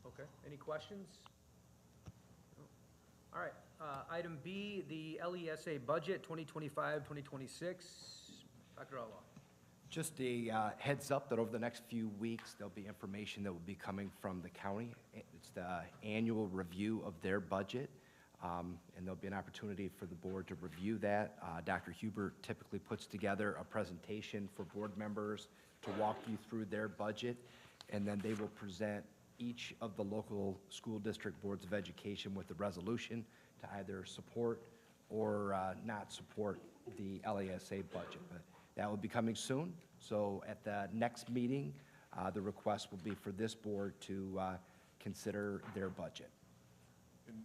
Okay, any questions? No. All right, item B, the LESA budget 2025-2026. Dr. Alwal. Just a heads up that over the next few weeks, there'll be information that will be coming from the county. It's the annual review of their budget, and there'll be an opportunity for the board to review that. Dr. Huber typically puts together a presentation for board members to walk you through their budget, and then they will present each of the local school district boards of education with a resolution to either support or not support the LESA budget. But that will be coming soon. So at the next meeting, the request will be for this board to consider their budget. And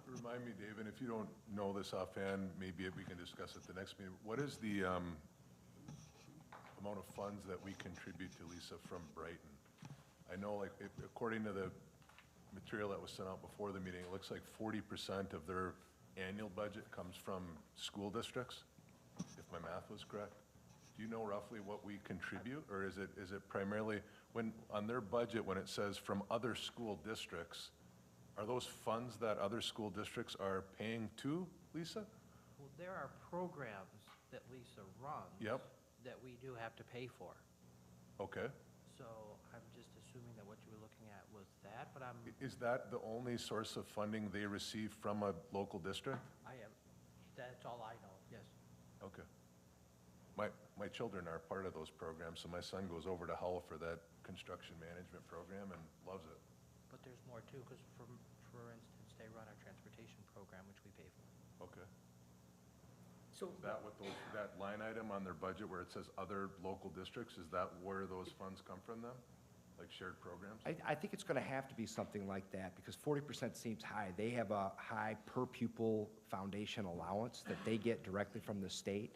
remind me, Dave, and if you don't know this offhand, maybe we can discuss at the next meeting. What is the amount of funds that we contribute to Lisa from Brighton? I know, like, according to the material that was sent out before the meeting, it looks like 40% of their annual budget comes from school districts, if my math was correct. Do you know roughly what we contribute, or is it primarily, when, on their budget, when it says from other school districts, are those funds that other school districts are paying to Lisa? Well, there are programs that Lisa runs. Yep. That we do have to pay for. Okay. So I'm just assuming that what you were looking at was that, but I'm, Is that the only source of funding they receive from a local district? that's all I know, yes. Okay. My children are part of those programs, so my son goes over to Hull for that construction management program and loves it. But there's more too, because for instance, they run our transportation program, which we pay for. Okay. So, Is that what those, that line item on their budget where it says other local districts, is that where those funds come from then? Like shared programs? I think it's going to have to be something like that, because 40% seems high. They have a high per pupil foundation allowance that they get directly from the state.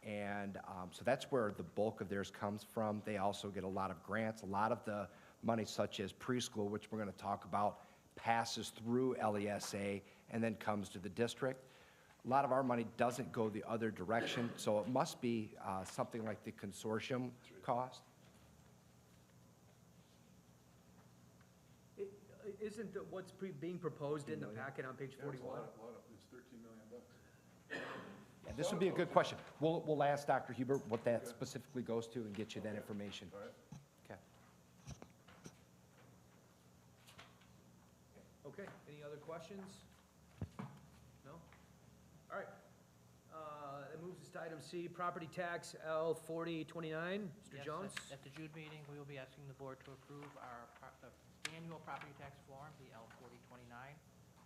And so that's where the bulk of theirs comes from. They also get a lot of grants. A lot of the money, such as preschool, which we're going to talk about, passes through LESA and then comes to the district. A lot of our money doesn't go the other direction, so it must be something like the consortium cost. Isn't what's being proposed in the packet on page 41? It's $13 million. Yeah, this would be a good question. We'll ask Dr. Huber what that specifically goes to and get you that information. All right. Okay. Okay, any other questions? No? All right. That moves us to item C, property tax L 4029. Mr. Yes, Jones? At the June meeting, we will be asking the board to approve the annual property tax form, the L 4029,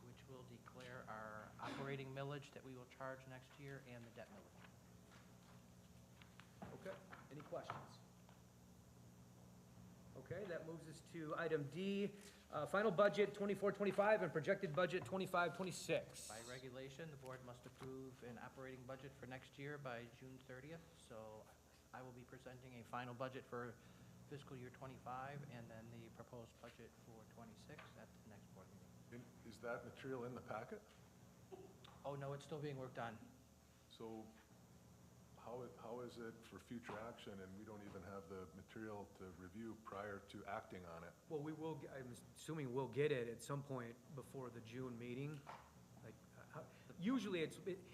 which will declare our operating millage that we will charge next year and the debt millage. Okay, any questions? Okay, that moves us to item D, final budget 24-25 and projected budget 25-26. By regulation, the board must approve an operating budget for next year by June 30th. So I will be presenting a final budget for fiscal year 25 and then the proposed budget for 26 at the next board meeting. Is that material in the packet? Oh, no, it's still being worked on. So how is it for future action and we don't even have the material to review prior to acting on it? Well, we will, I'm assuming we'll get it at some point before the June meeting. Like, usually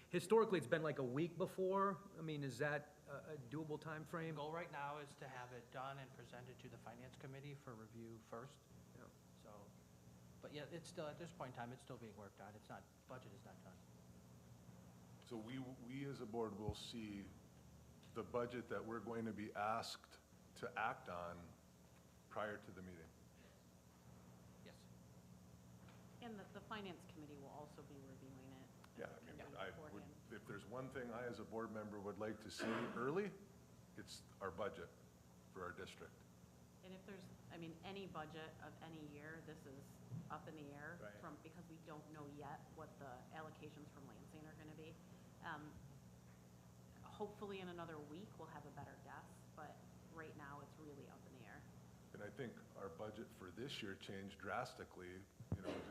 historically, it's been like a week before. I mean, is that a doable timeframe? The goal right now is to have it done and presented to the finance committee for review first. Yeah. So, but yeah, it's still, at this point in time, it's still being worked on. It's not, budget is not done. So we as a board will see the budget that we're going to be asked to act on prior to the meeting. Yes. And the finance committee will also be reviewing it. Yeah, I mean, if there's one thing I as a board member would like to see early, it's our budget for our district. And if there's, I mean, any budget of any year, this is up in the air because we don't know yet what the allocations from Lansing are gonna be. Hopefully in another week, we'll have a better guess, but right now, it's really up in the air. And I think our budget for this year changed drastically,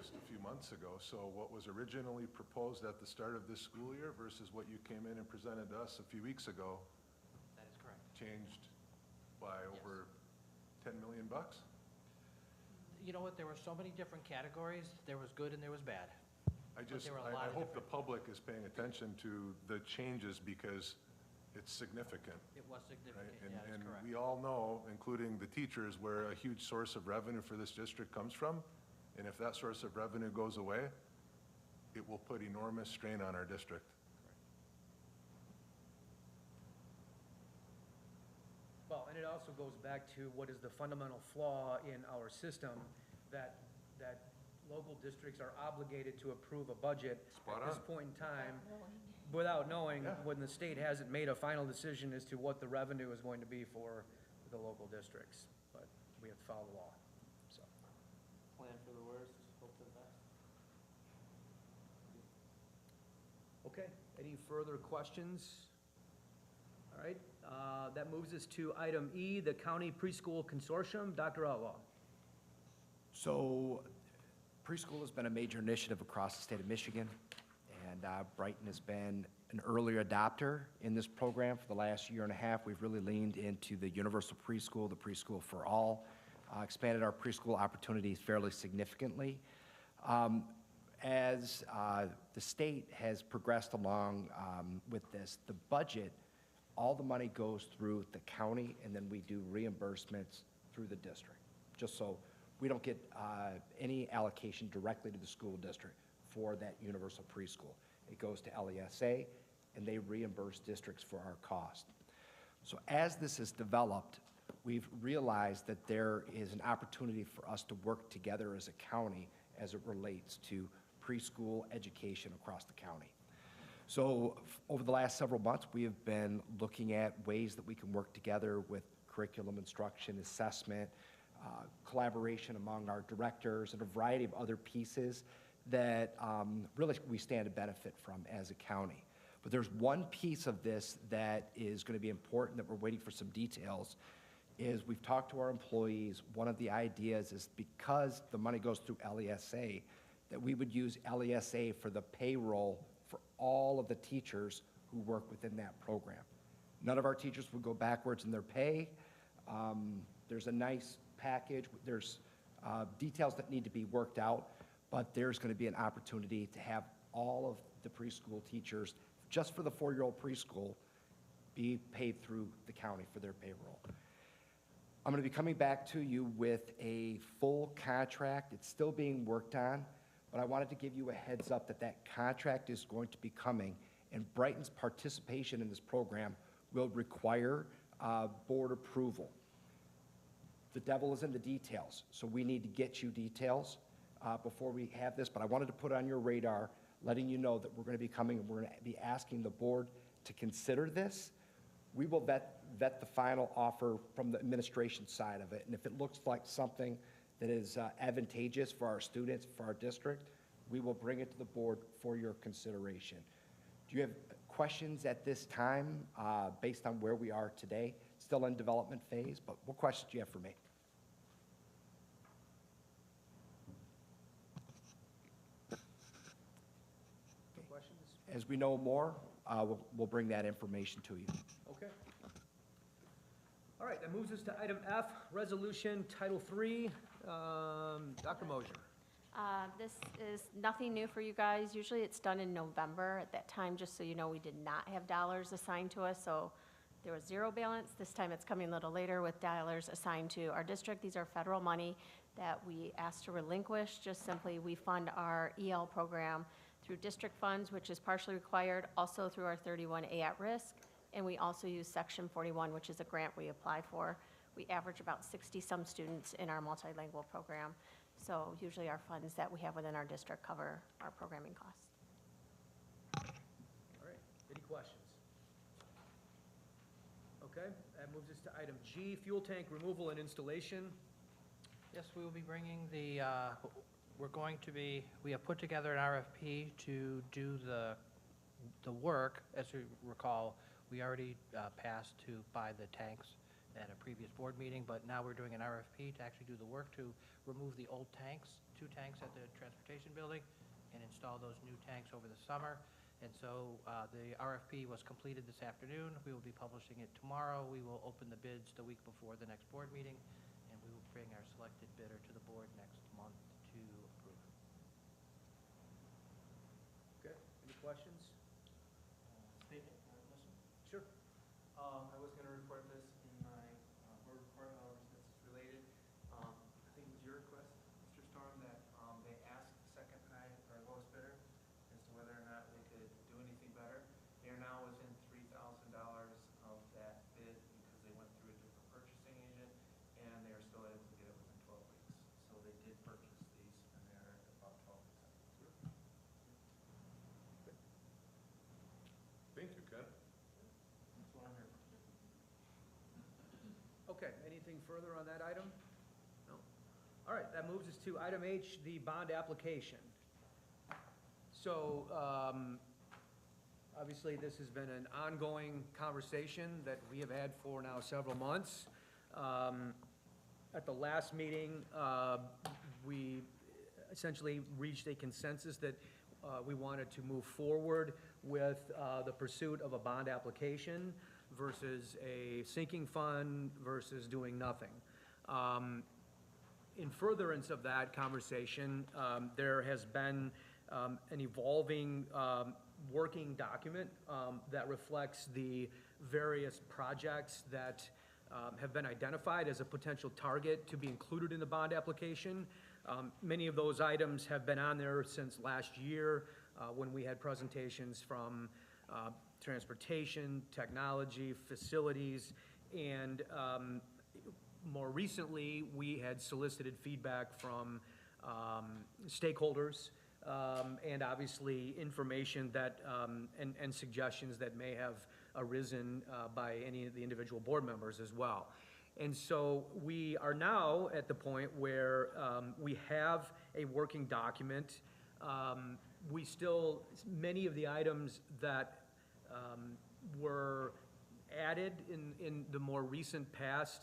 just a few months ago. So what was originally proposed at the start of this school year versus what you came in and presented to us a few weeks ago That is correct. changed by over 10 million bucks? You know what, there were so many different categories. There was good and there was bad. I there were a lot I of hope the public is paying attention to the changes because it's significant. It was significant, Right? yeah, that's And correct. we all know, including the teachers, where a huge source of revenue for this district comes from. And if that source of revenue goes away, it will put enormous strain on our district. Well, and it also goes back to what is the fundamental flaw in our system, that local districts are obligated to approve a budget Spot at this on. point in time without knowing when the state hasn't made a final decision as to what the revenue is going to be for the local districts. But we have to follow the law, so. Plan for the worst, hope for the best. Okay, any further questions? All right, that moves us to item E, the County Preschool Consortium. Dr. Outlaw. So preschool has been a major initiative across the state of Michigan, and Brighton has been an early adopter in this program for the last year and a half. We've really leaned into the universal preschool, the preschool for all, expanded our preschool opportunities fairly significantly. As the state has progressed along with this, the budget, all the money goes through the county, and then we do reimbursements through the district, just so we don't get any allocation directly to the school district for that universal preschool. It goes to LESA, and they reimburse districts for our cost. So as this has developed, we've realized that there is an opportunity for us to work together as a county as it relates to preschool education across the county. So over the last several months, we have been looking at ways that we can work together with curriculum instruction, assessment, collaboration among our directors, and a variety of other pieces that really we stand to benefit from as a county. But there's one piece of this that is going to be important that we're waiting for some details, is we've talked to our employees. One of the ideas is because the money goes through LESA, that we would use LESA for the payroll for all of the teachers who work within that program. None of our teachers would go backwards in their pay. There's a nice package. There's details that need to be worked out, but there's going to be an opportunity to have all of the preschool teachers, just for the 4-year-old preschool, be paid through the county for their payroll. I'm going to be coming back to you with a full contract. It's still being worked on, but I wanted to give you a heads up that that contract is going to be coming, and Brighton's participation in this program will require board approval. The devil is in the details, so we need to get you details before we have this, but I wanted to put on your radar, letting you know that we're going to be coming and we're going to be asking the board to consider this. We will vet the final offer from the administration side of it, and if it looks like something that is advantageous for our students, for our district, we will bring it to the board for your consideration. Do you have questions at this time based on where we are today? Still in development phase, but what questions do you have for me? Questions? As we know more, we'll bring that information to you. Okay. All right, that moves us to item F, Resolution Title III. Dr. Mosier. This is nothing new for you guys. Usually it's done in November. At that time, just so you know, we did not have dollars assigned to us, so there was zero balance. This time it's coming a little later with dollars assigned to our district. These are federal money that we asked to relinquish. Just simply, we fund our EL program through district funds, which is partially required, also through our 31A at risk, and we also use Section 41, which is a grant we apply for. We average about 60-some students in our multilingual program. So usually our funds that we have within our district cover our programming costs. All right, any questions? Okay, that moves us to item G, fuel tank removal and installation. Yes, we will be bringing the, we have put together an RFP to do the work. As you recall, we already passed to buy the tanks at a previous board meeting, but now we're doing an RFP to actually do the work to remove the old tanks, 2 tanks at the transportation building, and install those new tanks over the summer. And so the RFP was completed this afternoon. We will be publishing it tomorrow. We will open the bids the week before the next board meeting, and we will bring our selected bidder to the board next month to approve. Okay, any questions? Statement, listen. Sure. I was gonna report this in my board report, however, since it's related. I think it was your request, Mr. Storm, that they asked the second high or lowest bidder as to whether or not they could do anything better. They are now within $3,000 of that bid because they went through a different purchasing agent, and they are still able to get it within 12 weeks. So they did purchase these, and they're at about 12%. Thank you, Ken. That's what I'm here for. Okay, anything further on that item? No? All right, that moves us to item H, the bond application. So, obviously, this has been an ongoing conversation that we have had for now several months. At the last meeting, we essentially reached a consensus that we wanted to move forward with the pursuit of a bond application versus a sinking fund versus doing nothing. In furtherance of that conversation, there has been an evolving working document that reflects the various projects that have been identified as a potential target to be included in the bond application. Many of those items have been on there since last year when we had presentations from transportation, technology, facilities, and more recently, we had solicited feedback from stakeholders and obviously information that, and suggestions that may have arisen by any of the individual board members as well. And so we are now at the point where we have a working document. We still, many of the items that were added in the more recent past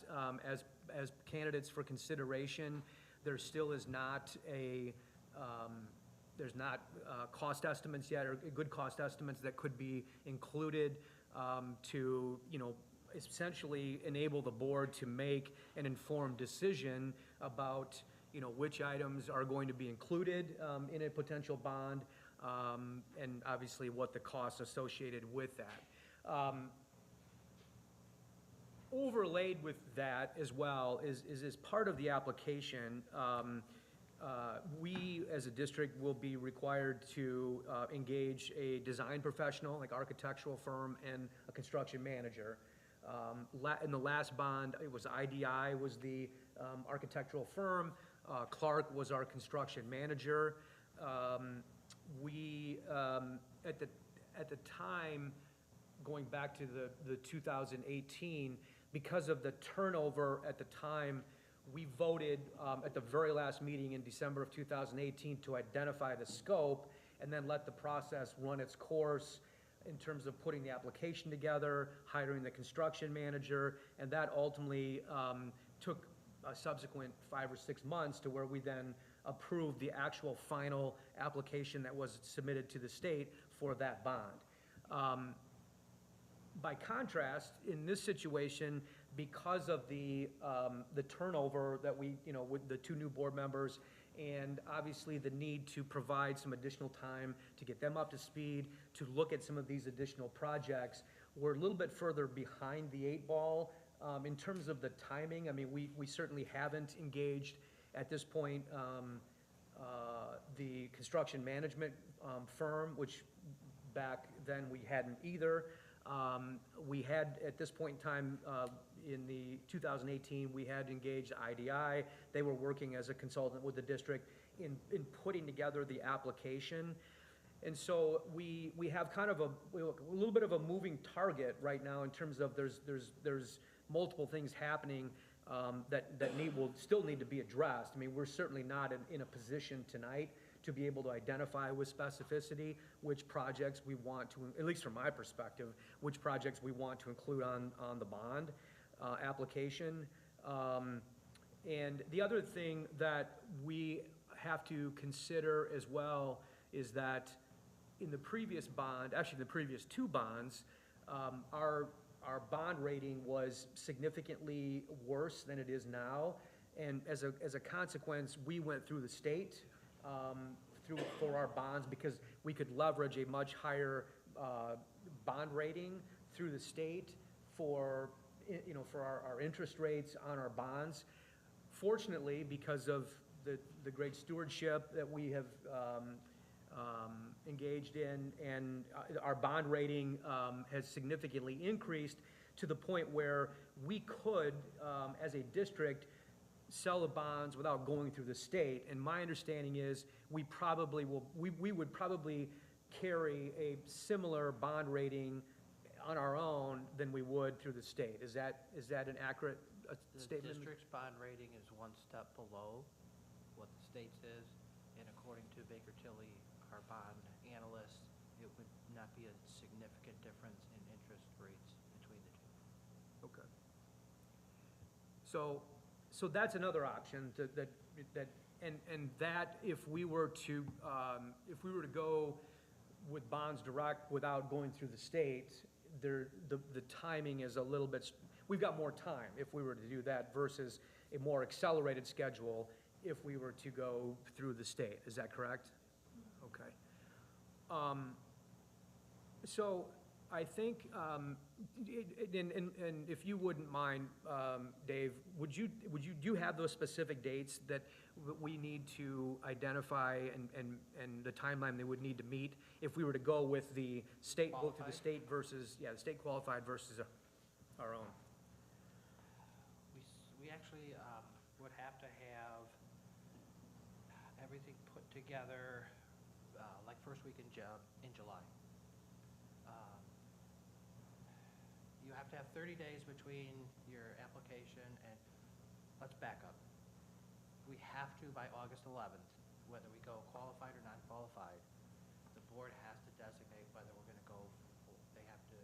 as candidates for consideration, there still is not a, there's not cost estimates yet, or good cost estimates that could be included to, you know, essentially enable the board to make an informed decision about, you know, which items are going to be included in a potential bond, and obviously what the costs associated with that. Overlaid with that as well is as part of the application, we as a district will be required to engage a design professional, like architectural firm, and a construction manager. In the last bond, it was IDI was the architectural firm. Clark was our construction manager. We, at the time, going back to the 2018, because of the turnover at the time, we voted at the very last meeting in December of 2018 to identify the scope and then let the process run its course in terms of putting the application together, hiring the construction manager, and that ultimately took a subsequent 5 or 6 months to where we then approved the actual final application that was submitted to the state for that bond. By contrast, in this situation, because of the turnover that we, you know, with the 2 new board members, and obviously the need to provide some additional time to get them up to speed, to look at some of these additional projects, we're a little bit further behind the 8 ball in terms of the timing. I mean, we certainly haven't engaged at this point the construction management firm, which back then we hadn't either. We had, at this point in time, in the 2018, we had engaged IDI. They were working as a consultant with the district in putting together the application. And so we have kind of a little bit of a moving target right now in terms of there's multiple things happening that will still need to be addressed. I mean, we're certainly not in a position tonight to be able to identify with specificity which projects we want to, at least from my perspective, which projects we want to include on the bond application. And the other thing that we have to consider as well is that in the previous bond, actually the previous 2 bonds, our bond rating was significantly worse than it is now. And as a consequence, we went through the state for our bonds because we could leverage a much higher bond rating through the state for, you know, for our interest rates on our bonds. Fortunately, because of the great stewardship that we have engaged in, and our bond rating has significantly increased to the point where we could, as a district, sell the bonds without going through the state. And my understanding is we would probably carry a similar bond rating on our own than we would through the state. Is that an accurate statement? The district's bond rating is 1 step below what the state's is, and according to Baker Tilly, our bond analyst, it would not be a significant difference in interest rates between the 2. Okay. So that's another option and that if we were to go with bonds direct without going through the state, the timing is a little bit, we've got more time if we were to do that versus a more accelerated schedule if we were to go through the state. Is that correct? Okay. So I think, and if you wouldn't mind, Dave, do you have those specific dates that we need to identify and the timeline they would need to meet if we were to go with the state, go through the state versus, the state qualified versus our own? We actually would have to have everything put together like first week in July. You have to have 30 days between your application and, let's back up. We have to, by August 11th, whether we go qualified or non-qualified, the board has to designate whether we're going to go, they have to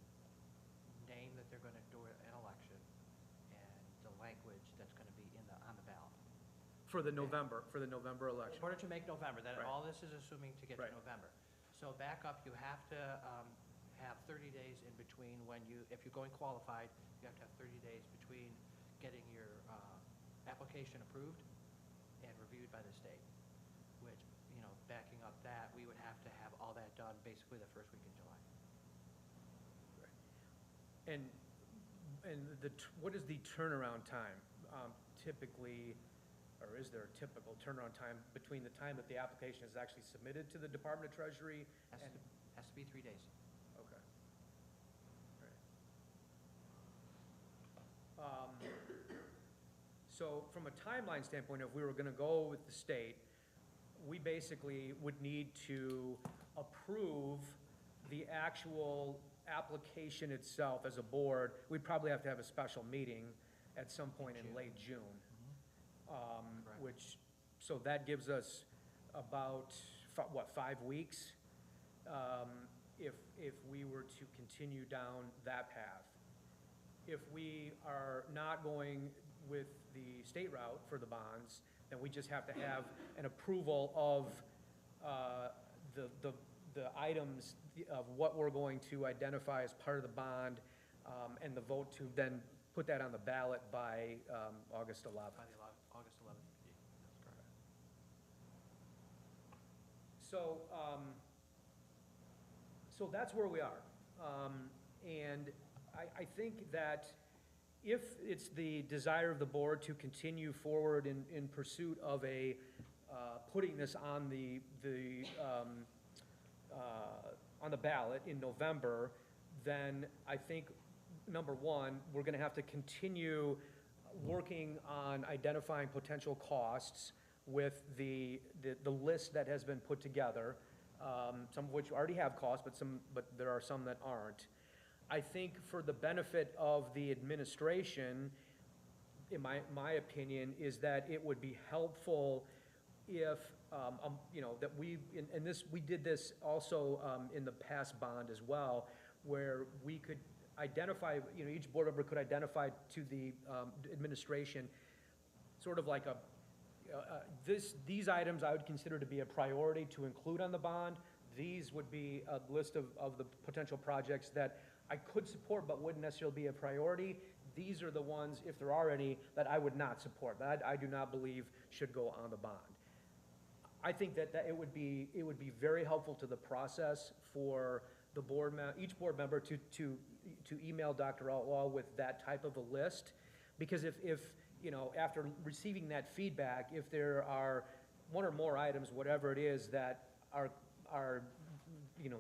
name that they're going to do an election and the language that's going to be on the ballot. For the November election. In order to make November, that Right. all this is assuming to get to Right. November. So back up, you have to have 30 days in between when if you're going qualified, you have to have 30 days between getting your application approved and reviewed by the state, which, backing up that, we would have to have all that done basically the first week in July. And what is the turnaround time typically, or is there a typical turnaround time between the time that the application is actually submitted to the Department of Treasury? Has to be 3 days. Okay. All right. So from a timeline standpoint, if we were going to go with the state, we basically would need to approve the actual application itself as a board. We'd probably have to have a special meeting at some point in late June. So that gives us about, 5 weeks? If we were to continue down that path. If we are not going with the state route for the bonds, then we just have to have an approval of the items of what we're going to identify as part of the bond, and the vote to then put that on the ballot by August 11th. By the August 11th meeting, that's correct. So that's where we are. And I think that if it's the desire of the board to continue forward in pursuit of putting this on the ballot in November, then I think, number one, we're going to have to continue working on identifying potential costs with the list that has been put together, some of which already have costs, but there are some that aren't. I think for the benefit of the administration, in my opinion, is that it would be helpful if, that we did this also in the past bond as well, where we could identify, each board member could identify to the administration sort of like these items I would consider to be a priority to include on the bond. These would be a list of the potential projects that I could support but wouldn't necessarily be a priority. These are the ones, if there are any, that I would not support, that I do not believe should go on the bond. I think that it would be very helpful to the process for the each board member to email Dr. Outlaw with that type of a list, because if after receiving that feedback, if there are one or more items, whatever it is, that are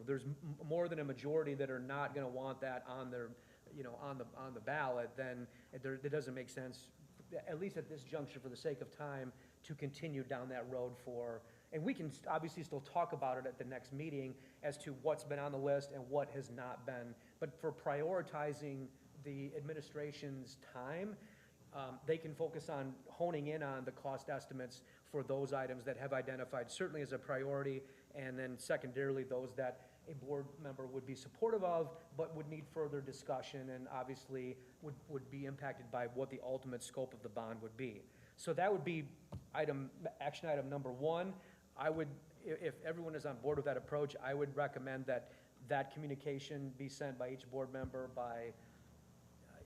there's more than a majority that are not going to want that on their, on the ballot, then it doesn't make sense, at least at this juncture, for the sake of time, to continue down that road and we can obviously still talk about it at the next meeting as to what's been on the list and what has not been. But for prioritizing the administration's time, they can focus on honing in on the cost estimates for those items that have identified certainly as a priority, and then secondarily those that a board member would be supportive of but would need further discussion and obviously would be impacted by what the ultimate scope of the bond would be. So that would be action item number one. If everyone is on board with that approach, I would recommend that communication be sent by each board member by,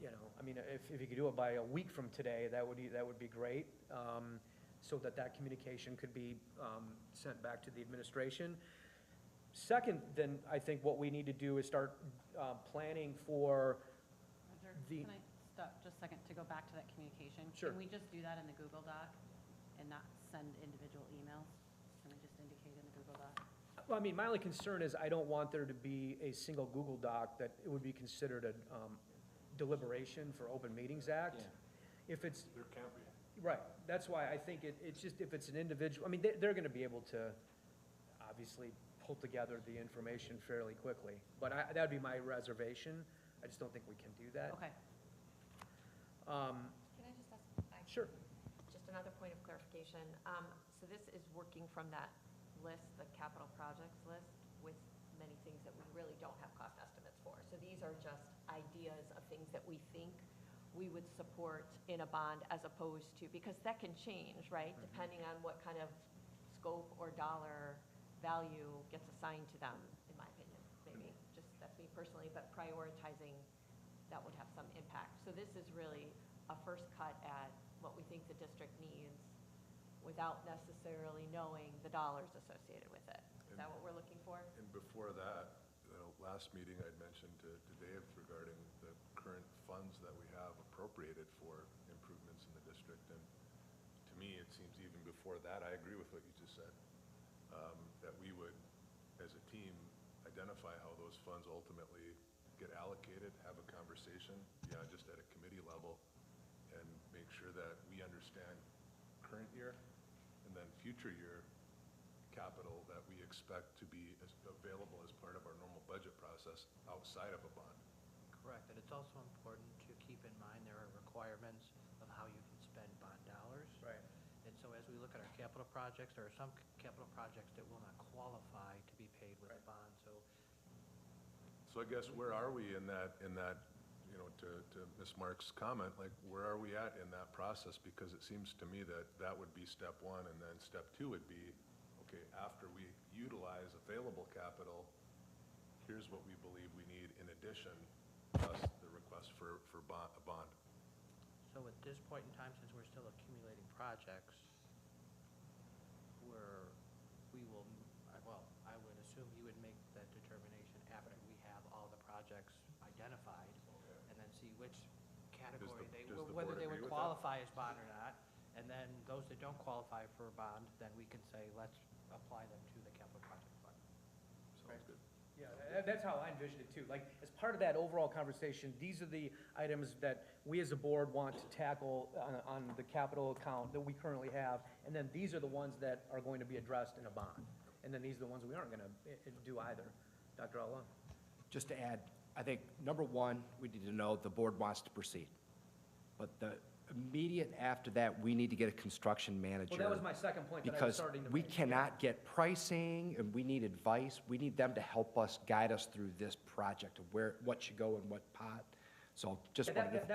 if you could do it by a week from today, that would be great, so that communication could be sent back to the administration. Second, then, I think what we need to do is start planning for the... Can I stop just a second to go back to that communication? Sure. Can we just do that in the Google Doc and not send individual emails? Can we just indicate in the Google Doc? Well, my only concern is I don't want there to be a single Google Doc that it would be considered a deliberation for Open Meetings Act. Yeah. If it's... There can't be. Right. That's why I think it's just, if it's an individual, they're going to be able to obviously pull together the information fairly quickly. But that'd be my reservation. I just don't think we can do that. Okay. Um, Can I just ask? Sure. Just another point of clarification. So this is working from that list, the capital projects list, with many things that we really don't have cost estimates for. So these are just ideas of things that we think we would support in a bond as opposed to, because that can change, right? Depending on what kind of scope or dollar value gets assigned to them, in my opinion, maybe. Just, that's me personally, but prioritizing, that would have some impact. So this is really a first cut at what we think the district needs without necessarily knowing the dollars associated with it. Is that what we're looking for? And before that, last meeting I'd mentioned to Dave regarding the current funds that we have appropriated for improvements in the district. And to me, it seems even before that, I agree with what you just said, that we would, as a team, identify how those funds ultimately get allocated, have a conversation beyond just at a committee level, and make sure that we understand current year and then future year capital that we expect to be available as part of our normal budget process outside of a bond. Correct, and it's also important to keep in mind there are requirements of how you can spend bond dollars. Right. And so as we look at our capital projects, there are some capital projects that will not qualify to be paid with a bond, so. So I guess where are we in that, you know, to Ms. Mark's comment, like where are we at in that process? Because it seems to me that that would be step one, and then step two would be, okay, after we utilize available capital, here's what we believe we need in addition, plus the request for a bond. So at this point in time, since we're still accumulating projects, we will, well, I would assume you would make that determination after we have all the projects identified, and then see which category does the whether board they agree would with that? qualify as bond or not. And then those that don't qualify for a bond, then we can say, let's apply them to the capital project fund. Sounds good. Yeah, that's how I envision it too. Like, as part of that overall conversation, these are the items that we as a board want to tackle on the capital account that we currently have. And then these are the ones that are going to be addressed in a bond. And then these are the ones we aren't going to do either. Dr. Allah? Just to add, I think, number one, we need to know the board wants to proceed. But the immediate after that, we need to get a construction manager. Well, that was my second point that I was starting to Because we make. cannot get pricing, and we need advice. We need them to help us, guide us through this project of what should go in what pot. So just Yeah, wanted to.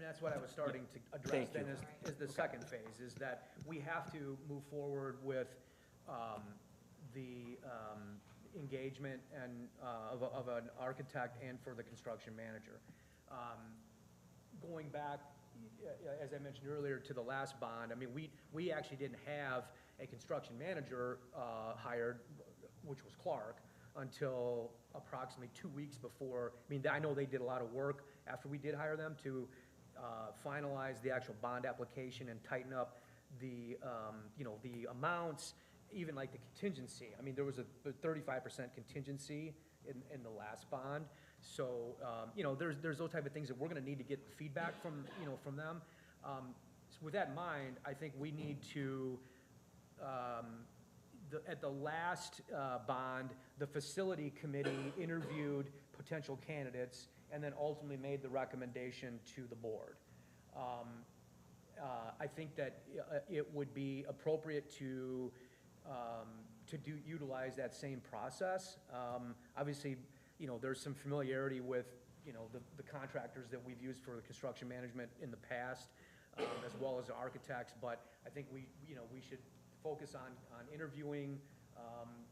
that's what I was starting to address Thank then, you. is the second phase, is that we have to move forward with the engagement and of an architect and for the construction manager. Going back, as I mentioned earlier, to the last bond, I mean, we actually didn't have a construction manager hired, which was Clark, until approximately 2 weeks before. I mean, I know they did a lot of work after we did hire them to finalize the actual bond application and tighten up the, you know, the amounts, even like the contingency. I mean, there was a 35% contingency in the last bond. So, you know, there's those type of things that we're gonna need to get feedback from, you know, from them. So with that in mind, I think we need to, at the last bond, the facility committee interviewed potential candidates and then ultimately made the recommendation to the board. I think that it would be appropriate to utilize that same process. Obviously, you know, there's some familiarity with, you know, the contractors that we've used for the construction management in the past, as well as the architects, but I think we should focus on interviewing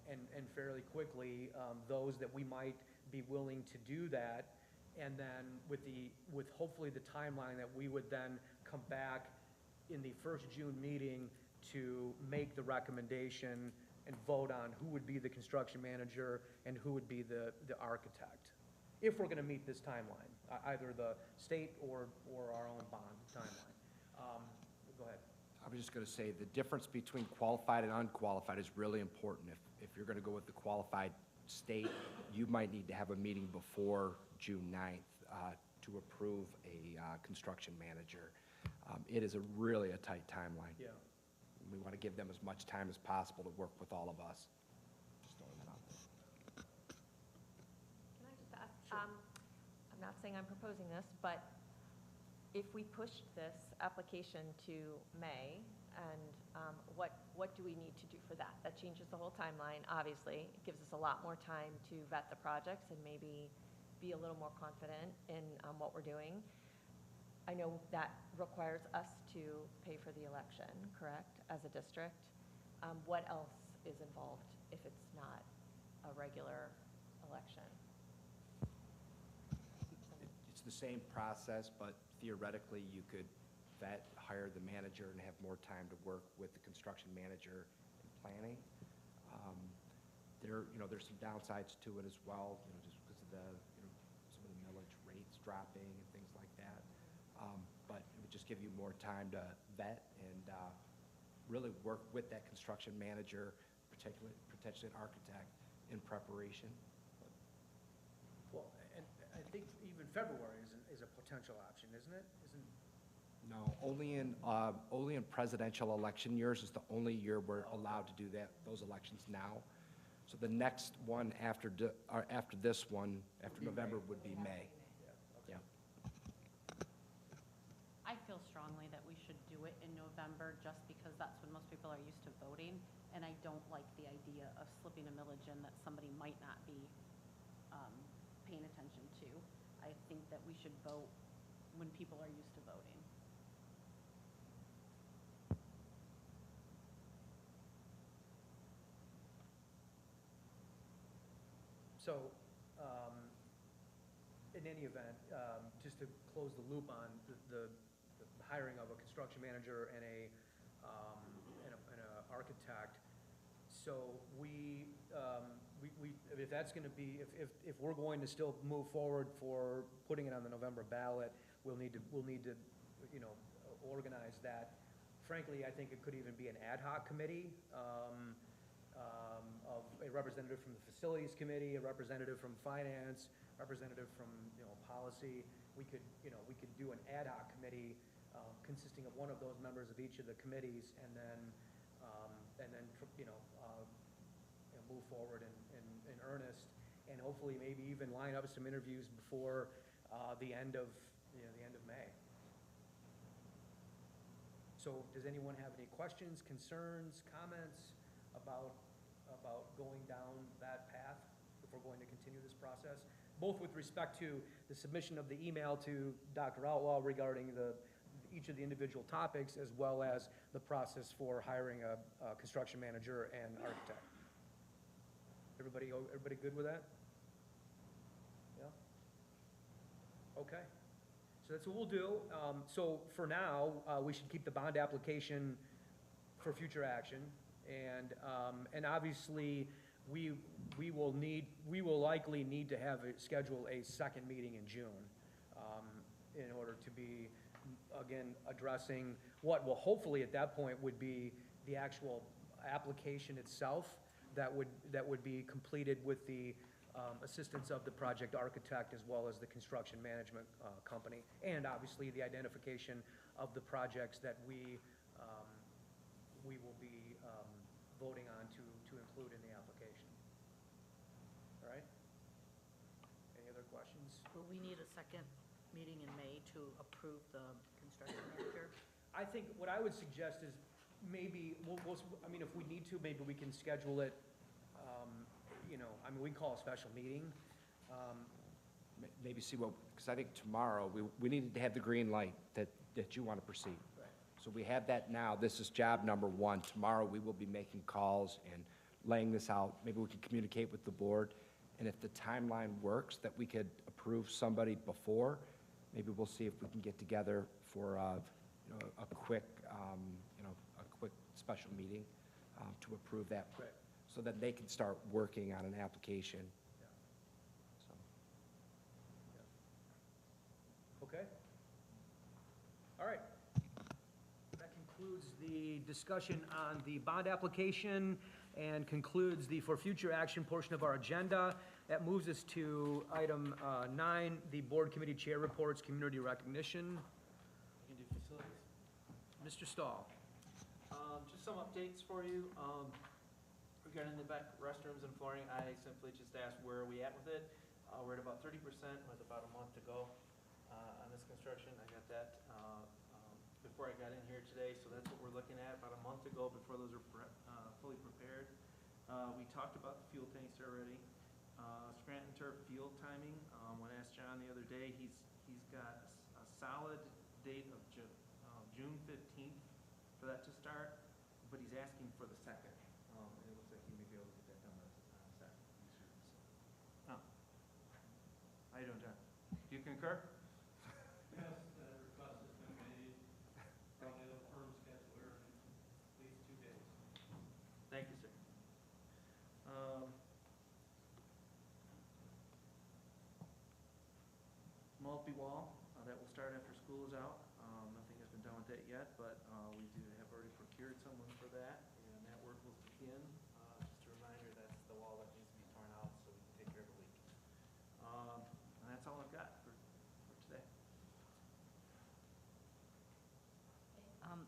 and fairly quickly those that we might be willing to do that, and then with hopefully the timeline that we would then come back in the first June meeting to make the recommendation and vote on who would be the construction manager and who would be the architect, if we're gonna meet this timeline, either the state or our own bond timeline. Go ahead. I was just going to say, the difference between qualified and unqualified is really important. If you're going to go with the qualified state, you might need to have a meeting before June 9th to approve a construction manager. It is really a tight timeline. Yeah. We want to give them as much time as possible to work with all of us. Just throwing that out there. I'm not saying I'm proposing this, but if we pushed this application to May, and what do we need to do for that? That changes the whole timeline, obviously. It gives us a lot more time to vet the projects and maybe be a little more confident in what we're doing. I know that requires us to pay for the election, correct, as a district? What else is involved if it's not a regular election? It's the same process, but theoretically, you could vet, hire the manager, and have more time to work with the construction manager in planning. There's some downsides to it as well, just because of some of the millage rates dropping and things like that. But it would just give you more time to vet and really work with that construction manager, potentially an architect, in preparation. Well, and I think even February is a potential option, isn't it? No, only in presidential election years is the only year we're allowed to do those elections now. So the next one after this one, after November, would be May. Yeah. I feel strongly that we should do it in November, just because that's when most people are used to voting, and I don't like the idea of slipping a millage in that somebody might not be paying attention to. I think that we should vote when people are used to voting. So, in any event, just to close the loop on the hiring of a construction manager and an architect, so if that's going to be, if we're going to still move forward for putting it on the November ballot, we'll need to organize that. Frankly, I think it could even be an ad hoc committee of a representative from the facilities committee, a representative from finance, representative from policy. We could do an ad hoc committee consisting of one of those members of each of the committees, and then move forward in earnest, and hopefully maybe even line up some interviews before the end of May. So does anyone have any questions, concerns, comments about going down that path if we're going to continue this process, both with respect to the submission of the email to Dr. Outlaw regarding each of the individual topics, as well as the process for hiring a construction manager and architect? Everybody good with that? Yeah? Okay. So that's what we'll do. So for now, we should keep the bond application for future action. And obviously, we will likely need to schedule a second meeting in June in order to be, again, addressing what will hopefully at that point would be the actual application itself that would be completed with the assistance of the project architect as well as the construction management company, and obviously the identification of the projects that we will be voting on to include in the application. All right? Any other questions? Will we need a second meeting in May to approve the construction manager? I think what I would suggest is maybe, if we need to, maybe we can schedule it, we can call a special meeting. Maybe see because I think tomorrow, we needed to have the green light that you want to proceed. Right. So we have that now. This is job number one. Tomorrow, we will be making calls and laying this out. Maybe we can communicate with the board. And if the timeline works, that we could approve somebody before, maybe we'll see if we can get together for a quick special meeting to approve that. Right. So that they can start working on an application. Yeah. So. Yeah. Okay. All right. That concludes the discussion on the bond application and concludes the for future action portion of our agenda. That moves us to item 9, the board committee chair reports, community recognition. We can do facilities. Mr. Stahl. Just some updates for you. Regarding the back restrooms and flooring, I simply just asked where are we at with it. We're at about 30% with about a month to go on this construction. I got that before I got in here today, so that's what we're looking at, about a month to go before those are fully prepared. We talked about the fuel tanks already. Scranton Turf field timing, when I asked John the other day, he's got a solid date of June 15th for that to start, but he's asking for the 2nd. And it looks like he may be able to get that done by the 2nd. Oh. How you doing, John? Do you concur? Yes, the request has been made. Probably the firm scheduler in at least 2 days. Thank you, sir. Multi-wall, that will start after school is out. Nothing has been done with that yet, but we do have already procured someone for that, and that work will begin. Just a reminder, that's the wall that needs to be torn out so we can take care of the leak. And that's all I've got for today.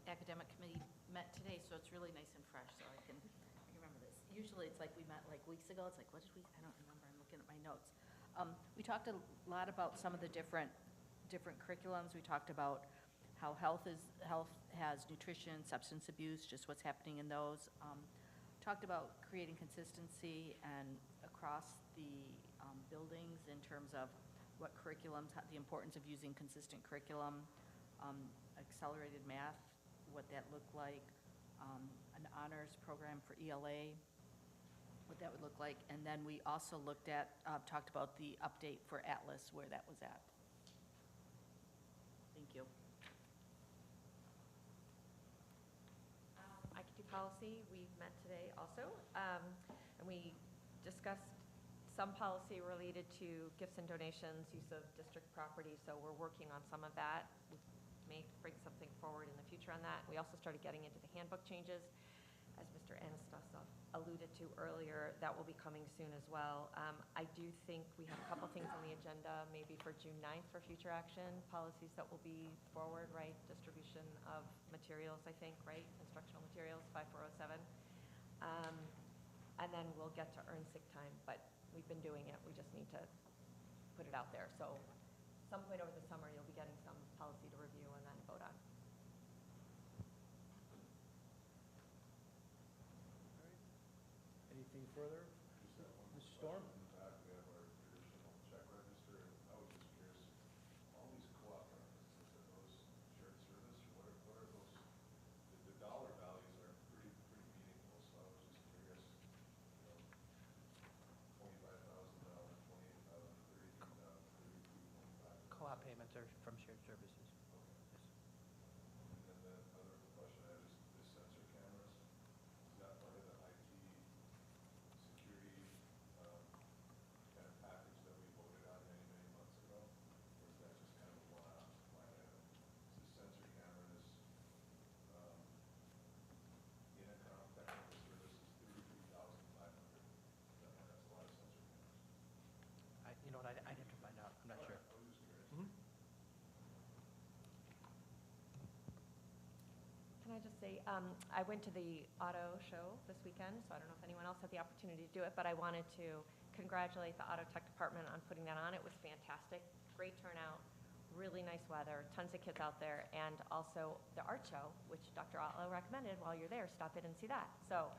Academic committee met today, so it's really nice and fresh, so I can remember this. Usually it's like we met like weeks ago. It's like, what did we, I don't remember. I'm looking at my notes. We talked a lot about some of the different curriculums. We talked about how health has nutrition, substance abuse, just what's happening in those. Talked about creating consistency and across the buildings in terms of what curriculums, the importance of using consistent curriculum, accelerated math, what that looked like, an honors program for ELA, what that would look like. And then we also looked at, talked about the update for Atlas, where that was at. Thank you. I could do policy. We met today also, and we discussed some policy related to gifts and donations, use of district property, so we're working on some of that. We may bring something forward in the future on that. We also started getting into the handbook changes. As Mr. Anastasov alluded to earlier, that will be coming soon as well. I do think we have a couple things on the agenda, maybe for June 9th for future action, policies that will be forward, right? Distribution of materials, I think, right? Instructional materials, 5407. And then we'll get to earn sick time, but we've been doing it. We just need to put it out there. So some point over the summer, you'll be getting some policy to review and then vote on. Anything further? Mr. Storm? Co-op payments are from shared services. You know what, I'd have to find out, I'm not sure. Can I just say, I went to the auto show this weekend, so I don't know if anyone else had the opportunity to do it, but I wanted to congratulate the auto tech department on putting that on. It was fantastic, great turnout, really nice weather, tons of kids out there, and also the art show, which Dr. Otlo recommended. While you're there, stop in and see that. So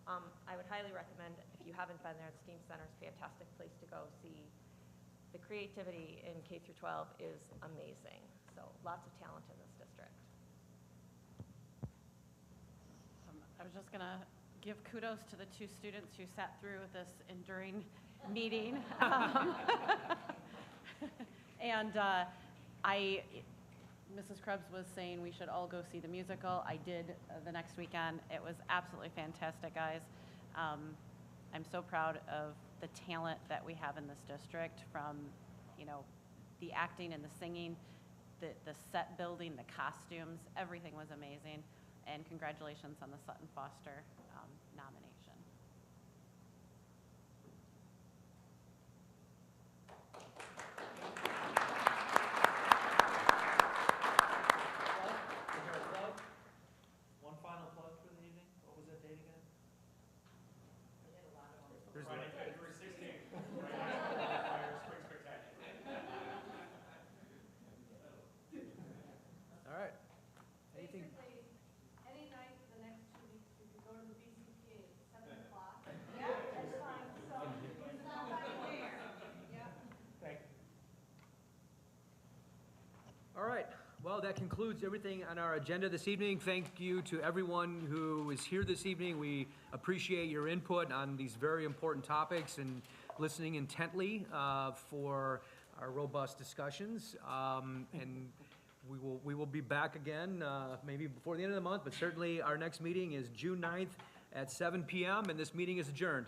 I would highly recommend, if you haven't been there, the STEAM Center is a fantastic place to go see. The creativity in K through 12 is amazing, so lots of talent in this district. I was just gonna give kudos to the 2 students who sat through this enduring meeting. And Mrs. Krebs was saying we should all go see the musical. I did the next weekend. It was absolutely fantastic, guys. I'm so proud of the talent that we have in this district, from, you know, the acting and the singing, the set building, the costumes, everything was amazing. And congratulations on the Sutton Foster nomination. One final plug for the evening. What was that date again? There's Friday, February 16th. Fire, spring that concludes everything on our agenda this evening. Thank you to everyone who is here this evening. We appreciate your input on these very important topics and listening intently for our robust discussions. And we will be back again, maybe before the end of the month, but certainly our next meeting is June 9th at 7 p.m., and this meeting is adjourned.